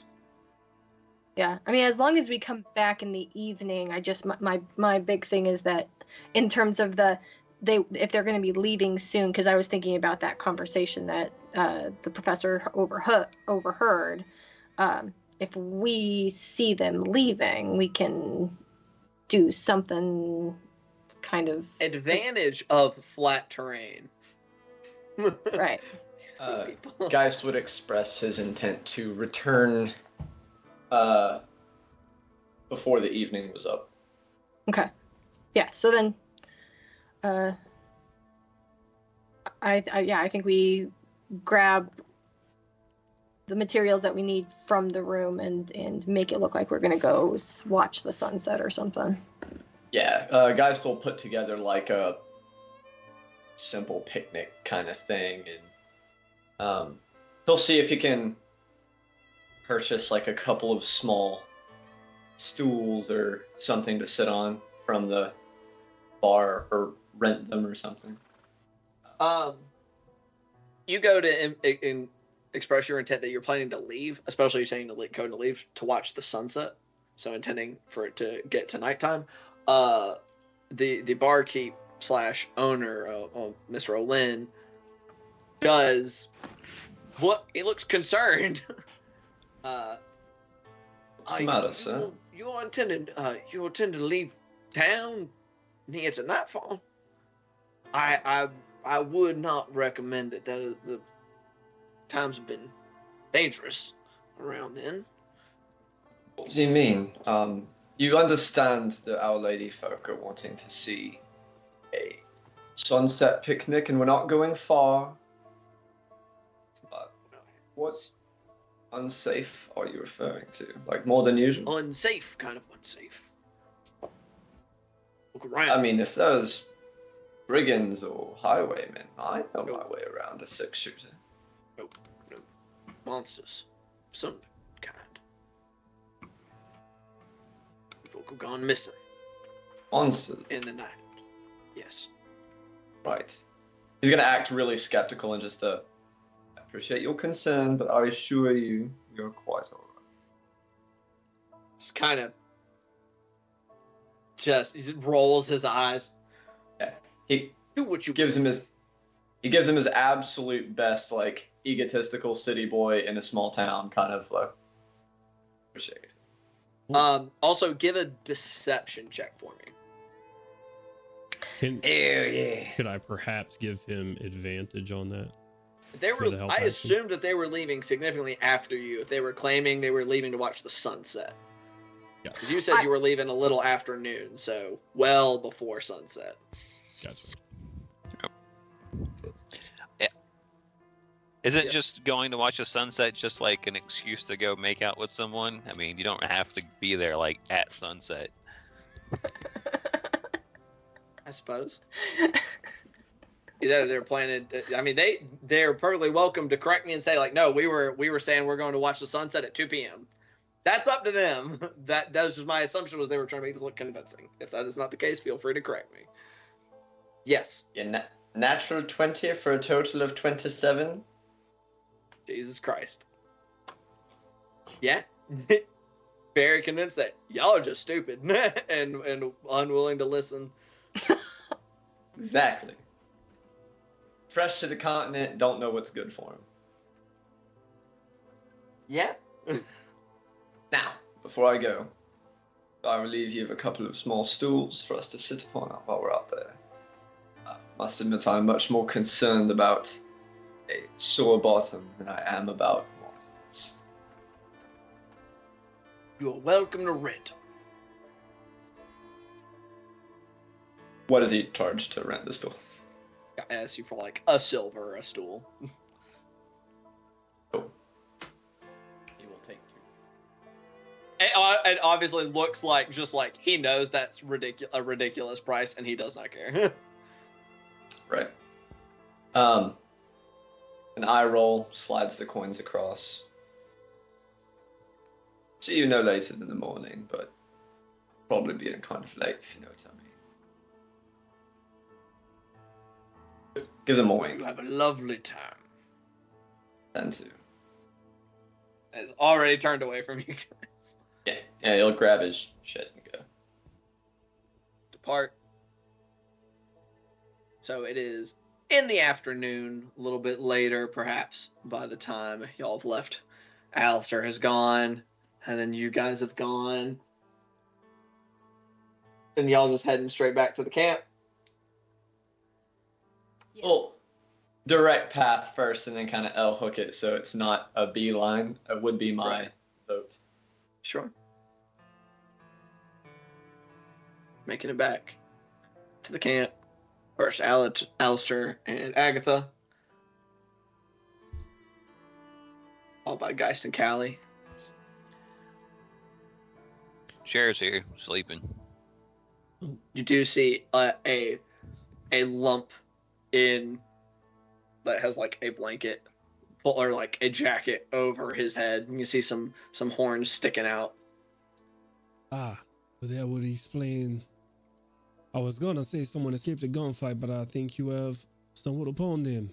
Yeah, I mean, as long as we come back in the evening, I just my big thing is that in terms of if they're going to be leaving soon, because I was thinking about that conversation that the professor overheard. If we see them leaving, we can do something kind of Advantage of flat terrain. right. See people. Geist would express his intent to return before the evening was up. Okay. Yeah. So then, I think we grab the materials that we need from the room and make it look like we're gonna go watch the sunset or something. Yeah, Geist will put together like a simple picnic kind of thing, and he'll see if he can purchase like a couple of small stools or something to sit on from the bar, or rent them or something. You go to express your intent that you're planning to leave, especially saying to go to leave to watch the sunset. So intending for it to get to nighttime. The barkeep / owner, Mr. Olin, does what? He looks concerned. What's the matter, sir? You intend to leave town near to nightfall? I would not recommend it. That the times have been dangerous around then. What do you mean? You understand that our lady folk are wanting to see a sunset picnic, and we're not going far. But what unsafe are you referring to? Like more than usual? Unsafe, kind of unsafe. Look around. I mean, if there's brigands or highwaymen, I know my way around a 6-shooter. No. Monsters. Some kind. Folk have gone missing Monsters. in the night. Yes. Right. He's gonna act really skeptical and just appreciate your concern, but I assure you, you're quite alright. Just kind of he rolls his eyes. Yeah. He Do what you gives him his absolute best, like, egotistical city boy in a small town kind of like appreciate it. Also give a deception check for me. Could I perhaps give him advantage on that? I assumed that they were leaving significantly after you. If they were claiming they were leaving to watch the sunset. Yeah. Because you said you were leaving a little afternoon, so well before sunset. Gotcha. Isn't just going to watch the sunset just like an excuse to go make out with someone? I mean, you don't have to be there like at sunset. I suppose. They're planning. I mean, they're perfectly welcome to correct me and say like, no, we were saying we're going to watch the sunset at 2 p.m. That's up to them. That was just my assumption, was they were trying to make this look convincing. If that is not the case, feel free to correct me. Yes. Yeah, natural 20 for a total of 27. Jesus Christ. Yeah. Very convinced that y'all are just stupid and unwilling to listen. Exactly. Fresh to the continent, don't know what's good for him. Yeah. Now, before I go, I will leave you with a couple of small stools for us to sit upon while we're out there. I must admit I'm much more concerned about a sore bottom than I am about monsters. You are welcome to rent. What does he charge to rent the stool? I asked you for like a silver, a stool. Cool. He will take you. It obviously looks like just like he knows that's a ridiculous price, and he does not care. Right. An eye roll, slides the coins across. See you no later than the morning, but probably being kind of late, if you know what I mean. Gives him a wink. You have a lovely time. Then too. It's already turned away from you guys. Yeah, he'll grab his shit and go. Depart. So it is in the afternoon, a little bit later, perhaps, by the time y'all have left. Alistair has gone, and then you guys have gone. And y'all just heading straight back to the camp. Yeah. Well, direct path first and then kind of L hook it so it's not a beeline. It would be my vote. Sure. Making it back to the camp. First, Alistair and Agatha. Followed by Geist and Callie. Cher's here, sleeping. You do see a lump in that has like a blanket or like a jacket over his head, and you see some horns sticking out. But that would explain. I was gonna say someone escaped a gunfight, but I think you have stumbled upon them.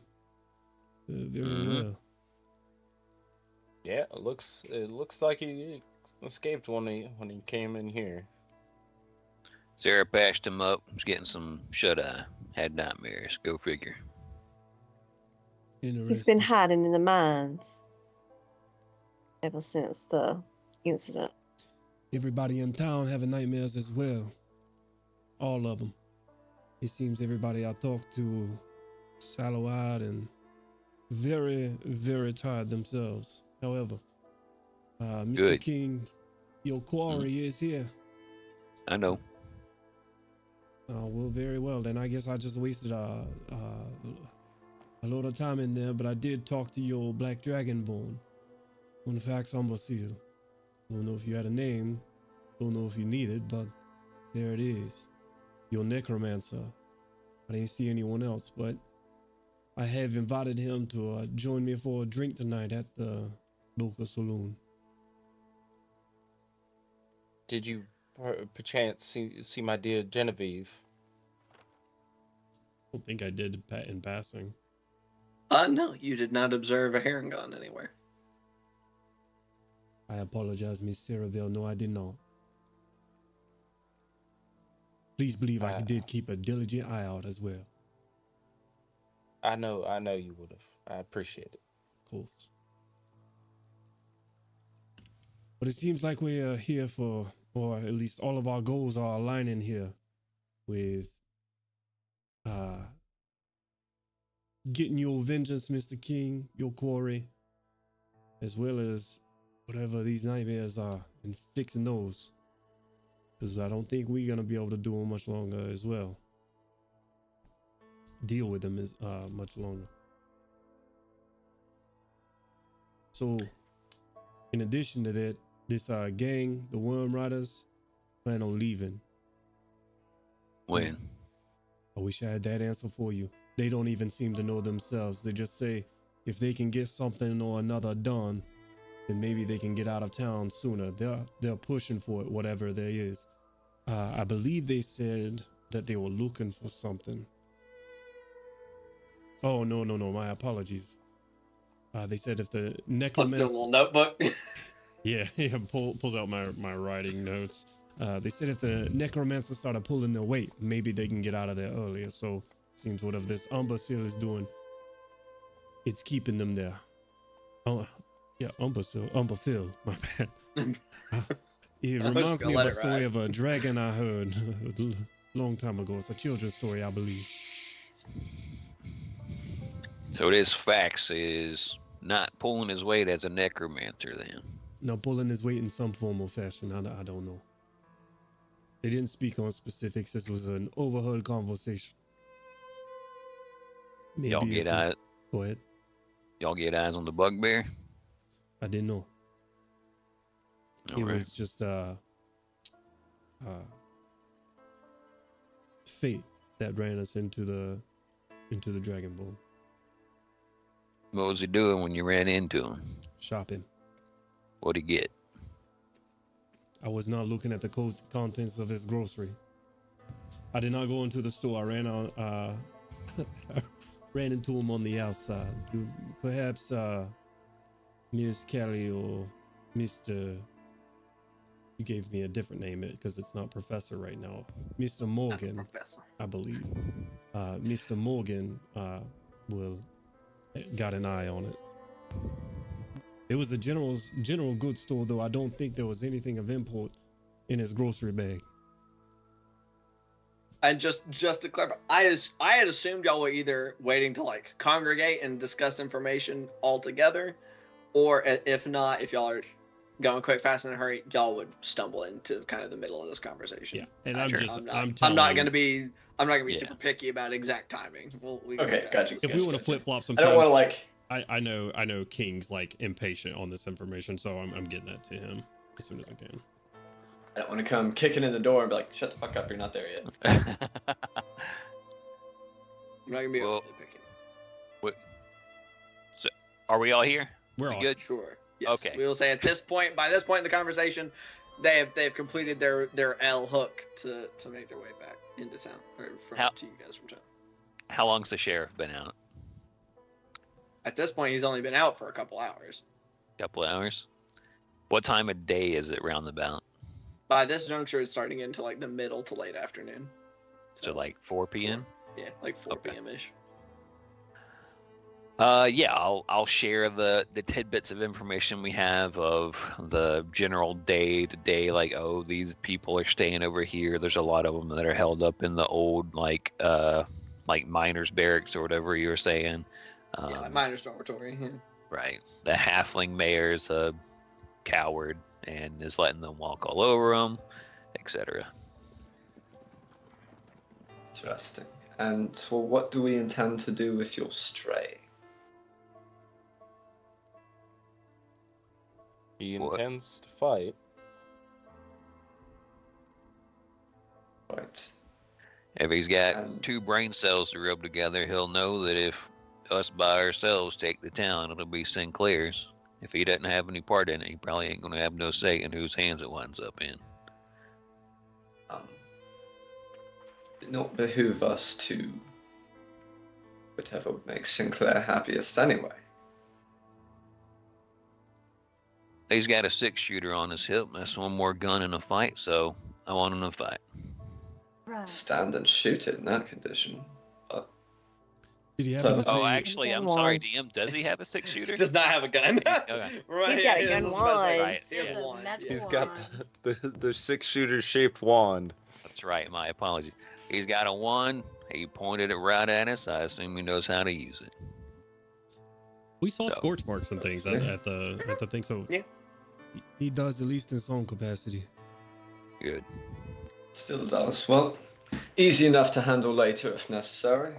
Very well. Yeah, it looks like he escaped when he came in here. Sarah patched him up. He's getting some shut-eye. Had nightmares. Go figure. He's been Interesting. hiding in the mines ever since the incident. Everybody in town having nightmares as well. All of them. It seems everybody I talk to sallow-eyed and very, very tired themselves. However, Mr. Good. King, your quarry is here. I know. Well, very well. Then I guess I just wasted a lot of time in there, but I did talk to your Black Dragonborn. On the facts seal. Don't know if you had a name. Don't know if you need it, but there it is. Your necromancer. I didn't see anyone else, but I have invited him to join me for a drink tonight at the local saloon. Did you perchance see my dear Genevieve? I don't think I did in passing. No, you did not observe a Herringon anywhere. I apologize, Miss Cerebel. No, I did not. Please believe I did keep a diligent eye out as well. I know you would have. I appreciate it. Of course. But it seems like we are here for, or at least all of our goals are aligning here with getting your vengeance, Mr. King, your quarry, as well as whatever these nightmares are, and fixing those. Because I don't think we're going to be able to do them much longer as well. Deal with them is much longer. So, in addition to that, this gang, the Worm Riders, plan on leaving. When? I wish I had that answer for you. They don't even seem to know themselves. They just say if they can get something or another done, then maybe they can get out of town sooner. They're pushing for it, whatever there is. I believe they said that they were looking for something. Oh, no, my apologies. They said if the necromancer... Looked at a little notebook. Yeah, pulls out my writing notes. They said if the necromancer started pulling their weight, maybe they can get out of there earlier. So, seems whatever this imbecile is doing, it's keeping them there. Oh, yeah, imbecile, my bad. It reminds me of a story of a dragon I heard a long time ago. It's a children's story, I believe. So this Fax is not pulling his weight as a necromancer then? No, pulling his weight in some form or fashion. I don't know. They didn't speak on specifics. This was an overheard conversation. Maybe Y'all get eyes. Go ahead. Y'all get eyes on the bugbear? I didn't know. It was just fate that ran us into the Dragon Ball. What was he doing when you ran into him? Shopping. What'd he get? I was not looking at the contents of his grocery. I did not go into the store. I ran on ran into him on the outside. Perhaps Miss Kelly or Mr. You gave me a different name because it's not Professor right now. Mr. Morgan, I believe. Mr. Morgan got an eye on it. It was a general goods store, though I don't think there was anything of import in his grocery bag. And just to clarify, I had assumed y'all were either waiting to like congregate and discuss information all together, or if not, if y'all are going quick, fast, in a hurry, y'all would stumble into kind of the middle of this conversation. Yeah, and I'm not going to be super picky about exact timing. Okay, gotcha. If we want to flip flop, I don't want to like. I know King's like impatient on this information, so I'm getting that to him as soon as I can. I don't want to come kicking in the door and be like, "Shut the fuck up! You're not there yet." I'm not gonna be overly picky. What? So, are we all here? We're all good. Sure. Yes. Okay. We will say by this point in the conversation, They've completed their L hook to make their way back into town or to you guys from town. How long's the sheriff been out? At this point, he's only been out for a couple hours. Couple hours. What time of day is it roundabout? By this juncture, it's starting into like the middle to late afternoon. So like 4 p.m. Yeah, like 4 Okay. p.m. ish. Yeah, I'll share the tidbits of information we have of the general day-to-day, like, oh, these people are staying over here. There's a lot of them that are held up in the old like miners' barracks or whatever you were saying. Yeah, like miners' dormitory. Yeah. Right. The halfling mayor's a coward and is letting them walk all over them, etc. Interesting. And so what do we intend to do with your stray? He What? intends to fight. Right. If he's got And- 2 brain cells to rub together, he'll know that if us by ourselves take the town, it'll be Sinclair's. If he doesn't have any part in it, he probably ain't going to have no say in whose hands it winds up in. It not behoove us to whatever would make Sinclair happiest anyway. He's got a 6-shooter on his hip. That's one more gun in a fight, so I want him to fight. Right. Stand and shoot it in that condition. Did he So- happen to say? Oh, actually, Gun I'm sorry, wand. DM. Does he have a 6-shooter? He does not have a gun. Okay. Right. He's got a yeah, gun I was about to say, wand. Right. He has It's a one. magical He's Yeah. got the 6-shooter shaped wand. That's right. My apologies. He's got a 1. He pointed it right at us. I assume he knows how to use it. We saw So- scorch marks and things at the thing. So Yeah. he does, at least in some capacity. Good. Still does. Well, easy enough to handle later if necessary.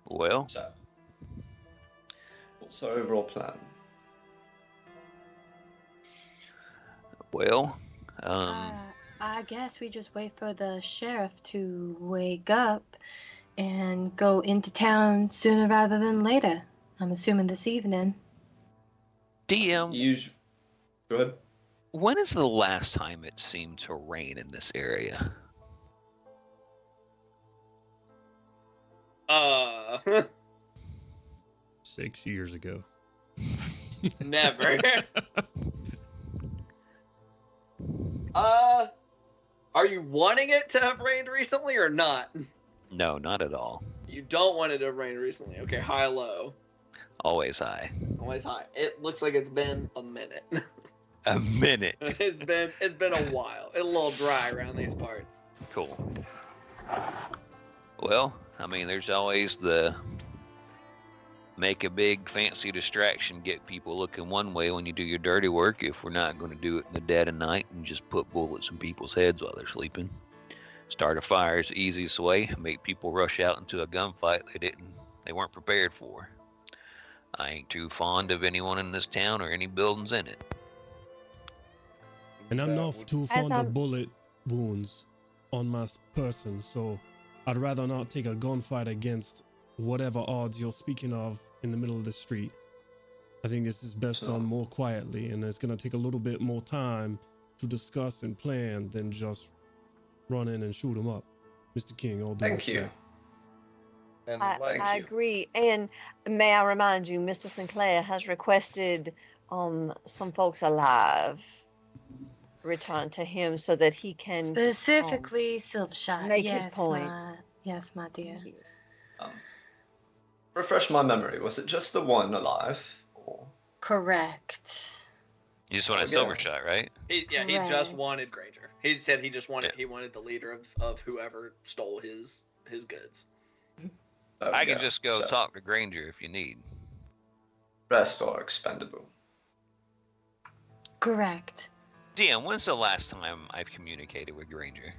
Well, So, what's our overall plan? well, I guess we just wait for the sheriff to wake up and go into town sooner rather than later. I'm assuming this evening. DM, Go ahead. when is the last time it seemed to rain in this area? 6 years ago. Never. Are you wanting it to have rained recently or not? No, not at all. You don't want it to have rained recently. Okay, high, low. Always high. Always high. It looks like it's been a minute. A minute. it's been a while. It's a little dry around these parts. Cool. Well, I mean, there's always the make a big fancy distraction, get people looking one way when you do your dirty work. If we're not going to do it in the dead of night and just put bullets in people's heads while they're sleeping. Start a fire is the easiest way. Make people rush out into a gunfight they weren't prepared for. I ain't too fond of anyone in this town or any buildings in it. And I'm That not would- too As fond I'm- of bullet wounds on my person, so I'd rather not take a gunfight against whatever odds you're speaking of in the middle of the street. I think this is best Sure. done more quietly, and it's going to take a little bit more time to discuss and plan than just run in and shoot them up. Mr. King, all due Thank you. respect. And I, Thank I you. agree. And may I remind you, Mr. Sinclair has requested some folks alive return to him so that he can Specifically, Silvershot. make his point. Yes, my dear. Refresh my memory. Was it just the one alive? Or... Correct. You just want a Okay. silver shot, right? He just Correct. wanted Granger. He said he just wanted he wanted the leader of whoever stole his goods. I can Okay, just go so talk to Granger if you need. Rest are expendable. Correct. DM, when's the last time I've communicated with Granger?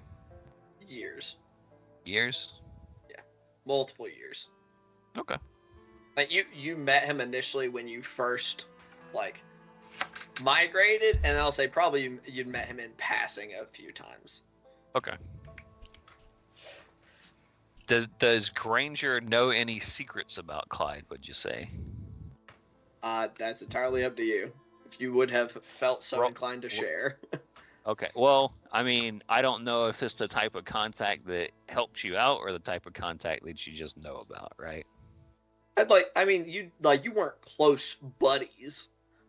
Years, Years? multiple years. Okay. Like you met him initially when you first like migrated, and I'll say probably you'd met him in passing a few times. Okay. Does Granger know any secrets about Clyde, would you say? That's entirely up to you. if you would have felt so Ro- inclined to ro- share. Okay. Well, I mean, I don't know if it's the type of contact that helped you out or the type of contact that you just know about, right? You weren't close buddies,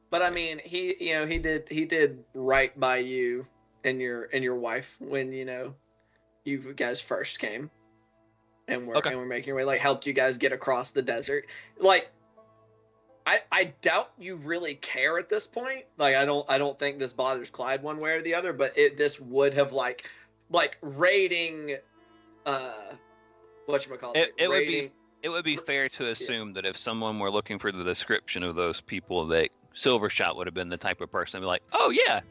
but I Right. mean, he did right by you and your wife when you guys first came and Okay. were making your way, like helped you guys get across the desert. Like, I doubt you really care at this point. Like, I don't think this bothers Clyde one way or the other, but this would have like raiding whatchamacallit, It would be fair to assume that if someone were looking for the description of those people, that Silvershot would have been the type of person to be like, oh yeah,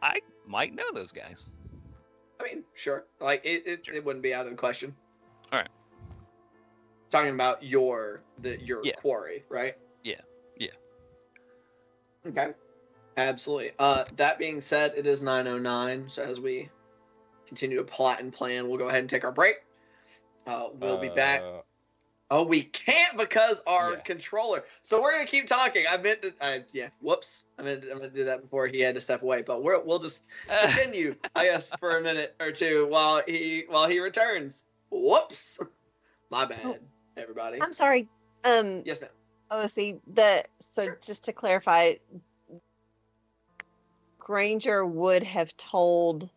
I might know those guys. I mean, sure. Like it wouldn't be out of the question. All right. Talking about your Yeah. quarry, right? Yeah. Okay. Absolutely. That being said, it is 9:09. So as we continue to plot and plan, we'll go ahead and take our break. We'll be back. Oh, we can't because our controller. So we're gonna keep talking. I meant to. Whoops. I meant to do that before he had to step away. But we'll just continue, I guess, for a minute or two while he returns. Whoops. My bad, everybody. I'm sorry. Yes, ma'am. Oh, see, so just to clarify, Granger would have told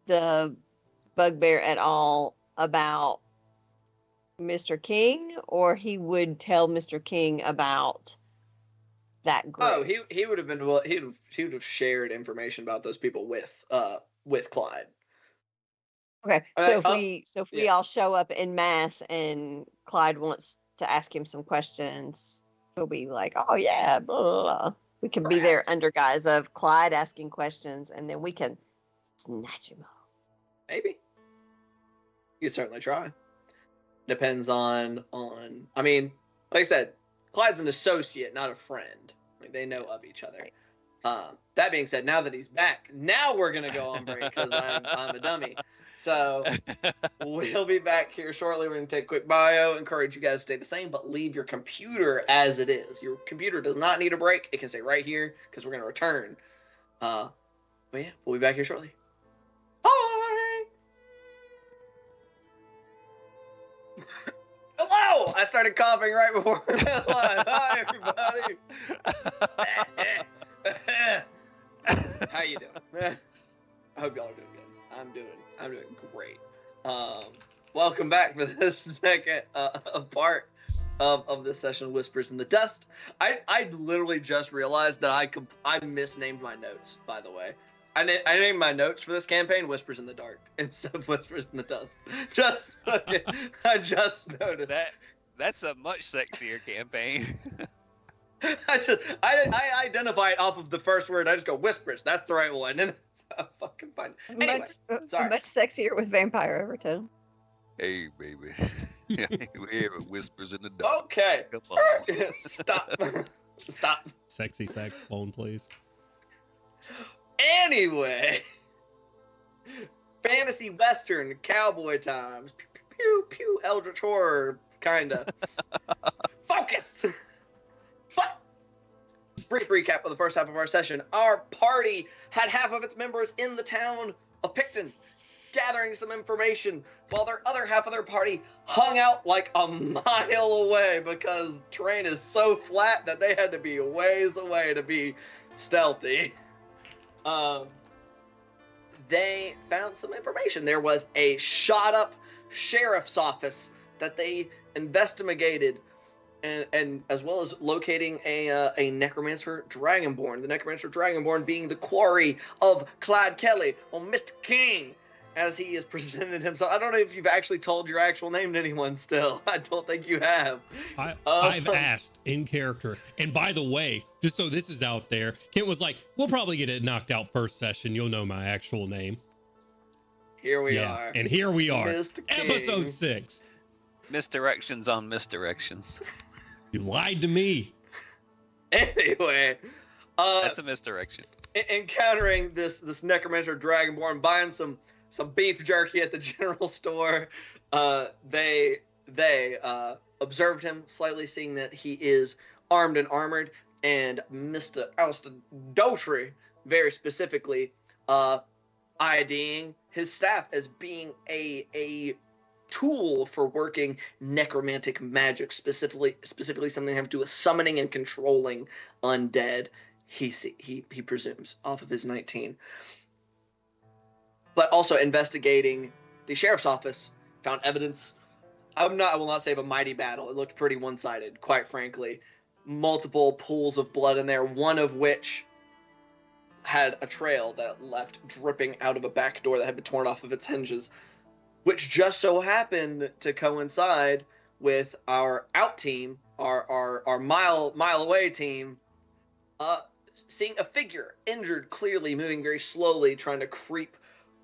the bugbear at all about Mr. King, or he would tell Mr. King about that group? Oh, he would have been he would have shared information about those people with Clyde. Okay, so if we yeah. all show up en masse and Clyde wants to ask him some questions, he'll be like, "Oh yeah, blah, blah, blah." We can be there under guise of Clyde asking questions, and then we can snatch him off. Maybe. You could certainly try. Depends on. I mean, like I said, Clyde's an associate, not a friend. Like, they know of each other. Right. That being said, now that he's back, now we're gonna go on break because I'm a dummy. So we'll be back here shortly. We're gonna take a quick bio. Encourage you guys to stay the same, but leave your computer as it is. Your computer does not need a break. It can stay right here because we're gonna return. But yeah, we'll be back here shortly. Bye. Hello! I started coughing right before we went live. Hi, everybody. How you doing? I hope y'all are doing good. I'm doing great. Welcome back for this second part of this session of Whispers in the Dust. I literally just realized that I misnamed my notes, by the way. I named my notes for this campaign Whispers in the Dark instead of Whispers in the Dust. I just noticed. That's a much sexier campaign. I identify it off of the first word. I just go Whispers. That's the right one. And it's fucking fun. Anyway, sorry. Much sexier with vampire overtone. Hey, baby. We have Whispers in the Dark. Okay. Come on. Stop. Sexy saxophone, please. Anyway, fantasy western cowboy times. Pew pew pew. Eldritch horror, kinda. Focus. But brief recap of the first half of our session. Our party had half of its members in the town of Picton, gathering some information, while their other half of their party hung out like a mile away because terrain is so flat that they had to be a ways away to be stealthy. They found some information. There was a shot-up sheriff's office that they investigated, and as well as locating a necromancer dragonborn. The necromancer dragonborn being the quarry of Clyde Kelly, or Mr. King, as he has presented himself. I don't know if you've actually told your actual name to anyone still. I don't think you have. I've asked in character. And by the way, just so this is out there, Kent was like, we'll probably get it knocked out first session. You'll know my actual name. Here we are. And here we are. Mr. King. Episode 6. Misdirections on misdirections. You lied to me. Anyway. That's a misdirection. Encountering this necromancer dragonborn, buying some beef jerky at the general store. They observed him slightly, seeing that he is armed and armored, and Mr. Alistair Daughtry, very specifically, IDing his staff as being a tool for working necromantic magic, specifically something having to do with summoning and controlling undead. He presumes off of his 19, but also investigating the sheriff's office, found evidence. I will not say of a mighty battle. It looked pretty one-sided, quite frankly. Multiple pools of blood in there, one of which had a trail that left dripping out of a back door that had been torn off of its hinges, which just so happened to coincide with our out team, our mile away team, seeing a figure injured, clearly moving very slowly, trying to creep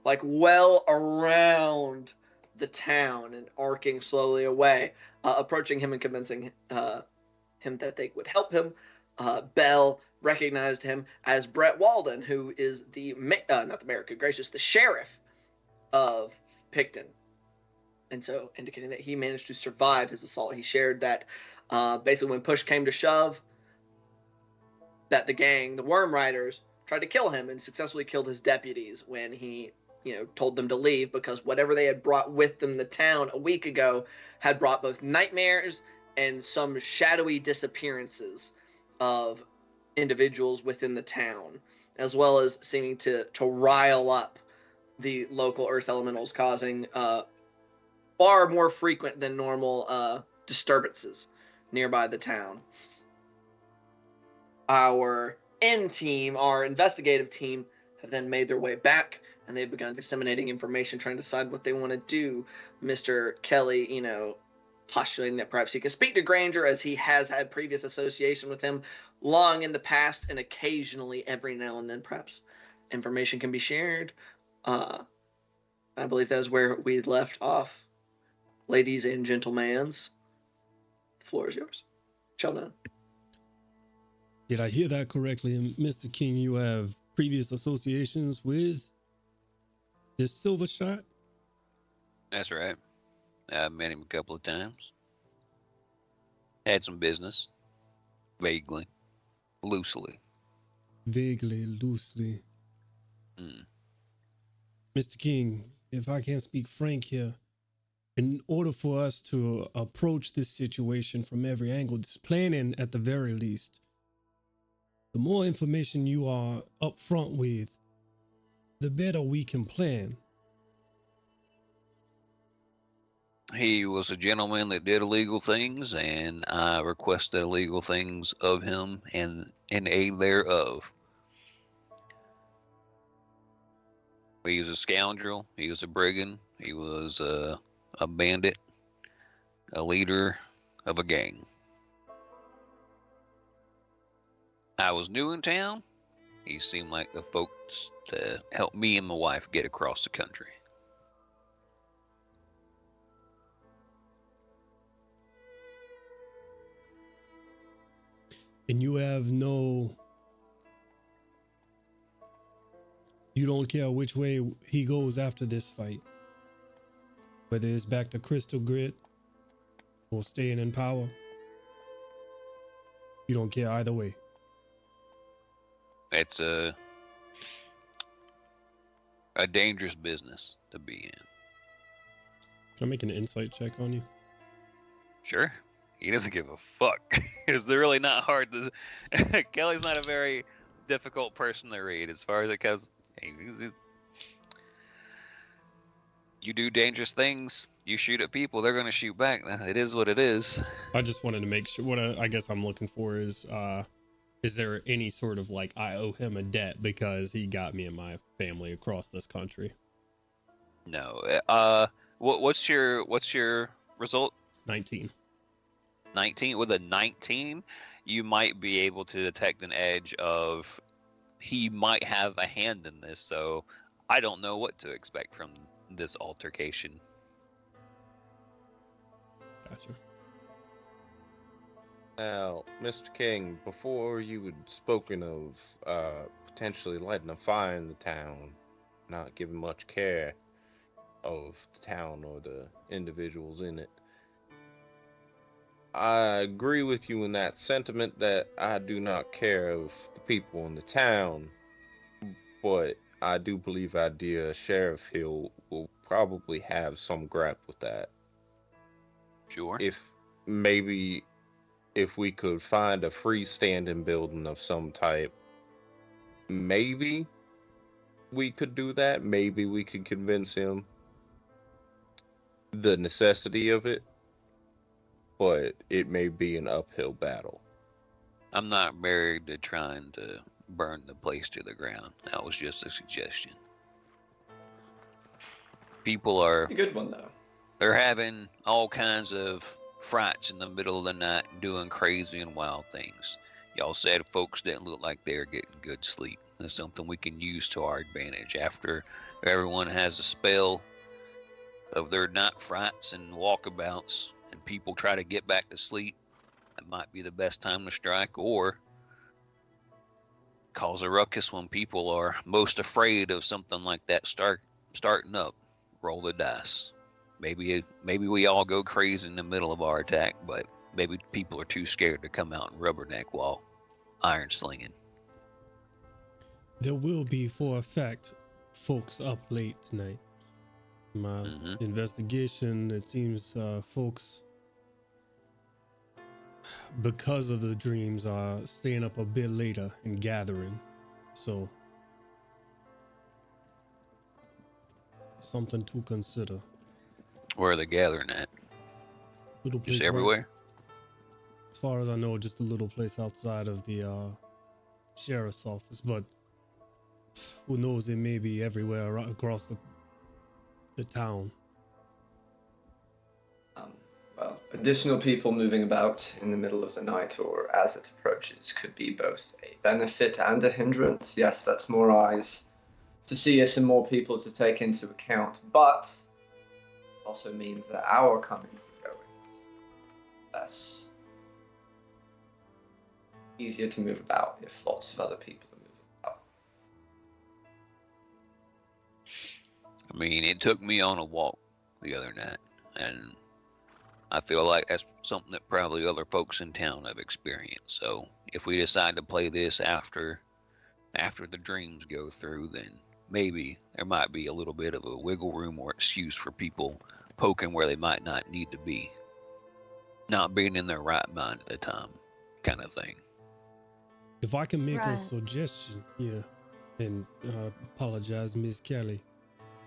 like well around the town and arcing slowly away, approaching him and convincing him that they would help him. Bell recognized him as Brett Walden, who is the not the mayor, good gracious, the sheriff of Picton, and so indicating that he managed to survive his assault. He shared that basically when push came to shove, that the gang, the Worm Riders, tried to kill him and successfully killed his deputies when he, told them to leave, because whatever they had brought with them to town a week ago had brought both nightmares and some shadowy disappearances of individuals within the town, as well as seeming to rile up the local earth elementals, causing far more frequent than normal disturbances nearby the town. Our team, our investigative team, have then made their way back, and they've begun disseminating information, trying to decide what they want to do. Mr. Kelly, postulating that perhaps he can speak to Granger, as he has had previous association with him long in the past, and occasionally, every now and then, perhaps information can be shared. I believe that is where we left off. Ladies and gentlemen, the floor is yours. Sheldon. Did I hear that correctly, Mr. King? You have previous associations with this Silver Shot? That's right. I've met him a couple of times. Had some business. Vaguely. Loosely. Vaguely, loosely. Mr. King, if I can speak frank here, in order for us to approach this situation from every angle, this planning at the very least, the more information you are upfront with, the better we can plan. He was a gentleman that did illegal things, and I requested illegal things of him and in aid thereof. He was a scoundrel. He was a brigand. He was a bandit, a leader of a gang. I was new in town. He seemed like the folks to help me and my wife get across the country. And you don't care which way he goes after this fight, whether it's back to Crystal Grit or staying in power. You don't care either way. It's a dangerous business to be in. Can I make an insight check on you? Sure. He doesn't give a fuck. It's really not hard to... Kelly's not a very difficult person to read as far as it goes. You do dangerous things, you shoot at people, they're going to shoot back. It is what it is. I just wanted to make sure. What I guess I'm looking for is there any sort of like I owe him a debt because he got me and my family across this country? No. What's your result? 19. 19. With a 19, you might be able to detect an edge of he might have a hand in this, so I don't know what to expect from this altercation. Gotcha. Now, Mr. King, before you had spoken of potentially lighting a fire in the town, not giving much care of the town or the individuals in it, I agree with you in that sentiment that I do not care of the people in the town, but I do believe our dear Sheriff Hill will probably have some gripe with that. Sure. If maybe if we could find a freestanding building of some type, maybe we could do that. Maybe we could convince him the necessity of it, but it may be an uphill battle. I'm not married to trying to burn the place to the ground. That was just a suggestion. People are A good one though. they're having all kinds of frights in the middle of the night and doing crazy and wild things. Y'all said folks didn't look like they're getting good sleep. That's something we can use to our advantage. After everyone has a spell of their night frights and walkabouts, and people try to get back to sleep, that might be the best time to strike, or cause a ruckus when people are most afraid of something like that starting up. Roll the dice. Maybe we all go crazy in the middle of our attack, but maybe people are too scared to come out and rubberneck while iron slinging. There will be, for a fact, folks up late tonight. My investigation, it seems folks, because of the dreams, are staying up a bit later and gathering. So, something to consider. Where are they gathering at? Little place Just everywhere? As far as I know, just a little place outside of the sheriff's office, but who knows, it may be everywhere across the town. Well, additional people moving about in the middle of the night or as it approaches could be both a benefit and a hindrance. Yes, that's more eyes to see us and more people to take into account, but also means that our comings and goings less easier to move about if lots of other people are moving about. I mean, it took me on a walk the other night, and I feel like that's something that probably other folks in town have experienced. So if we decide to play this after the dreams go through, then maybe there might be a little bit of a wiggle room or excuse for people poking where they might not need to be. Not being in their right mind at the time, kind of thing. If I can make a Right. suggestion here, and apologize, Miss Kelly.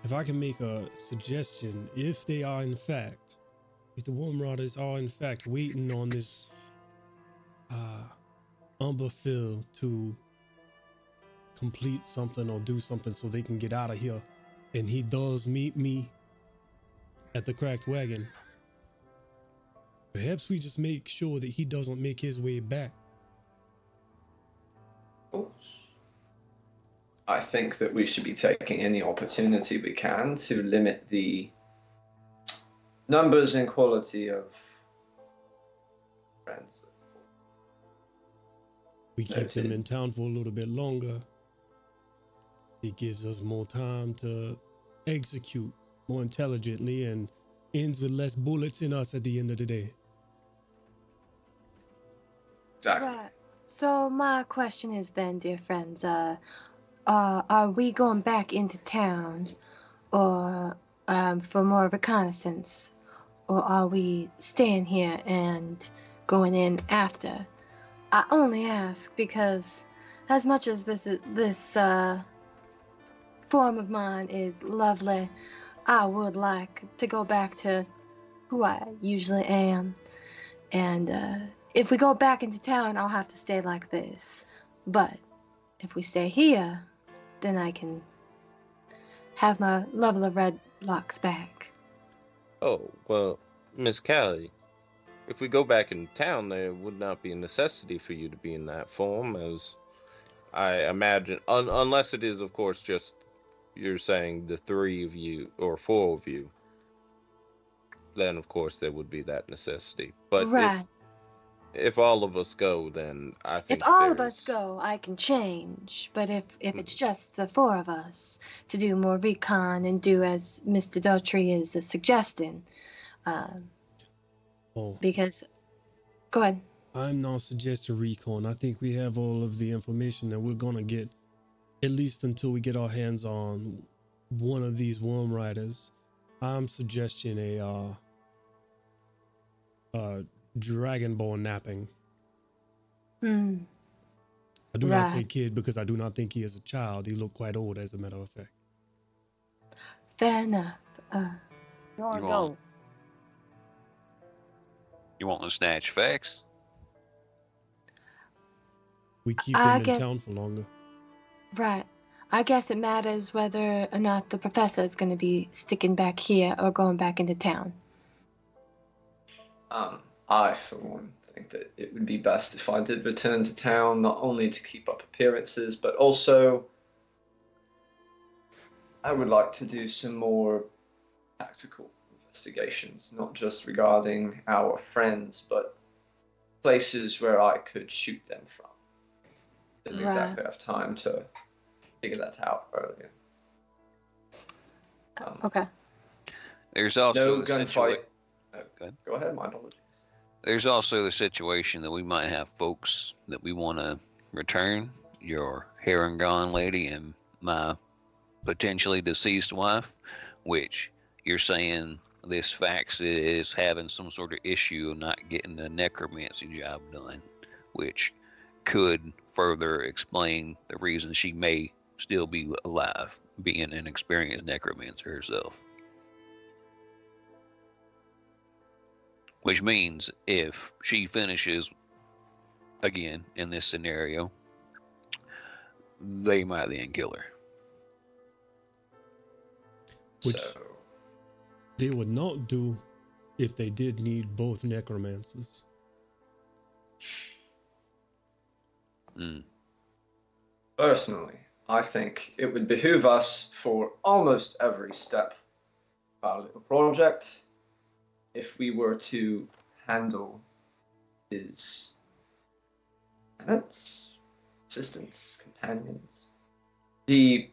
If I can make a suggestion, if they are in fact, if the Worm Riders are in fact waiting on this Umberfield to complete something or do something so they can get out of here, and he does meet me at the Cracked Wagon, perhaps we just make sure that he doesn't make his way back. I think that we should be taking any opportunity we can to limit the numbers and quality of friends. We keep them in town for a little bit longer. It gives us more time to execute more intelligently and ends with less bullets in us at the end of the day. Exactly. Right. So my question is then, dear friends, are we going back into town, or for more reconnaissance, or are we staying here and going in after? I only ask because, as much as this form of mine is lovely, I would like to go back to who I usually am, and if we go back into town, I'll have to stay like this. But if we stay here, then I can have my lovely red locks back. Oh, well, Miss Callie, if we go back in town, there would not be a necessity for you to be in that form, as I imagine, unless it is, of course, just you're saying the three of you or four of you. Then, of course, there would be that necessity. But Right. if all of us go, then I think If all of us go, I can change. But if it's just the four of us to do more recon and do as Mr. Daughtry is suggesting, because Go ahead. I'm not suggesting recon. I think we have all of the information that we're gonna get, at least until we get our hands on one of these worm riders. I'm suggesting a dragonborn napping. Hmm. I do not say Right. kid because I do not think he is a child. He looked quite old, as a matter of fact. Fair enough. You want to You go? want- You want to snatch facts? We keep I them in town guess- for longer. Right. I guess it matters whether or not the professor is going to be sticking back here or going back into town. I, for one, think that it would be best if I did return to town, not only to keep up appearances, but also I would like to do some more tactical investigations, not just regarding our friends, but places where I could shoot them from. Didn't Right. exactly have time to figure that out earlier. Okay. There's also No the gunfight. Go ahead. Go ahead, my apologies. There's also the situation that we might have folks that we want to return. Your hair and gone lady and my potentially deceased wife, which you're saying this fax is having some sort of issue of not getting the necromancy job done, which could further explain the reason she may still be alive, being an experienced necromancer herself. Which means if she finishes again in this scenario, they might then kill her. Which- So, They would not do if they did need both necromancers. Mm. personally, I think it would behoove us for almost every step of our little project if we were to handle his tenants, assistants, companions. The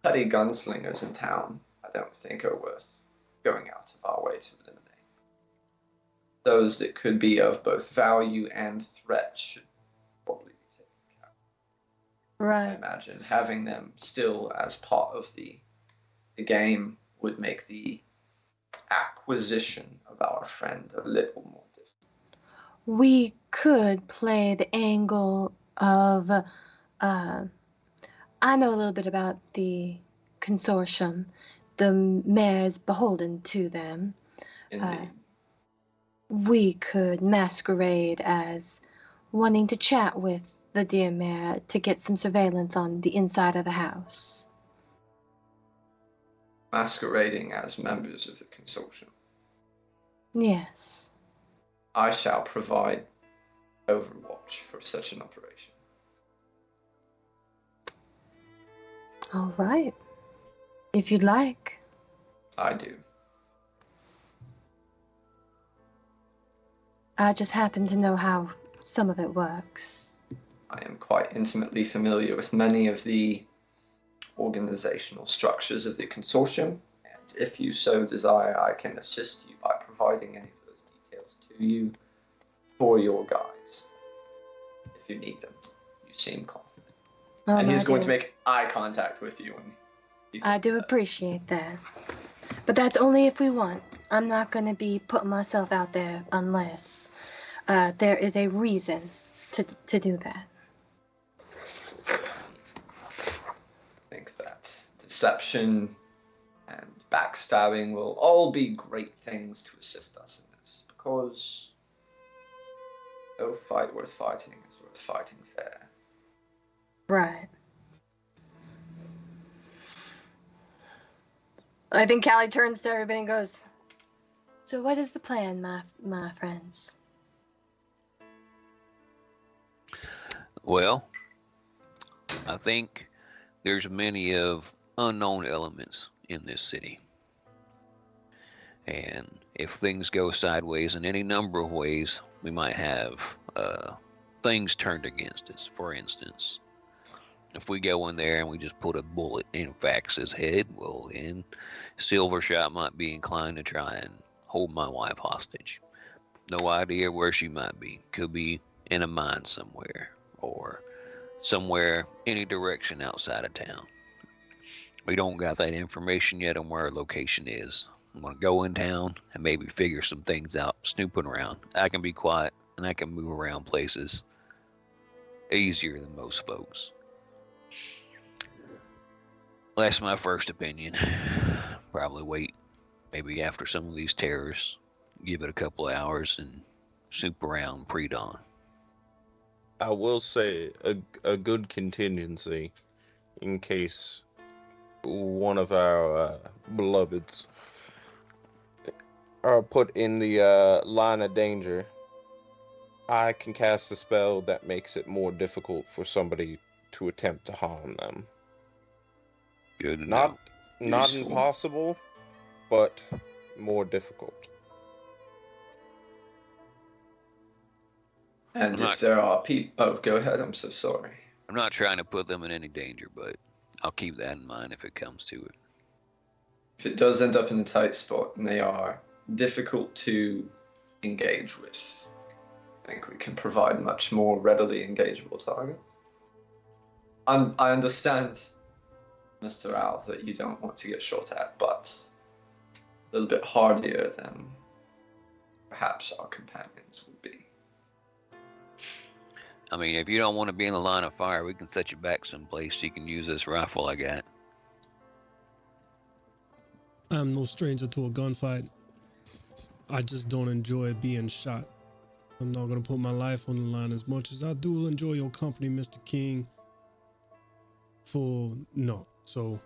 petty gunslingers in town, I don't think are worth going out of our way to eliminate. Those that could be of both value and threat should probably be taken care of. I Right. imagine having them still as part of the game would make the acquisition of our friend a little more difficult. We could play the angle of, I know a little bit about the consortium. The mayor's beholden to them. Indeed. We could masquerade as wanting to chat with the dear mayor to get some surveillance on the inside of the house. Masquerading as members of the consortium. Yes. I shall provide overwatch for such an operation. All right. If you'd like. I do. I just happen to know how some of it works. I am quite intimately familiar with many of the organizational structures of the consortium, and if you so desire, I can assist you by providing any of those details to you for your guys, if you need them. You seem confident. And he's going to make eye contact with you. And I do appreciate that. But that's only if we want. I'm not going to be putting myself out there unless there is a reason to do that. I think that deception and backstabbing will all be great things to assist us in this, because no fight worth fighting is worth fighting fair. Right. I think Callie turns to everybody and goes, "So what is the plan, my friends?" Well, I think there's many of unknown elements in this city. And if things go sideways in any number of ways, we might have things turned against us. For instance, if we go in there and we just put a bullet in Fax's head, well, then Silvershot might be inclined to try and hold my wife hostage. No idea where she might be. Could be in a mine somewhere, or somewhere any direction outside of town. We don't got that information yet on where her location is. I'm gonna go in town and maybe figure some things out, snooping around. I can be quiet and I can move around places easier than most folks. That's my first opinion. Probably wait maybe after some of these terrors, give it a couple of hours and snoop around pre-dawn. I will say a good contingency in case one of our beloveds are put in the line of danger. I can cast a spell that makes it more difficult for somebody to attempt to harm them. Good to Not know. not Useful. impossible, but more difficult. And I'm if not- there are people, oh, go ahead. I'm so sorry. I'm not trying to put them in any danger, but I'll keep that in mind if it comes to it. If it does end up in a tight spot and they are difficult to engage with, I think we can provide much more readily engageable targets. I understand, Mr. Al, that you don't want to get shot at, but a little bit hardier than perhaps our companions would be. I mean, if you don't want to be in the line of fire, we can set you back someplace so you can use this rifle I got. I'm no stranger to a gunfight. I just don't enjoy being shot. I'm not gonna put my life on the line as much as I do enjoy your company, Mr. King. So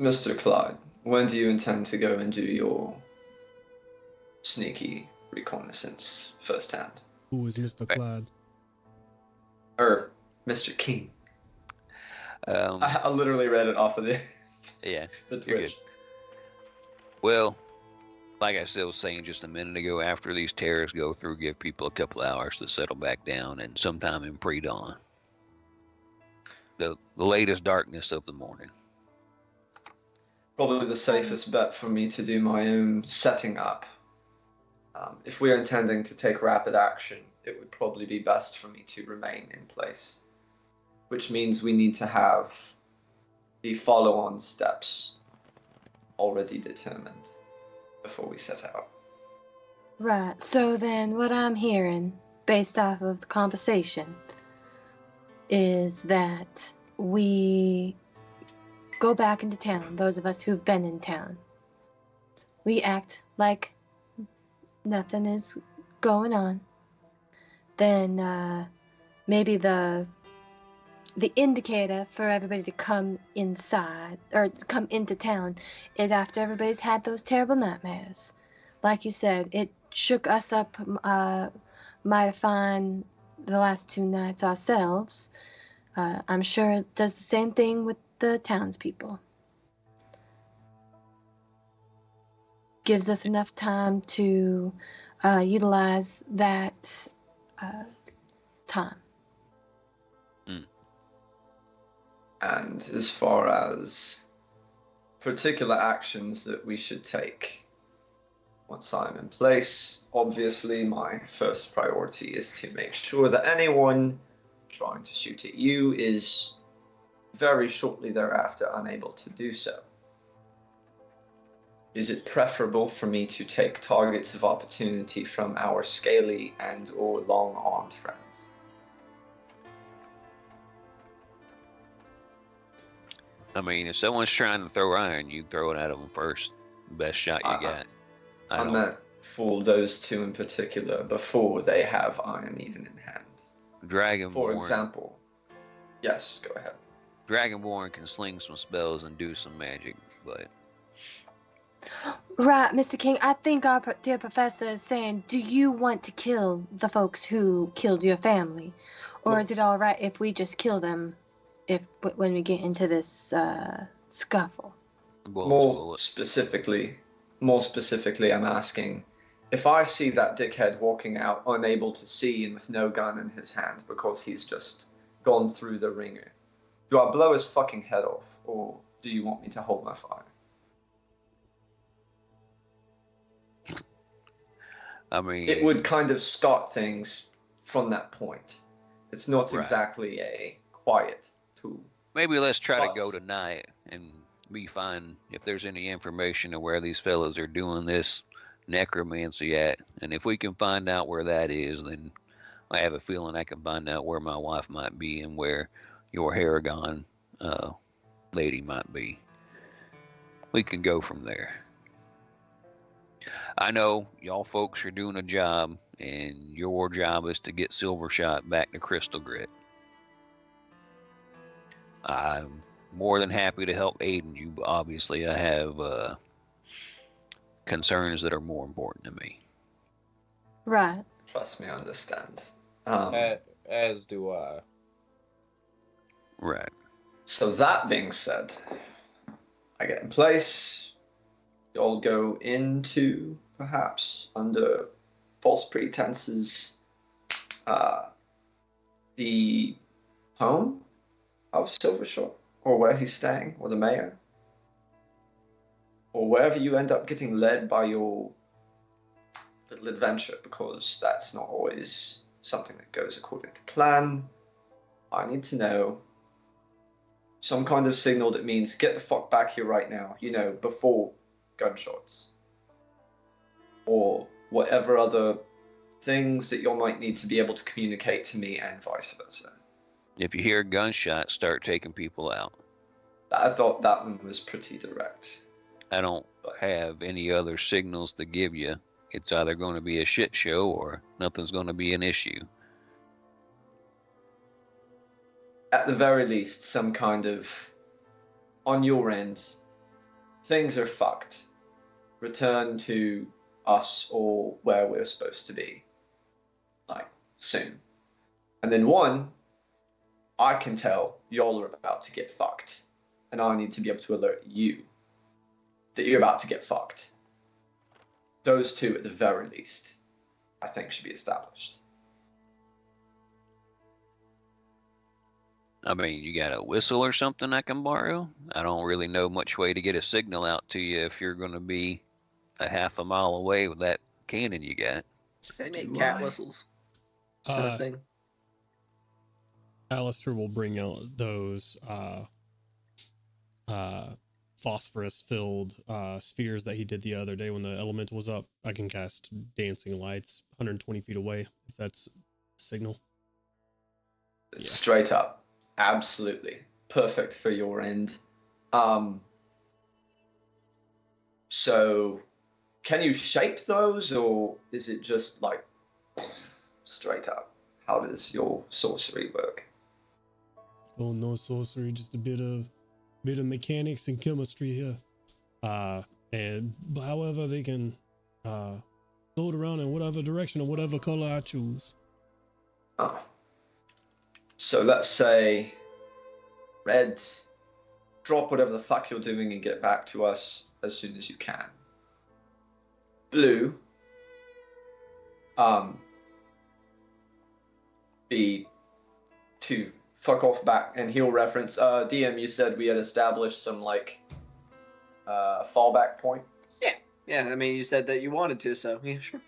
Mr. Clyde, when do you intend to go and do your sneaky reconnaissance firsthand? who is Mr. Right. Clyde? Or Mr. King? Um, I literally read it off of the yeah. the You're Twitch. Well, like I was saying just a minute ago, after these terrors go through, give people a couple hours to settle back down, and sometime in pre-dawn, the latest darkness of the morning. Probably the safest bet for me to do my own setting up. If we are intending to take rapid action, it would probably be best for me to remain in place, which means we need to have the follow-on steps already determined before we set out. Right. So then, what I'm hearing, based off of the conversation, is that we go back into town, those of us who've been in town. We act like nothing is going on. Then maybe the indicator for everybody to come inside or come into town is after everybody's had those terrible nightmares. Like you said, it shook us up mighty fine the last 2 nights ourselves. I'm sure it does the same thing with the townspeople. Gives us enough time to utilize that time. And as far as particular actions that we should take once I'm in place, obviously my first priority is to make sure that anyone trying to shoot at you is very shortly thereafter unable to do so. Is it preferable for me to take targets of opportunity from our scaly and or long-armed friends? I mean, if someone's trying to throw iron, you throw it at them first. Best shot you got. I meant for those two in particular before they have iron even in hand. Dragonborn. For example, yes, go ahead. Dragonborn can sling some spells and do some magic, but Right, Mr. King, I think our dear professor is saying, do you want to kill the folks who killed your family? Or is it all right if we just kill them when we get into this scuffle? bullets. More specifically, I'm asking, if I see that dickhead walking out unable to see and with no gun in his hand because he's just gone through the ringer, do I blow his fucking head off, or do you want me to hold my fire? I mean, it would kind of start things from that point. It's not Right. exactly a quiet tool. maybe let's try to But- go tonight and we find if there's any information of where these fellows are doing this necromancy at. And if we can find out where that is, then I have a feeling I can find out where my wife might be and where your Haragon lady might be. We can go from there. I know y'all folks are doing a job, and your job is to get Silvershot back to Crystal Grit. I'm more than happy to help aid in you, but obviously I have concerns that are more important to me. Right. Trust me, I understand. As do I. Right. So that being said, I get in place. Y'all go into, perhaps under false pretenses, the home of Silvershot, or where he's staying, or the mayor, or wherever you end up getting led by your little adventure, because that's not always something that goes according to plan. I need to know some kind of signal that means get the fuck back here right now, before gunshots. Or whatever other things that you might need to be able to communicate to me and vice versa. If you hear gunshots, start taking people out. I thought that one was pretty direct. I don't have any other signals to give you. It's either going to be a shit show or nothing's going to be an issue. At the very least, some kind of, on your end, things are fucked. Return to us or where we're supposed to be. Soon. And then one, I can tell y'all are about to get fucked. And I need to be able to alert you that you're about to get fucked. Those two, at the very least, I think should be established. I mean, you got a whistle or something I can borrow? I don't really know much way to get a signal out to you if you're going to be a half a mile away with that cannon you got. They make Do cat I? whistles. Is that a thing? Alistair will bring out those phosphorus filled spheres that he did the other day when the elemental was up. I can cast dancing lights 120 feet away if that's a signal. Yeah. Straight up. Absolutely. Perfect for your end. So can you shape those, or is it just like straight up? How does your sorcery work? Oh, no sorcery, just a bit of mechanics and chemistry here. And however they can float around in whatever direction or whatever color I choose. Oh. So let's say red, drop whatever the fuck you're doing and get back to us as soon as you can. Blue, be to fuck off back, and he'll reference, DM, you said we had established some, fallback points? Yeah, I mean, you said that you wanted to, so yeah, sure.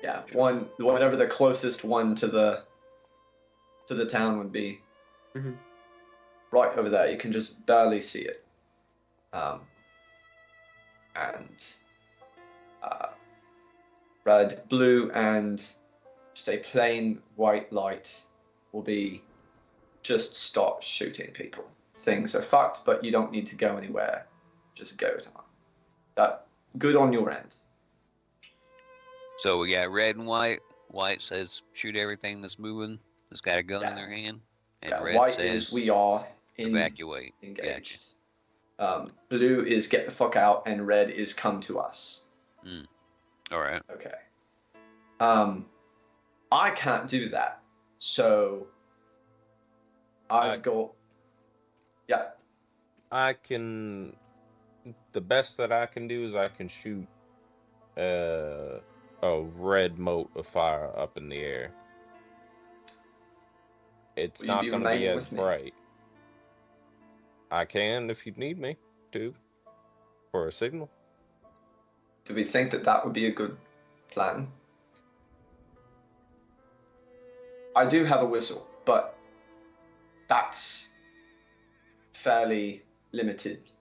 Yeah, whatever the closest one to the town would be. Mhm. Right over there, you can just barely see it. Red, blue, and just a plain white light will be just start shooting people. Things are fucked, but you don't need to go anywhere. Just go time. That good on your end. So we got red and white. White says shoot everything that's moving, that's got a gun in their hand. And Yeah, red white says is we are evacuate. engaged. Blue is get the fuck out, and red is come to us. All right. Okay. I can't do that, so I've got. Yeah. I can. The best that I can do is I can shoot a red mote of fire up in the air. It's Will you not be going to be remaining as with me? bright. I can if you need me to for a signal. Do we think that would be a good plan? I do have a whistle, but that's fairly limited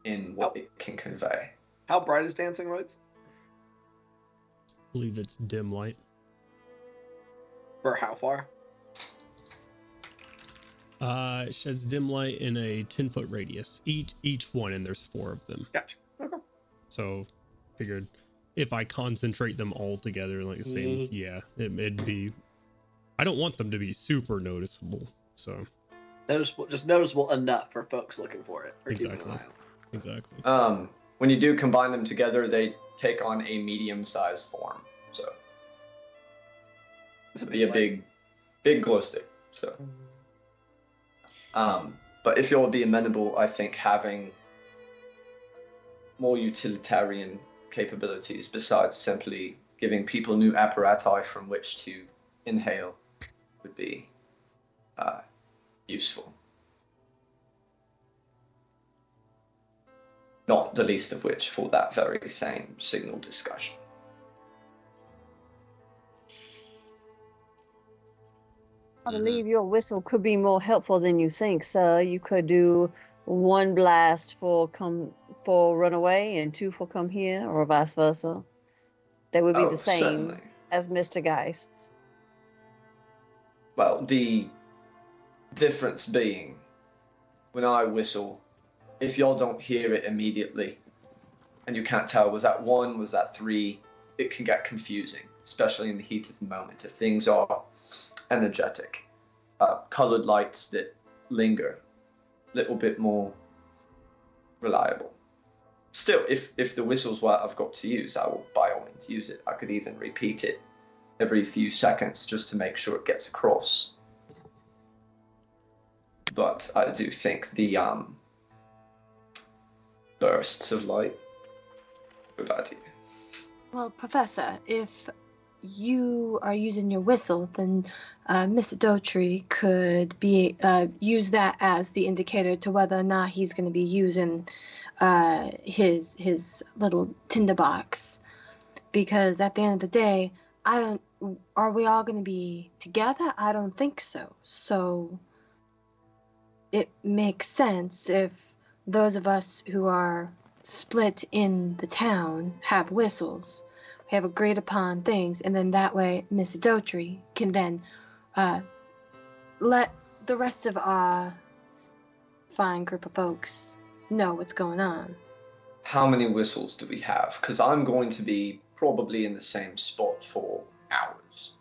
in what it can convey. How bright is dancing lights? I believe it's dim light. For how far? It sheds dim light in a 10-foot radius. Each one, and there's 4 of them. Gotcha. Okay. So, figured if I concentrate them all together, like the same, it'd be. I don't want them to be super noticeable. So. Noticeable enough for folks looking for it. Or Exactly. keeping an eye out. Exactly. When you do combine them together, they take on a medium-sized form. So this would be a big glow stick. So, but if you'll be amenable, I think having more utilitarian capabilities besides simply giving people new apparati from which to inhale would be useful. Not the least of which for that very same signal discussion. I believe your whistle could be more helpful than you think, sir. You could do 1 blast for run away and 2 for come here, or vice versa. That would be the same Certainly. as Mr. Geist's. Well, the difference being, when I whistle, if y'all don't hear it immediately, and you can't tell, was that 1, was that 3, it can get confusing, especially in the heat of the moment. If things are energetic, colored lights that linger, a little bit more reliable. Still, if the whistle's what I've got to use, I will by all means use it. I could even repeat it every few seconds just to make sure it gets across. But I do think the bursts of light, good idea. Well, Professor, if you are using your whistle, then Mr. Dotry could use that as the indicator to whether or not he's going to be using his little tinderbox. Because at the end of the day, are we all going to be together? I don't think so. So it makes sense if those of us who are split in the town have whistles. We have agreed upon things, and then that way Mr. Dotry can then let the rest of our fine group of folks know what's going on. How many whistles do we have? Because I'm going to be probably in the same spot for hours.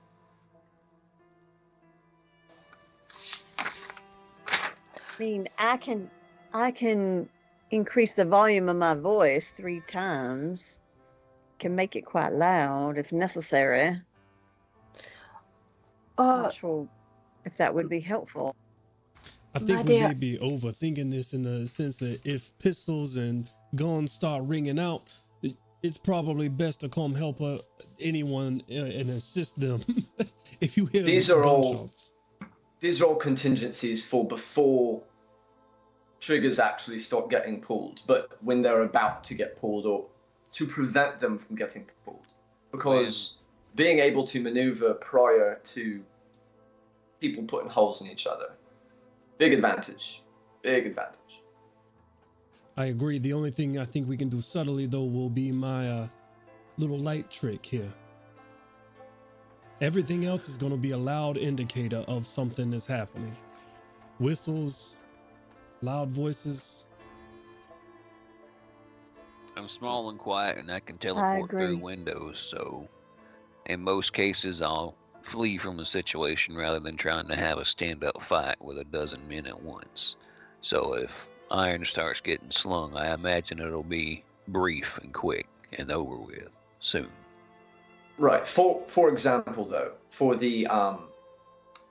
I mean, I can increase the volume of my voice 3 times. Can make it quite loud if necessary. Not sure if that would be helpful. I think we may be overthinking this in the sense that if pistols and guns start ringing out, it's probably best to come help anyone and assist them. If you hear These are gunshots. all contingencies for before triggers actually start getting pulled, but when they're about to get pulled, or to prevent them from getting pulled. Because being able to maneuver prior to people putting holes in each other, big advantage. I agree. The only thing I think we can do subtly, though, will be my little light trick here. Everything else is going to be a loud indicator of something is happening. Whistles, loud voices. I'm small and quiet, and I can teleport through windows, so in most cases I'll flee from the situation rather than trying to have a stand-up fight with a dozen men at once. So if iron starts getting slung, I imagine it'll be brief and quick and over with soon. Right. For example, though, for the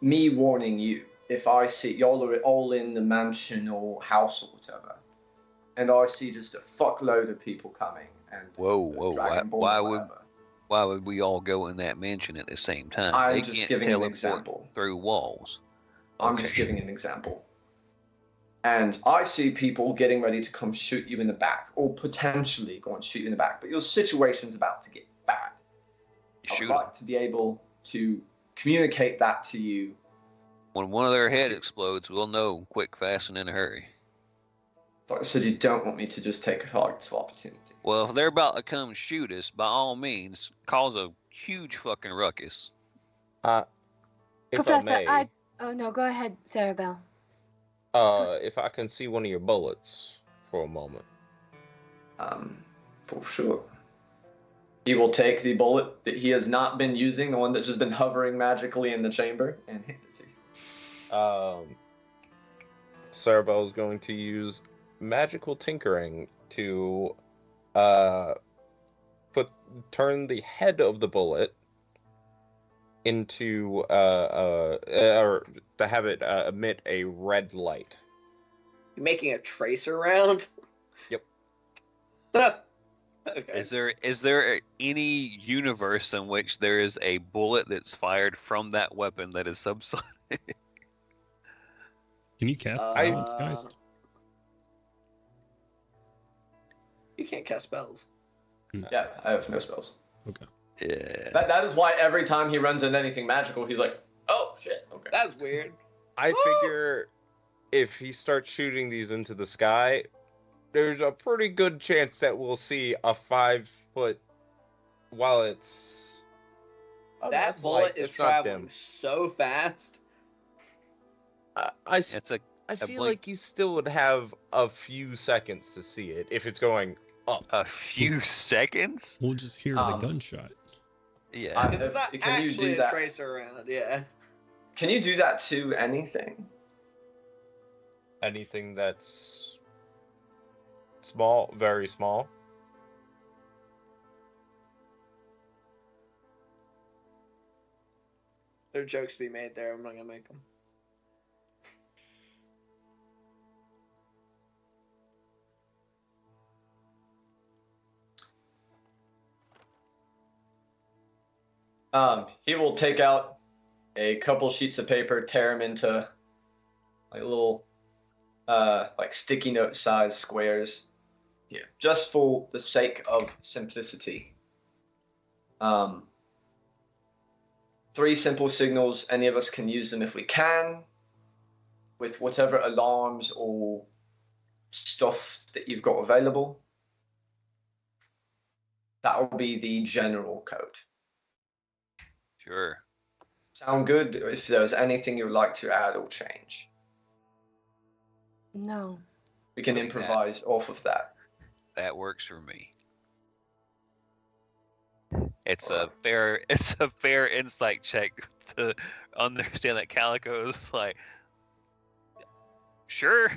me warning you, if I see y'all are all in the mansion or house or whatever, and I see just a fuckload of people coming, and why would we all go in that mansion at the same time? I'm just giving an example. Through walls. I'm just giving an example. And I see people getting ready to come shoot you in the back, or potentially go and shoot you in the back, but your situation's about to get bad. I would like to be able to communicate that to you. When one of their head explodes, we'll know quick, fast, and in a hurry. So you don't want me to just take a target of opportunity? Well, if they're about to come shoot us, by all means, cause a huge fucking ruckus. If Professor, I may, oh no, go ahead, Sarah Bell. if I can see one of your bullets for a moment. For sure. He will take the bullet that he has not been using, the one that's just been hovering magically in the chamber, and hand it to you. Cerebel is going to use magical tinkering to turn the head of the bullet into or to have it emit a red light. You're making a tracer round? Yep. Okay. Is there any universe in which there is a bullet that's fired from that weapon that is subsonic? Can you cast silence, guys? You can't cast spells. Yeah, I have no spells. Okay. Yeah. That is why every time he runs into anything magical, he's like, oh, shit, okay. That's weird. I figure if he starts shooting these into the sky, there's a pretty good chance that we'll see a 5-foot. While it's That bullet is traveling so fast. I A feel blink. like you still would have a few seconds to see it if it's going up. A few seconds? We'll just hear the gunshot. Yeah. Because it's not Can you actually do a that? tracer round, yeah. Can you do that to anything? Anything that's small, very small. There are jokes to be made there. I'm not going to make them. He will take out a couple sheets of paper, tear them into like little, like sticky note size squares. Yeah, just for the sake of simplicity. 3 simple signals. Any of us can use them if we can, with whatever alarms or stuff that you've got available. That will be the general code. Sure. Sound good? If there's anything you would like to add or change, No. we can improvise off of that. That works for me. It's a fair insight check to understand that Calico is like, sure,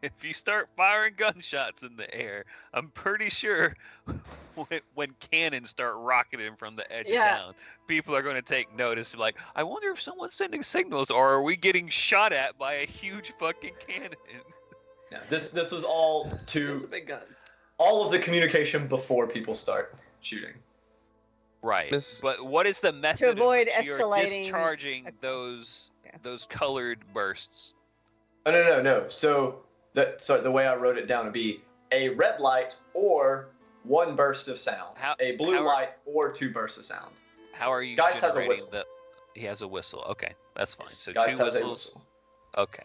if you start firing gunshots in the air, I'm pretty sure when cannons start rocketing from the edge of town, people are going to take notice. Like, I wonder if someone's sending signals, or are we getting shot at by a huge fucking cannon? Yeah, this was all That's to a big gun. all of the communication before people start shooting. Right. This- But what is the method in avoid which you're escalating discharging a- those Yeah. those colored bursts? Oh, no. So the way I wrote it down would be a red light or 1 burst of sound, a blue light or 2 bursts of sound. How are you Geist has a generating whistle. the? He has a whistle. Okay, that's fine. So Geist 2 has a whistles. whistle. Okay,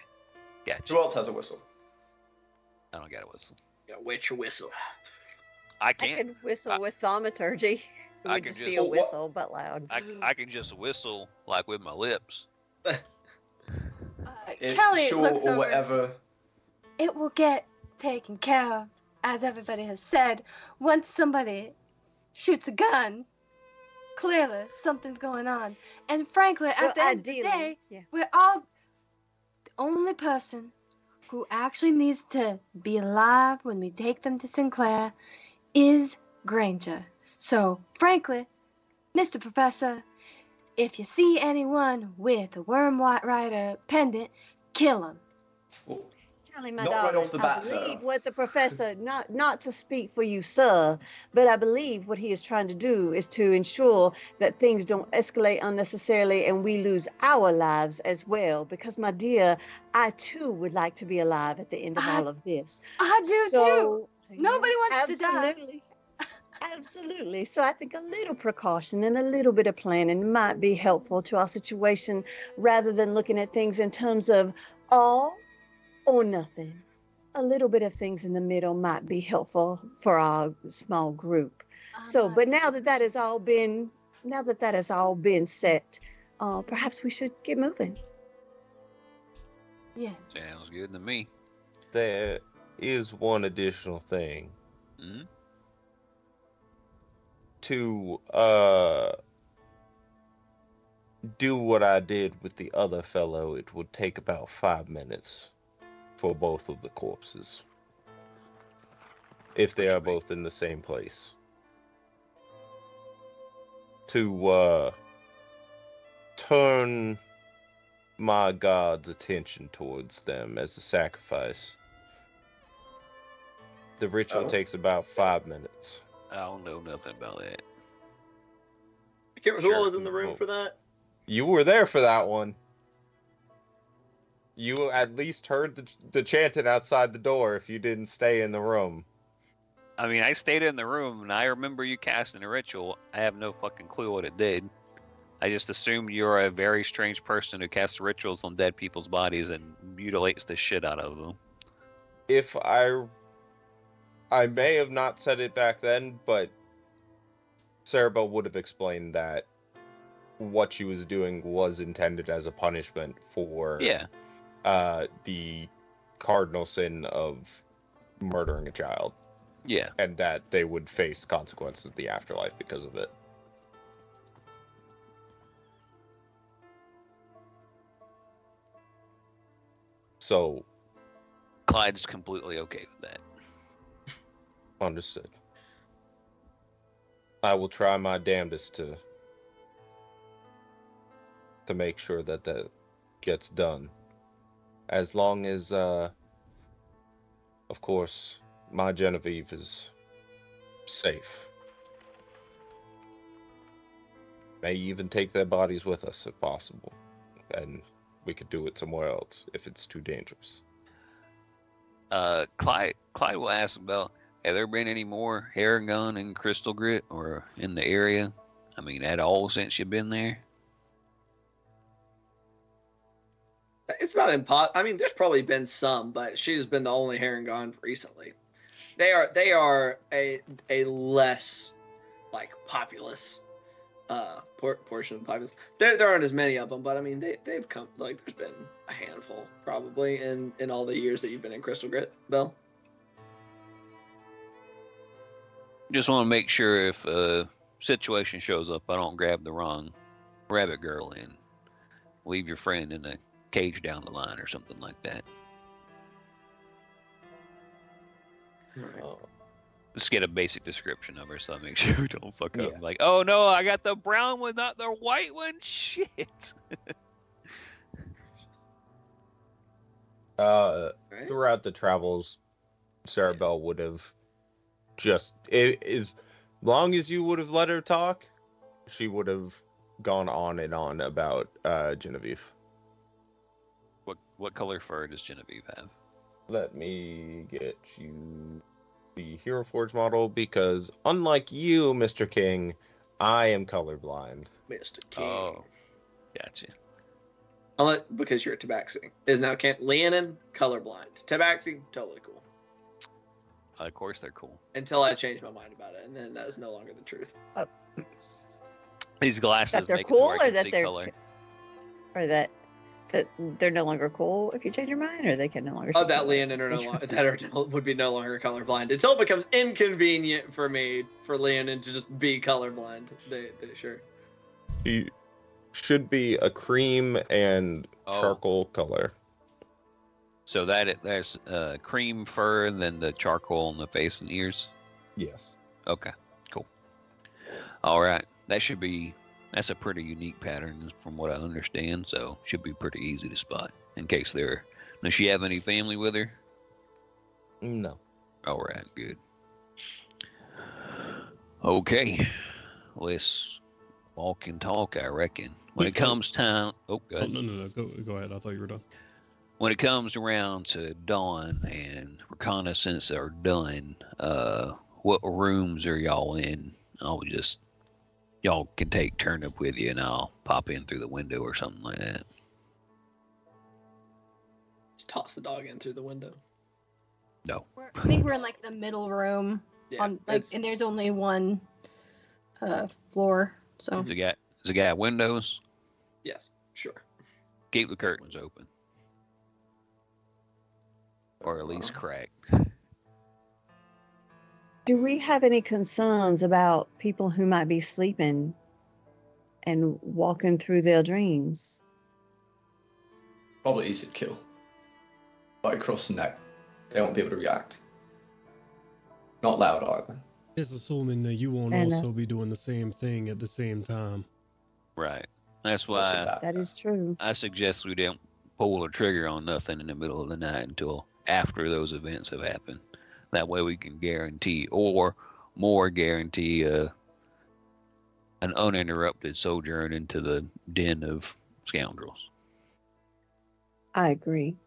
gotcha. Who else has a whistle? I don't got a whistle. Yeah, witch whistle. I I can't. could whistle with thaumaturgy. It I would can just be just- a whistle, but loud. I can just whistle like with my lips. Kelly Sure, looks or over. whatever. It will get taken care of, as everybody has said. Once somebody shoots a gun, clearly something's going on. And frankly, at the end of the day, we're all the only person who actually needs to be alive when we take them to Sinclair is Granger. So, frankly, Mr. Professor, if you see anyone with a Worm White Rider pendant, kill him. Kelly, my Not right daughter, off the I bat, believe though. what the professor, not to speak for you, sir, but I believe what he is trying to do is to ensure that things don't escalate unnecessarily and we lose our lives as well. Because, my dear, I too would like to be alive at the end of all of this. I do too. Nobody wants to die. Absolutely. Absolutely. So I think a little precaution and a little bit of planning might be helpful to our situation rather than looking at things in terms of all or nothing. A little bit of things in the middle might be helpful for our small group. So, but now that that has all been set, perhaps we should get moving. Yes. Sounds good to me. There is one additional thing. Hmm? To do what I did with the other fellow, it would take about 5 minutes for both of the corpses. If they are both in the same place. To turn my god's attention towards them as a sacrifice. The ritual takes about 5 minutes. I don't know nothing about that. I can't remember who Sure. was in the room for that. You were there for that one. You at least heard the chanting outside the door if you didn't stay in the room. I mean, I stayed in the room, and I remember you casting a ritual. I have no fucking clue what it did. I just assumed you're a very strange person who casts rituals on dead people's bodies and mutilates the shit out of them. If I may have not said it back then, but Cerebel would have explained that what she was doing was intended as a punishment for the cardinal sin of murdering a child. Yeah. And that they would face consequences in the afterlife because of it. So, Clyde's completely okay with that. Understood. I will try my damnedest to make sure that that gets done. As long as, of course, my Genevieve is safe. May even take their bodies with us if possible. And we could do it somewhere else if it's too dangerous. Clyde will ask about, have there been any more Haragon and Crystal Grit or in the area? I mean, at all since you've been there? It's not impossible. I mean, there's probably been some, but she's been the only Haragon recently. They are a less like populous portion of the populace. There aren't as many of them, but I mean they've come, like there's been a handful probably in all the years that you've been in Crystal Grit, Bill. Just want to make sure if a situation shows up, I don't grab the wrong rabbit girl and leave your friend in a cage down the line or something like that. Let's get a basic description of her so I make sure we don't fuck up. Like, oh no, I got the brown one, not the white one. Shit. Throughout the travels, Cerebel would have just, as long as you would have let her talk, she would have gone on and on about Genevieve. What color fur does Genevieve have? Let me get you the Hero Forge model, because unlike you, Mr. King, I am colorblind. Mr. King. Oh, gotcha. Because you're a Tabaxi. Is now Leonin colorblind. Tabaxi, totally cool. Of course they're cool. Until I change my mind about it, and then that is no longer the truth. These glasses that they're make cool, it to where I or can that see they're, color. or that they're no longer cool if you change your mind, or they can no longer. Oh, that Leonin would be no longer colorblind until it becomes inconvenient for me for Leonin to just be colorblind. They sure. He should be a cream and charcoal color. So there's cream fur and then the charcoal on the face and ears? Yes. Okay, cool. All right. That's a pretty unique pattern from what I understand, so should be pretty easy to spot in case they're... Does she have any family with her? No. All right, good. Okay. Let's walk and talk, I reckon. When it comes time... Oh, go ahead. No. Go ahead. I thought you were done. When it comes around to dawn and reconnaissance are done, what rooms are y'all in? Y'all can take Turnip with you, and I'll pop in through the window or something like that. Just toss the dog in through the window. No. I think we're in like the middle room. Yeah, And there's only one floor. So Does it got windows? yes, sure. Keep the curtains open. Or at least cracked. Do we have any concerns about people who might be sleeping and walking through their dreams? Probably easy to kill. Right across the neck. They won't be able to react. Not loud either. It's assuming that you won't And, also be doing the same thing at the same time. Right. That's Also why That is true. I suggest we don't pull the trigger on nothing in the middle of the night until after those events have happened. That way we can guarantee, or more guarantee, an uninterrupted sojourn into the den of scoundrels. I agree.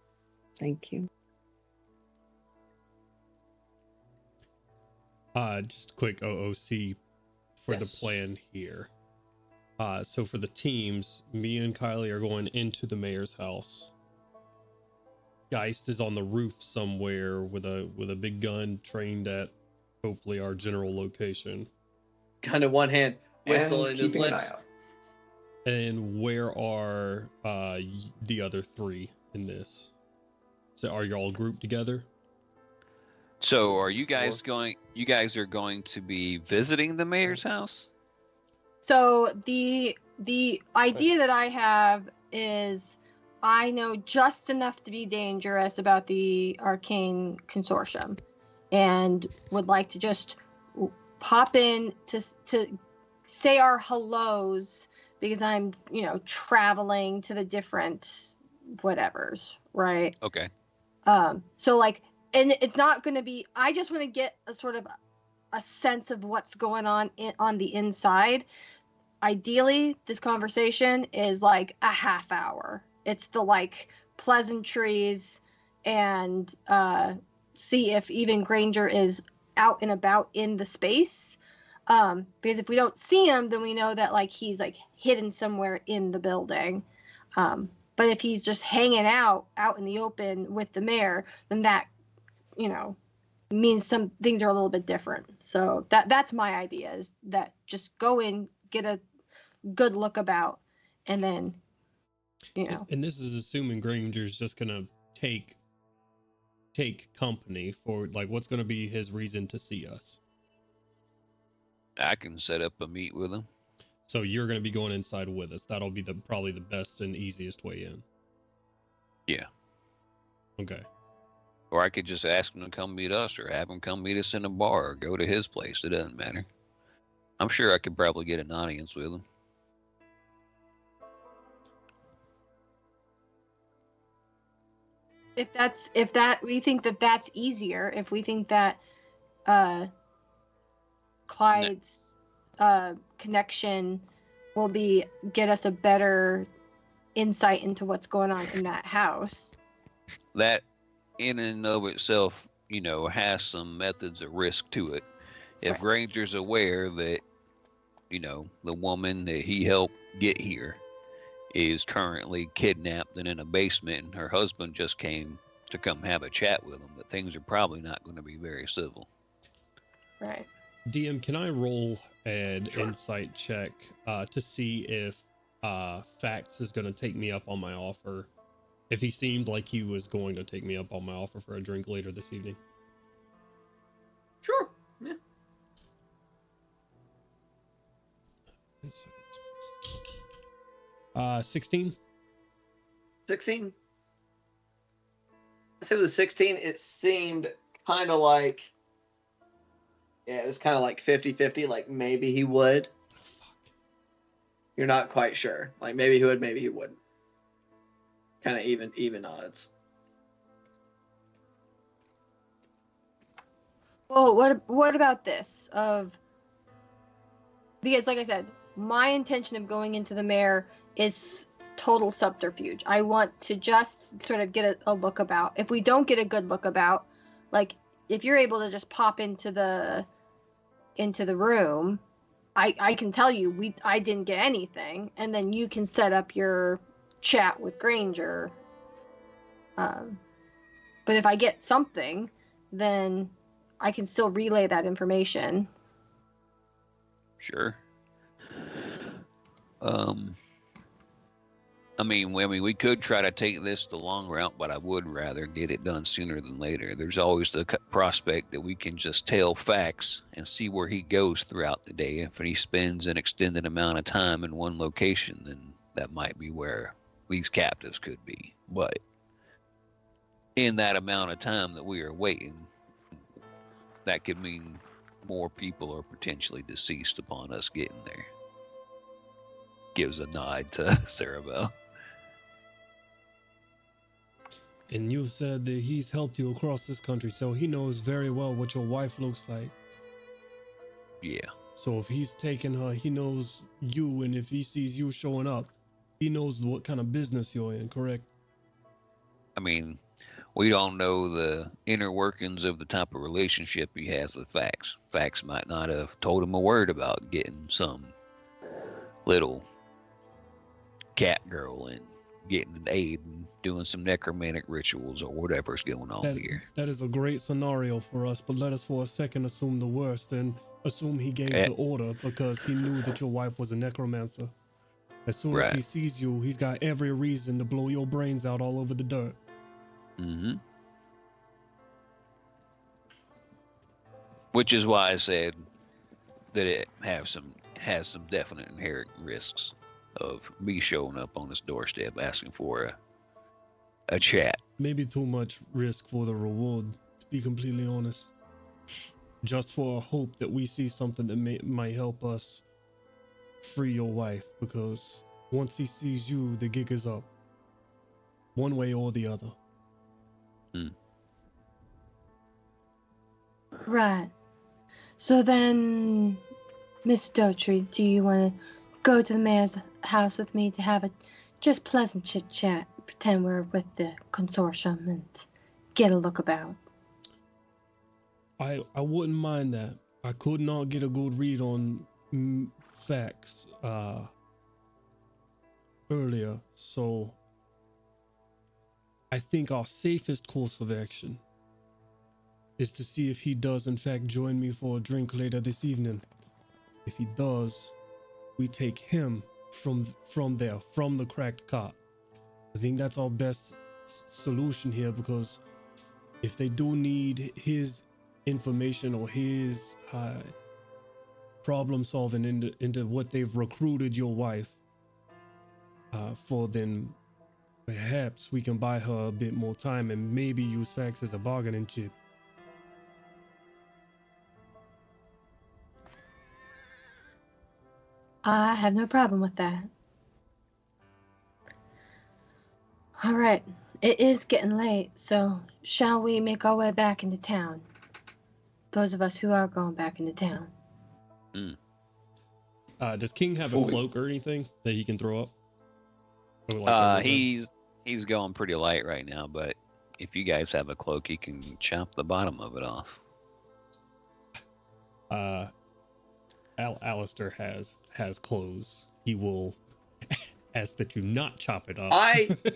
Thank you. Just quick OOC for the Yes. plan here. So for the teams, me and Kylie are going into the mayor's house. Geist is on the roof somewhere with a big gun trained at hopefully our general location. Kind of one hand whistle And in his keeping an lips. eye out. And where are the other three in this? So are y'all grouped together? So are you guys going? You guys are going to be visiting the mayor's house? So the idea that I have is I know just enough to be dangerous about the Arcane Consortium, and would like to just pop in to say our hellos because I'm traveling to the different whatevers, right? Okay. So like, and it's not going to be. I just want to get a sort of a sense of what's going on on the inside. Ideally, this conversation is like a half hour. It's the like pleasantries and see if even Granger is out and about in the space. Because if we don't see him, then we know that like he's like hidden somewhere in the building. But if he's just hanging out in the open with the mayor, then that means some things are a little bit different. So that's my idea, is that just go in, get a good look about, and then And this is assuming Granger's just gonna take company for like what's gonna be his reason to see us. I can set up a meet with him. So you're gonna be going inside with us. That'll be probably the best and easiest way in. Yeah. Okay. Or I could just ask him to come meet us, or have him come meet us in a bar, or go to his place. It doesn't matter. I'm sure I could probably get an audience with him. If we think that that's easier, if we think that Clyde's connection will get us a better insight into what's going on in that house. That in and of itself, has some methods of risk to it. If Right. Granger's aware that, the woman that he helped get here is currently kidnapped and in a basement, and her husband just came to come have a chat with him, that things are probably not going to be very civil. Right. DM, can I roll an Sure. insight check to see if Fax is going to take me up on my offer? If he seemed like he was going to take me up on my offer for a drink later this evening. Sure. Yeah. 16. 16. I say with a 16, it seemed kind of like, it was kind of like 50-50, like maybe he would. Oh, fuck. You're not quite sure. Like maybe he would, maybe he wouldn't. Kind of even odds. Well, what about this? Because like I said, my intention of going into the mayor is total subterfuge. I want to just sort of get a look about. If we don't get a good look about, like if you're able to just pop into the into the room, I can tell you I didn't get anything, and then you can set up your chat with Granger. But if I get something, then I can still relay that information. Sure. I mean, we could try to take this the long route, but I would rather get it done sooner than later. There's always the prospect that we can just tell facts and see where he goes throughout the day. If he spends an extended amount of time in one location, then that might be where these captives could be. But in that amount of time that we are waiting, that could mean more people are potentially deceased upon us getting there. Gives a nod to Sarabelle. And you said that he's helped you across this country, so he knows very well what your wife looks like. Yeah. So if he's taking her, he knows you, and if he sees you showing up, he knows what kind of business you're in, correct? I mean, we don't know the inner workings of the type of relationship he has with Fax. Fax might not have told him a word about getting some little cat girl and getting an aid and doing some necromantic rituals or whatever's going on here. That is a great scenario for us, but let us for a second assume the worst and assume he gave the order because he knew that your wife was a necromancer. As soon as he sees you, he's got every reason to blow your brains out all over the dirt. Mm-hmm. Which is why I said that it has some definite inherent risks of me showing up on his doorstep asking for a chat. Maybe too much risk for the reward, to be completely honest. Just for a hope that we see something that might help us free your wife, because once he sees you, the gig is up. One way or the other. Right. So then, Miss Dotry, do you want to go to the mayor's house with me to have a just pleasant chit-chat, pretend we're with the consortium and get a look about? I wouldn't mind that. I could not get a good read on facts earlier, so I think our safest course of action is to see if he does in fact join me for a drink later this evening. If he does, we take him from the cracked cot. I think that's our best solution here, because if they do need his information or his problem solving into what they've recruited your wife for, then perhaps we can buy her a bit more time and maybe use facts as a bargaining chip. I have no problem with that. All right. It is getting late, so shall we make our way back into town? Those of us who are going back into town. Does King have a cloak or anything that he can throw up? He's going pretty light right now, but if you guys have a cloak, he can chop the bottom of it off. Alistair has clothes. He will ask that you not chop it off.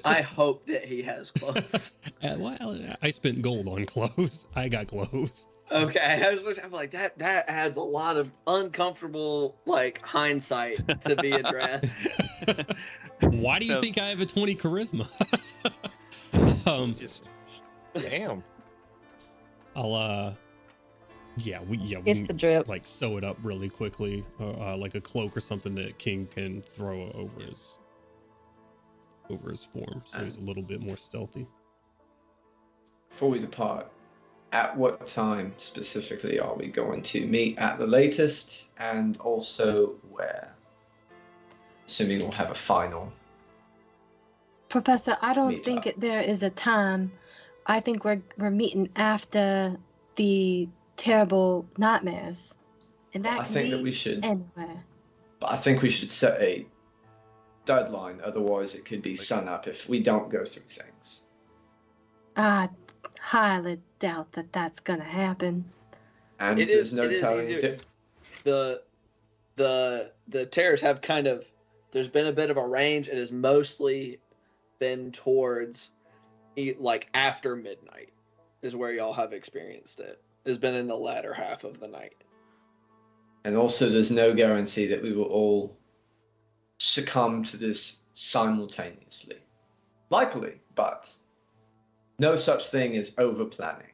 I hope that he has clothes. Well, I spent gold on clothes. I got clothes. Okay, I'm like that adds a lot of uncomfortable hindsight to be addressed. Why do you think I have a 20 charisma? Damn. I'll we It's the drip. Sew it up really quickly, like a cloak or something that King can throw over his form, so he's a little bit more stealthy. Before we depart, at what time specifically are we going to meet at the latest, and also where? Assuming we'll have a final. Professor, I don't think there is a time. I think we're meeting after the terrible nightmares, and that I think that we should. Anywhere. But I think we should set a deadline. Otherwise, it could be sunup if we don't go through things. I highly doubt that that's gonna happen. And there's no telling. the terrors have kind of, there's been a bit of a range. It has mostly been towards like after midnight is where y'all have experienced it. It's been in the latter half of the night. And also, there's no guarantee that we will all succumb to this simultaneously. Likely, but no such thing as over-planning.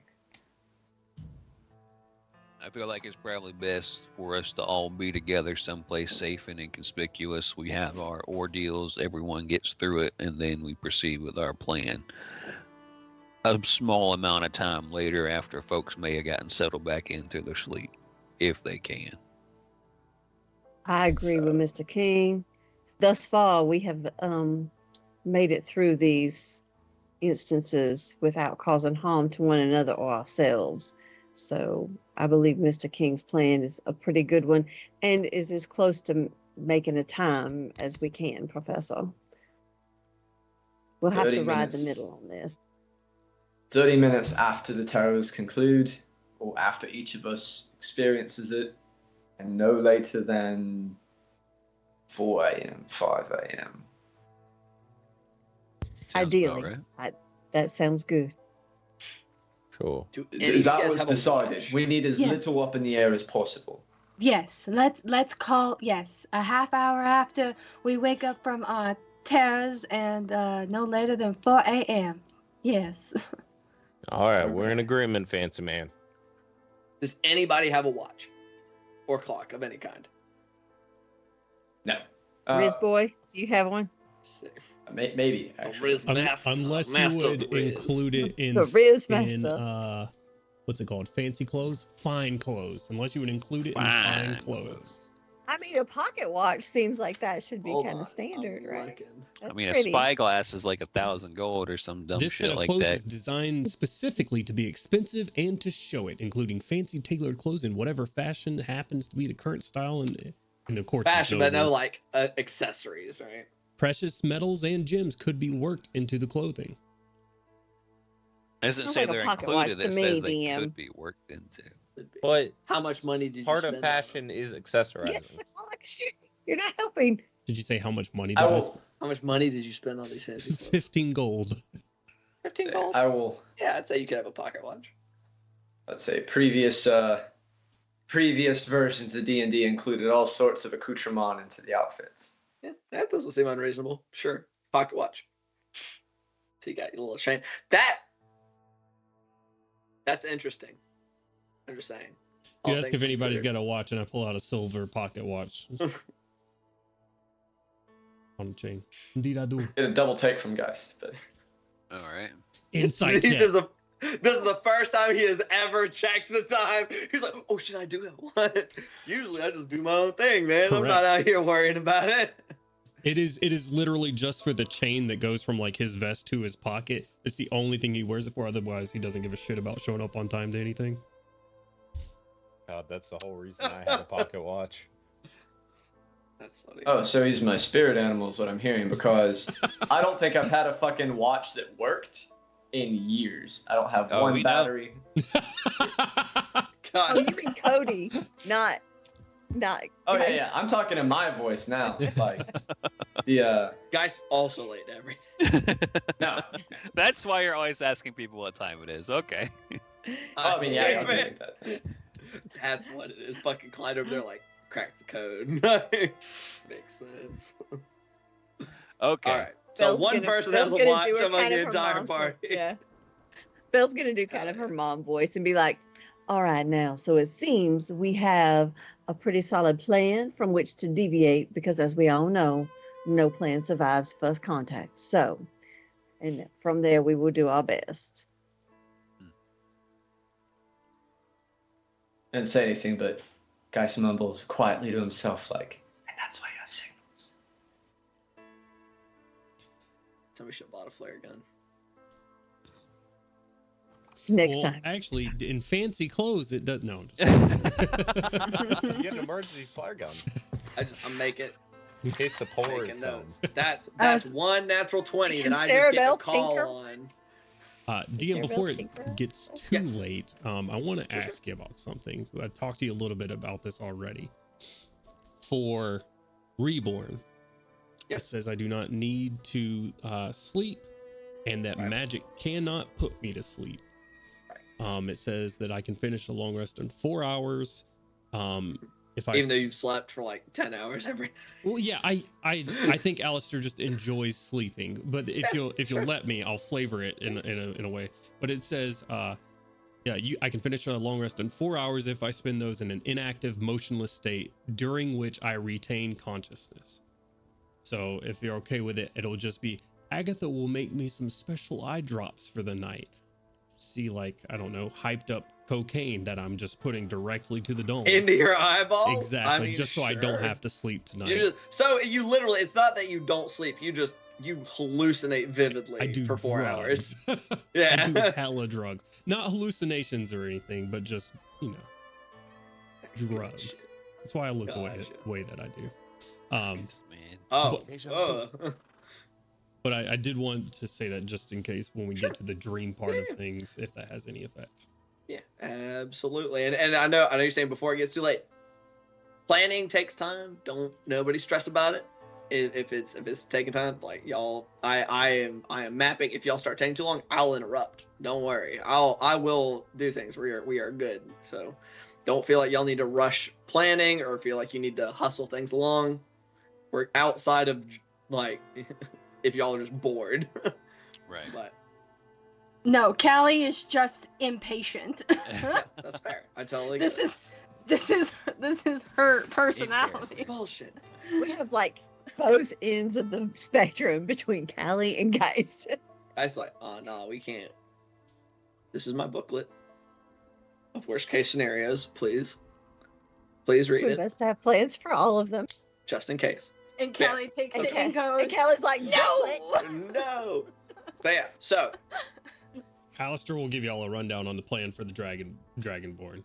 I feel like it's probably best for us to all be together someplace safe and inconspicuous. We have our ordeals, everyone gets through it, and then we proceed with our plan. A small amount of time later, after folks may have gotten settled back into their sleep, if they can. I agree with Mr. King. Thus far, we have made it through these instances without causing harm to one another or ourselves. So I believe Mr. King's plan is a pretty good one and is as close to making a time as we can, Professor. We'll have to ride the middle on this. 30 minutes after the terrors conclude, or after each of us experiences it, and no later than 4 a.m., 5 a.m. Ideally, that sounds good. Sure. That was decided. We need as little up in the air as possible. Yes, let's call a half hour after we wake up from our terrors and no later than 4 a.m. Yes. All right, we're in agreement, fancy man. Does anybody have a watch or clock of any kind? No. Riz boy, do you have one? Maybe. Riz master, unless master you would include it in the Riz master. In, what's it called? Fancy clothes? Fine clothes. Unless you would include it in fine clothes. I mean, a pocket watch seems like that should be kind of standard, right? I mean, a spyglass is like 1,000 gold or some dumb this shit set of like clothes that. is designed specifically to be expensive and to show it, including fancy tailored clothes in whatever fashion happens to be the current style in the courts. Fashion, but no like accessories, right? Precious metals and gems could be worked into the clothing. It doesn't say they're included. It says they could be worked into. But how much money did you part spend? Part of fashion is accessorizing. Yeah, it's not like you're not helping. Did you say how much money did I spend? How much money did you spend on these fancy clothes? 15 gold. 15 gold? I will. Yeah, I'd say you could have a pocket watch. Let's say previous versions of D&D included all sorts of accoutrement into the outfits. Yeah, that doesn't seem unreasonable. Sure, pocket watch. So you got your little chain. That's interesting. I'm just saying. You ask if anybody's got a watch, and I pull out a silver pocket watch. On a chain. Indeed, I do. Get a double take from Geist, but. All right. Insight check. This is the first time he has ever checked the time. He's like, oh, should I do it? What? Usually I just do my own thing, man. Correct. I'm not out here worrying about it. It is literally just for the chain that goes from like his vest to his pocket. It's the only thing he wears it for. Otherwise, he doesn't give a shit about showing up on time to anything. God, that's the whole reason I have a pocket watch. That's funny. Oh, so he's my spirit animal is what I'm hearing, because I don't think I've had a fucking watch that worked in years. I don't have one battery. Oh, you mean Cody, not. Oh yeah. I'm talking in my voice now. Like the Guys also late to everything. No. That's why you're always asking people what time it is. Okay. I mean, yeah, I'll take that. That's what it is. Fucking Clyde over there, like, crack the code. Makes sense. Okay. All right. So one person has a watch among the entire party. Yeah. Belle's gonna do kind of her mom voice and be like, "All right, now. So it seems we have a pretty solid plan from which to deviate, because, as we all know, no plan survives first contact. So, and from there, we will do our best." Didn't say anything, but Geist mumbles quietly to himself, like, and that's why you have signals. Somebody should have bought a flare gun. Next time. Actually, in fancy clothes, it does. No. Get an emergency flare gun. I'm making. In case the polar is making coming. notes. That's one natural 20 that I Sarah just get Bell to call tinker? on. DM, there before real it tinker? gets too Yeah. late, I want to Sure, sure. ask you about something. I talked to you a little bit about this already. For Reborn, Yep. it says I do not need to sleep, and that Right. magic cannot put me to sleep. It says that I can finish a long rest in 4 hours. If I Even though you've slept for like 10 hours every night. well, yeah, I think Alistair just enjoys sleeping, but if you'll sure. let me, I'll flavor it in a way. But it says, yeah, I can finish a long rest in 4 hours if I spend those in an inactive, motionless state during which I retain consciousness. So if you're okay with it, it'll just be Agatha will make me some special eye drops for the night. See, like, I don't know, hyped up cocaine that I'm just putting directly to the dome. Into your eyeball? Exactly, I mean, just so I don't sure. have to sleep tonight. So you literally, it's not that you don't sleep. You hallucinate vividly I do for 4 drugs. hours. Yeah. I do hella drugs. Not hallucinations or anything, but just, drugs. That's why I look the Gotcha. way that I do. Man. Oh. Deja Oh. But I did want to say that just in case when we get to the dream part of things, if that has any effect. Yeah, absolutely. And I know you're saying before it gets too late. Planning takes time. Don't nobody stress about it. If it's taking time, like y'all, I am mapping. If y'all start taking too long, I'll interrupt. Don't worry. I will do things. We are good. So don't feel like y'all need to rush planning or feel like you need to hustle things along. We're outside of like if y'all are just bored. Right. But No, Callie is just impatient. that's fair. I totally this get is her personality. it. Bullshit. We have like both ends of the spectrum between Callie and Geist. I was like, oh no, we can't. This is my booklet of worst case scenarios. Please read We it must have plans for all of them. just in case. And Callie takes it and And goes, Callie's like, no! No. But yeah, so Alistair will give y'all a rundown on the plan for the Dragonborn.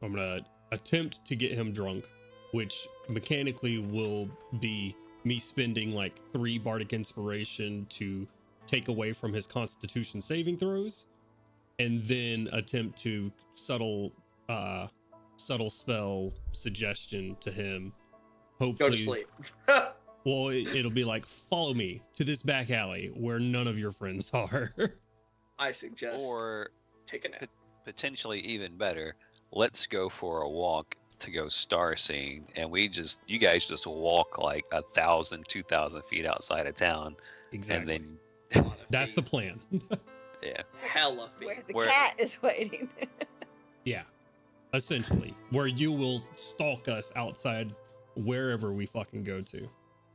I'm gonna attempt to get him drunk, which mechanically will be me spending like 3 bardic inspiration to take away from his constitution saving throws, and then attempt to subtle spell suggestion to him. Hopefully, go to sleep. well, it'll be like, follow me to this back alley where none of your friends are. I suggest Or take a nap. potentially even better, let's go for a walk to go star seeing, and you guys just walk like 1,000, 2,000 feet outside of town, Exactly. and then That's the plan. yeah, hella feet. Where the Where- cat is waiting. Yeah, essentially, where you will stalk us outside wherever we fucking go to.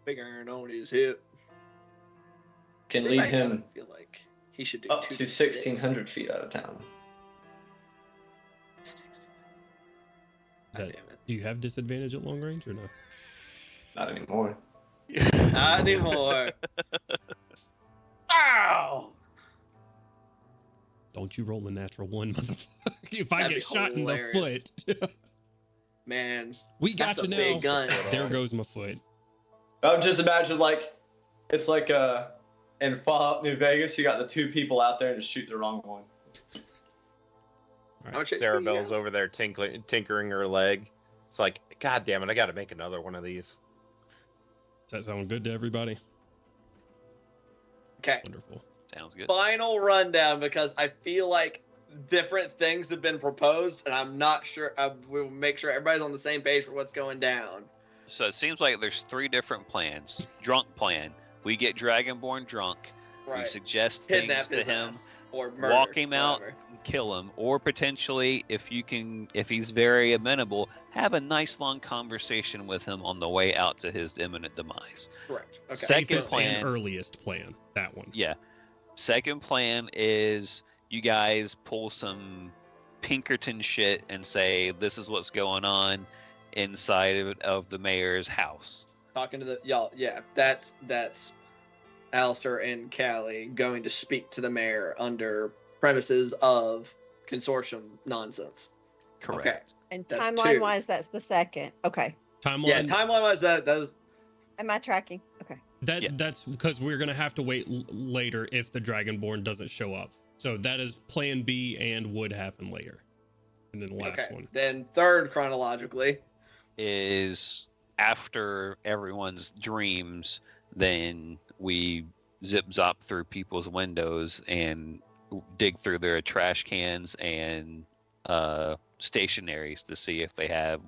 Big iron on his hip. Can They lead might him feel like he should do up to 2d6. 1,600 feet out of town. 16. Is God that- damn it. Do you have disadvantage at long range or no? Not anymore. Not anymore. Ow! Don't you roll a natural 1, motherfucker. If I That'd get be shot in the hilarious. foot. Man, We got that's you a now. big gun. There goes my foot. I would just imagine it's like in Fallout New Vegas, you got the 2 people out there and just shoot the wrong one. How much HP Sarah you Bell's got? over there tinkering her leg. It's like, God damn it, I gotta make another one of these. Does that sound good to everybody? Okay. Wonderful. sounds good. Final rundown because I feel like different things have been proposed and I'm not sure. We'll make sure everybody's on the same page for what's going down. So it seems like there's 3 different plans. Drunk plan. We get Dragonborn drunk. We Right. suggest things Kidnap to his him. ass or murder. Walk him out whatever. and kill him, or potentially, if he's very amenable, have a nice long conversation with him on the way out to his imminent demise. Correct. Okay. Second Safest plan. and earliest plan. That one. Yeah. Second plan is you guys pull some Pinkerton shit and say this is what's going on inside of the mayor's house. Talking to the y'all. Yeah, that's Alistair and Callie going to speak to the mayor under premises of consortium nonsense. Correct. Okay. And That's timeline 2. wise, that's the second. Okay. Timeline. Yeah, timeline wise, that was Am I tracking? Okay. That Yeah. that's because we're gonna have to wait later if the Dragonborn doesn't show up. So that is plan B and would happen later. And then the last Okay. one. Then third chronologically. Is after everyone's dreams, then we zip zop through people's windows and dig through their trash cans and stationaries to see if they have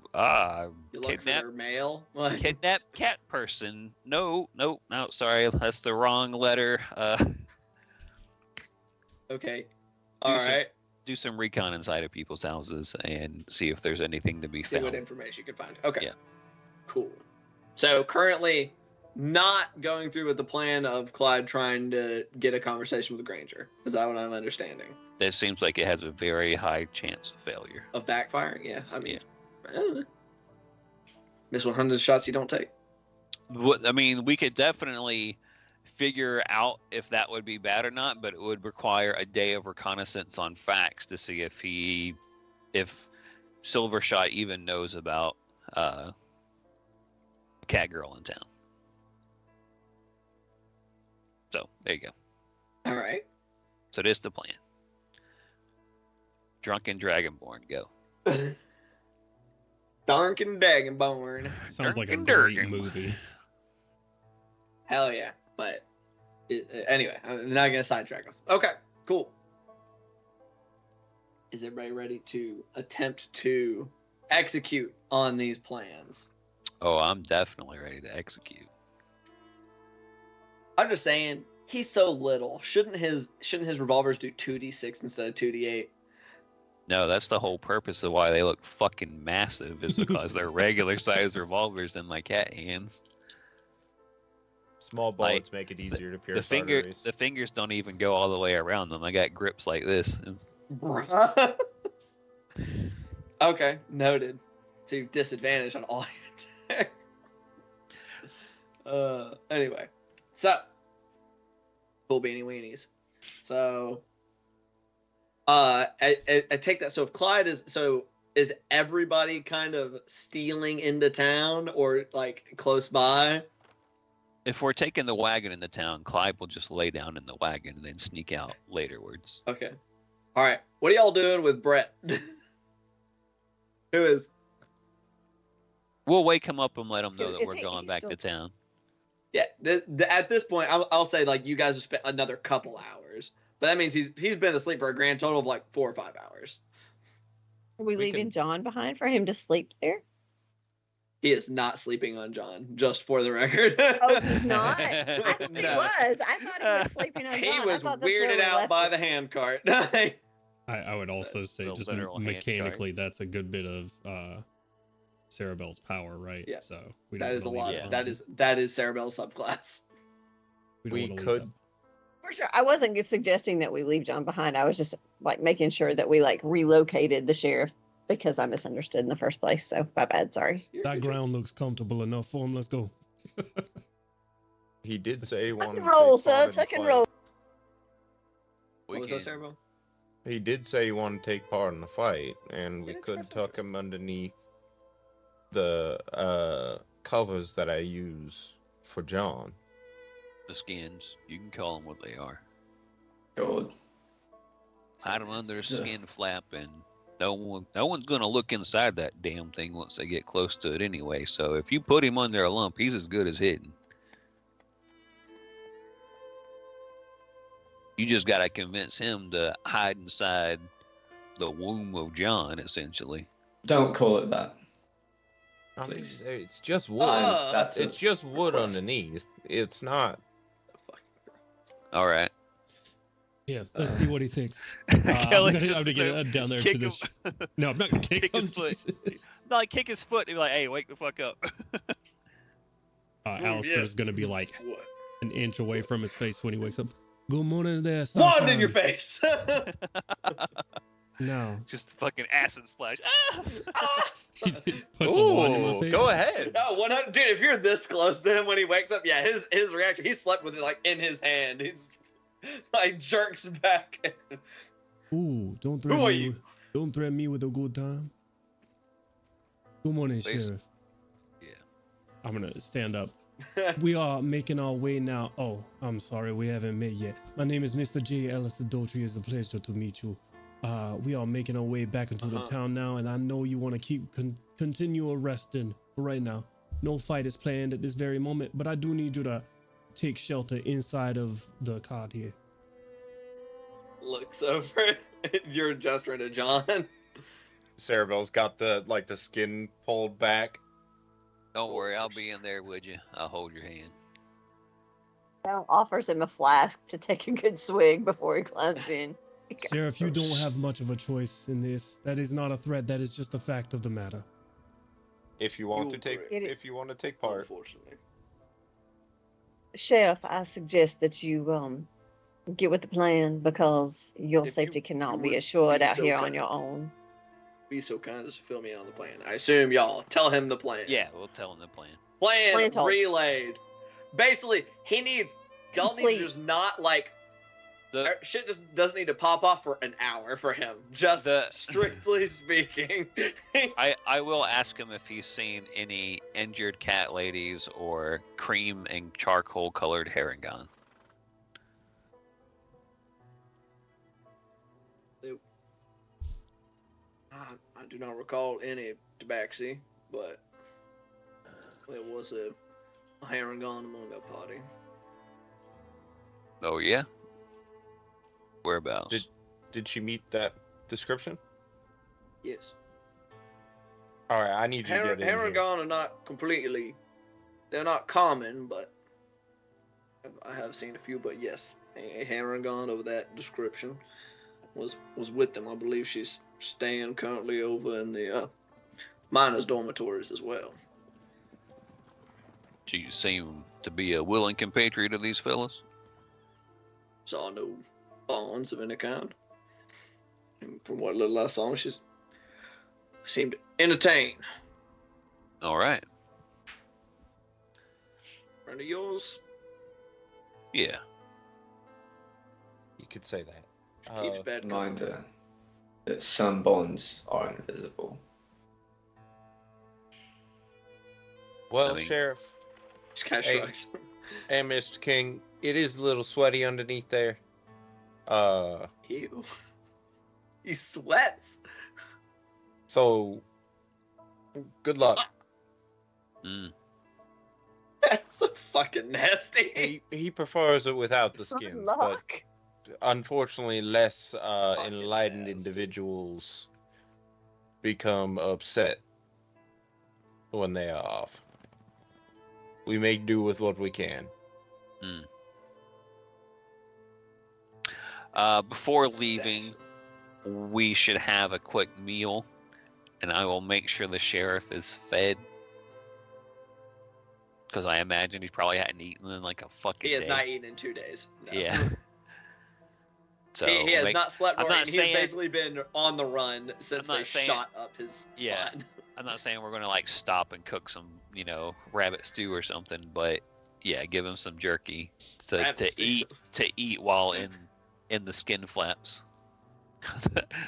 You look for their mail. kidnapped cat person. No, sorry, that's the wrong letter. Okay. All right. Do some recon inside of people's houses and see if there's anything to be See what found. information you can find. Okay. Yeah. Cool. So currently not going through with the plan of Clyde trying to get a conversation with Granger. Is that what I'm understanding? That seems like it has a very high chance of failure. Of backfiring? Yeah. I mean, I don't know. Miss 100 shots you don't take. I mean, we could definitely figure out if that would be bad or not, but it would require a day of reconnaissance on facts to see if Silvershot even knows about Cat Girl in town. So there you go. All right. So this is the plan. Drunken Dragonborn, go. Darkin Dragonborn. Sounds like a Durkin. great movie. Hell yeah. But anyway, I'm not going to sidetrack us. Okay, cool. Is everybody ready to attempt to execute on these plans? Oh, I'm definitely ready to execute. I'm just saying, he's so little. Shouldn't his revolvers do 2d6 instead of 2d8? No, that's the whole purpose of why they look fucking massive, is because they're regular sized revolvers in my cat hands. Small bullets make it easier to pierce arteries. The fingers don't even go all the way around them. I got grips like this. Okay, noted. To disadvantage on all your attack. Anyway, so cool beanie weenies. So, I take that. So if Clyde is everybody kind of stealing into town or like close by? If we're taking the wagon into town, Clyde will just lay down in the wagon and then sneak out laterwards. Okay. All right. What are y'all doing with Brett? Who is? We'll wake him up and let him know So that is we're he- going he's back still- to town. Yeah. At this point, I'll say like you guys have spent another couple hours, but that means he's been asleep for a grand total of like 4 or 5 hours. Are we leaving John behind for him to sleep there? He is not sleeping on John, just for the record. Oh, he's not? I thought he No. was. I thought he was sleeping on John. He I was thought that's where weirded we out left by him. the hand cart. I would also say the just literal hand mechanically, that's a good bit of Cerebel's power, right? Yeah. So we That don't is a wanna lot. leave Yeah. That is Cerebel's subclass. don't We wanna leave could- them. For sure. I wasn't suggesting that we leave John behind. I was just like making sure that we like relocated the sheriff because I misunderstood in the first place. So my bad. Sorry. That ground looks comfortable enough for him. Let's go. He did say he Tuck wanted and to roll, take sir. part in the Tuck and fight. roll. What was that, Cerebel? He did say he wanted to take part in the fight, and we Yeah, could express tuck him underneath the covers that I use for John. The skins. You can call them what they are. God. Hide them under a skin flap, and no one's gonna look inside that damn thing once they get close to it anyway. So if you put him under a lump, he's as good as hidden. You just gotta convince him to hide inside the womb of John, essentially. Don't call it that. I mean, Please. it's just wood. That's It's just wood request. underneath. It's not. All right. Yeah, let's see what he thinks. Kelly's I'm just gonna get down there to kick the. No, I'm not gonna kick, kick him. his foot. Jesus. No, like kick his foot and be like, "Hey, wake the fuck up." Alistair's gonna be like What? an inch away from his face when he wakes up. Good morning, there. Wand sunshine." in your face. No. Just fucking acid splash. He puts a wand in my Ooh, face. go ahead. No, 100. Dude, if you're this close to him when he wakes up, yeah, his reaction. He slept with it like in his hand. He's like jerks back. Ooh, don't Who threaten are me. you? Don't threaten me with a good time. Good morning, Please. Sheriff. Yeah. I'm gonna stand up. We are making our way now. Oh, I'm sorry, we haven't met yet. My name is Mr. J. Ellis Adultery. It's a pleasure to meet you. We are making our way back into the town now, and I know you want to keep continue arresting. But right now, no fight is planned at this very moment, but I do need you to take shelter inside of the cart here. Looks over. You're gesturing to John. Cerebel's got the skin pulled back. Don't worry, I'll be in there with you. I'll hold your hand. Belle offers him a flask to take a good swig before he climbs in. Sheriff, you don't have much of a choice in this. That is not a threat. That is just a fact of the matter. If you want to take part. Unfortunately. Sheriff, I suggest that you get with the plan because your If safety you cannot would be assured be out so here on kind. your own. Be so kind as to fill me in on the plan. I assume y'all tell him the plan. Yeah, we'll tell him the plan. Plan Plan talk. relayed. Basically, y'all need Complete. to just not like The shit just doesn't need to pop off for an hour for him. Just strictly speaking. I will ask him if he's seen any injured cat ladies or cream and charcoal colored herringon. I do not recall any tabaxi, but there was a herringon among that party. Oh yeah. Whereabouts? Did she meet that description? Yes. All right, I need you to get in here. Herringon are not completely. They're not common, but I have seen a few. But yes, a herringon of that description was with them. I believe she's staying currently over in the miners' dormitories as well. Do you seem to be a willing compatriot of these fellas? Saw no bonds of any kind. And from what little I saw, she seemed entertained. All right. Friend of yours? Yeah. You could say that. Keeps bad Reminder that some bonds are invisible. Well, I mean- Sheriff Just kind of Hey. shrugs. and Mr. King, it is a little sweaty underneath there. Ew. He sweats. So good luck. Mm. That's so fucking nasty. He prefers it without the skins, but Luck. unfortunately, less Fucking enlightened nasty. individuals become upset when they are off. We make do with what we can. Before leaving, we should have a quick meal, and I will make sure the sheriff is fed. Because I imagine he's probably hadn't eaten in like a fucking He has day. not eaten in 2 days. No. Yeah. So he has make- not slept I'm nor not eaten. He's saying- basically been on the run since I'm not they saying- shot up his Yeah. spot. I'm not saying we're gonna like stop and cook some, rabbit stew or something, but yeah, give him some jerky to Rabbit stew. eat while in the skin flaps.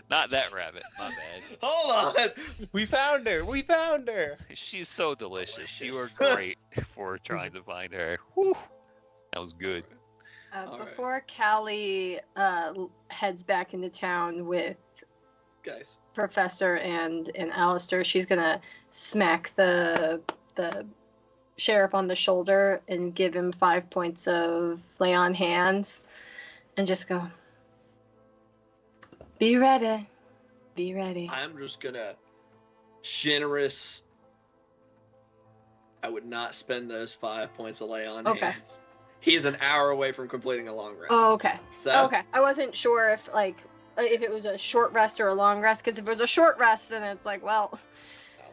Not that rabbit, my bad. Hold on. We found her! We found her! She's so delicious. You were Delicious. great for trying to find her. Whew. That was good. All right. Before Callie heads back into town with Guys. Professor and Alistair, she's gonna smack the sheriff on the shoulder and give him 5 points of lay on hands, and just go, "Be ready, be ready." I'm just gonna generous. I would not spend those 5 points of lay on Okay. hands. He's an hour away from completing a long rest. Oh, okay. So Okay. I wasn't sure if it was a short rest or a long rest, because if it was a short rest, then it's like, well,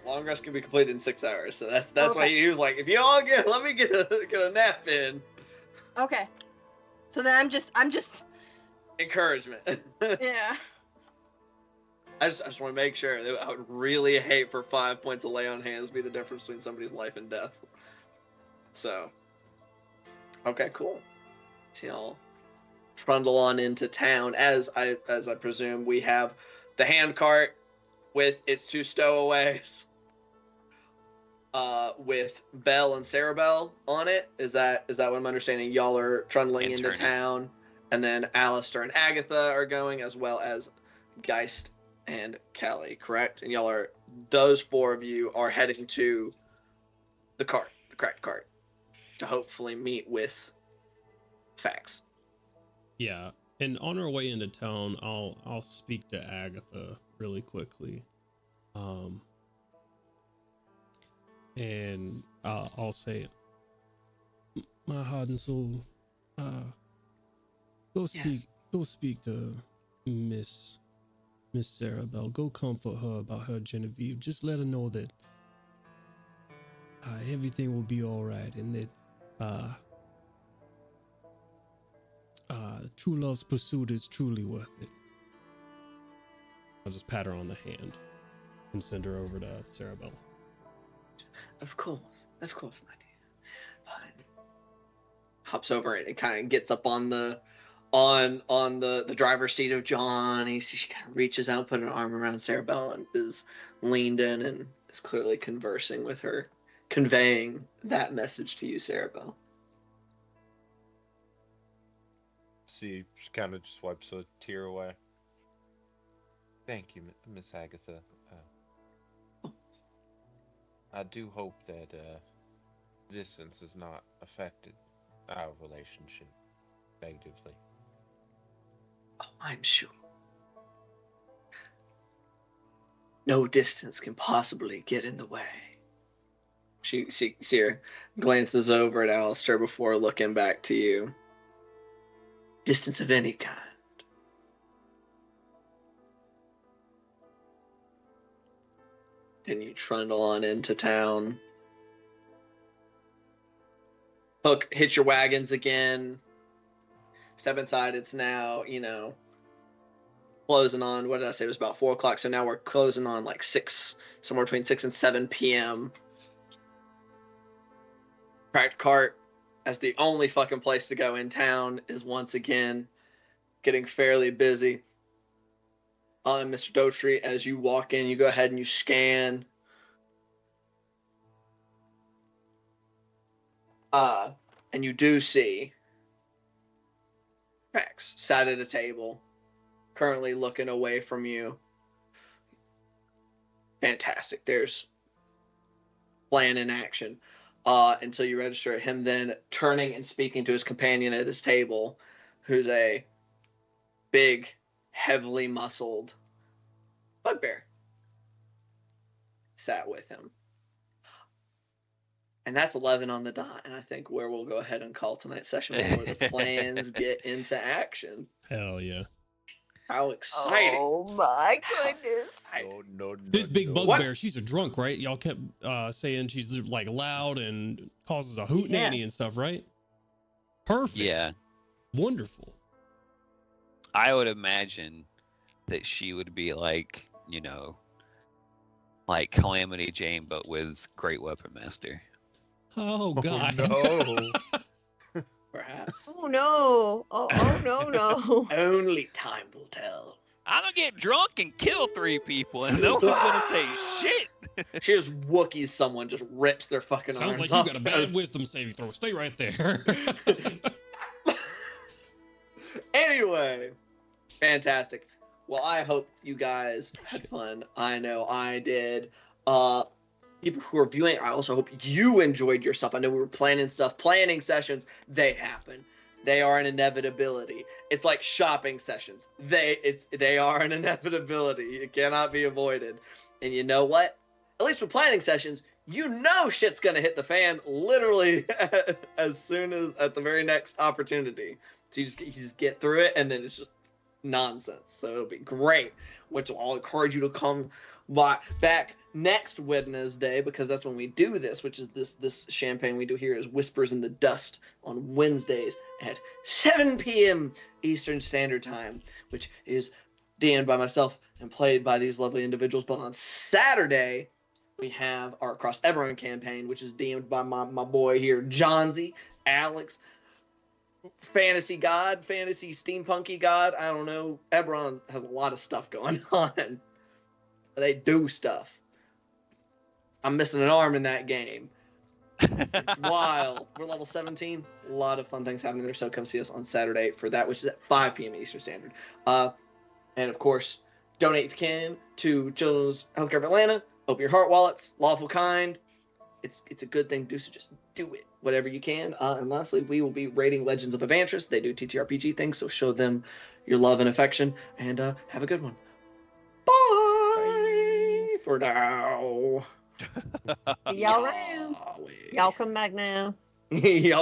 long rest can be completed in 6 hours. So that's why Okay. he was like, if you all let me get a nap in. okay. So then I'm just Encouragement. yeah. I just want to make sure that I would really hate for 5 points of lay on hands be the difference between somebody's life and death. So, okay, cool. So y'all trundle on into town. As I presume, we have the hand cart with its 2 stowaways. with Belle and Sarabelle on it. Is that what I'm understanding? Y'all are trundling into Interning. town, and then Alistair and Agatha are going, as well as Geist and Callie, correct? And those 4 of you are heading to the cracked cart, to hopefully meet with Fax. Yeah, and on our way into town, I'll speak to Agatha really quickly, and I'll say, my heart and soul, go speak to Miss Sarabelle. Go comfort her about her Genevieve. Just let her know that everything will be all right, and that true love's pursuit is truly worth it. I'll just pat her on the hand and send her over to Sarabelle. Of course, my dear. Fine. Hops over it and kind of gets up on the driver's seat of John. She kind of reaches out, put an arm around Sarabelle, and is leaned in and is clearly conversing with her, conveying that message to you, Sarabelle. She kind of just wipes a tear away. Thank you, Miss Agatha. I do hope that distance has not affected our relationship negatively. Oh, I'm sure. No distance can possibly get in the way. She glances over at Alistair before looking back to you. Distance of any kind. Then you trundle on into town. Hook, hit your wagons again. Step inside. It's now, closing on, what did I say? It was about 4 o'clock. So now we're closing on like 6, somewhere between 6 and 7 p.m. Cracked Cart, as the only fucking place to go in town, is once again getting fairly busy. Mr. Dotree, as you walk in, you go ahead and you scan. And you do see Rex sat at a table, currently looking away from you. Fantastic. There's plan in action. Until you register him then turning and speaking to his companion at his table, who's a big, heavily muscled bugbear. Sat with him. And that's 11 on the dot, and I think where we'll go ahead and call tonight's session before the plans get into action. Hell yeah. How exciting. Oh my goodness. No, This big no. bugbear, she's a drunk, right? Y'all kept saying she's like loud and causes a hootenanny and stuff, right? Perfect. Yeah. Wonderful. I would imagine that she would be like, like Calamity Jane, but with Great Weapon Master. Oh, God. No. Perhaps. Oh no. Oh no. Only time will tell. I'm gonna get drunk and kill 3 people, and no one's gonna say shit. She just Wookiees someone, just rips their fucking Sounds arms like you off. got a bad wisdom saving throw. Stay right there. Anyway, fantastic. Well, I hope you guys had fun. I know I did. People who are viewing, I also hope you enjoyed yourself. I know we were planning stuff. Planning sessions, they happen. They are an inevitability. It's like shopping sessions. They are an inevitability. It cannot be avoided. And you know what? At least with planning sessions, shit's gonna hit the fan literally as soon as at the very next opportunity. So you just get through it, and then it's just nonsense. So it'll be great. Which I'll encourage you to come back next Wednesday, because that's when we do this, which is this champagne we do here is Whispers in the Dust on Wednesdays at 7 p.m. Eastern Standard Time, which is DM'd by myself and played by these lovely individuals. But on Saturday, we have our Across Eberron campaign, which is DM'd by my boy here, Johnsy, Alex, fantasy god, fantasy steampunky god. I don't know. Eberron has a lot of stuff going on. They do stuff. I'm missing an arm in that game. It's wild. We're level 17. A lot of fun things happening there. So come see us on Saturday for that, which is at 5 p.m. Eastern Standard. And of course, donate if you can to Children's Healthcare of Atlanta. Open your heart wallets. Lawful kind. It's a good thing to do, so just do it. Whatever you can. And lastly, we will be rating Legends of Evantris. They do TTRPG things, so show them your love and affection. And have a good one. Bye for now. See y'all around. Y'all come back now. Y'all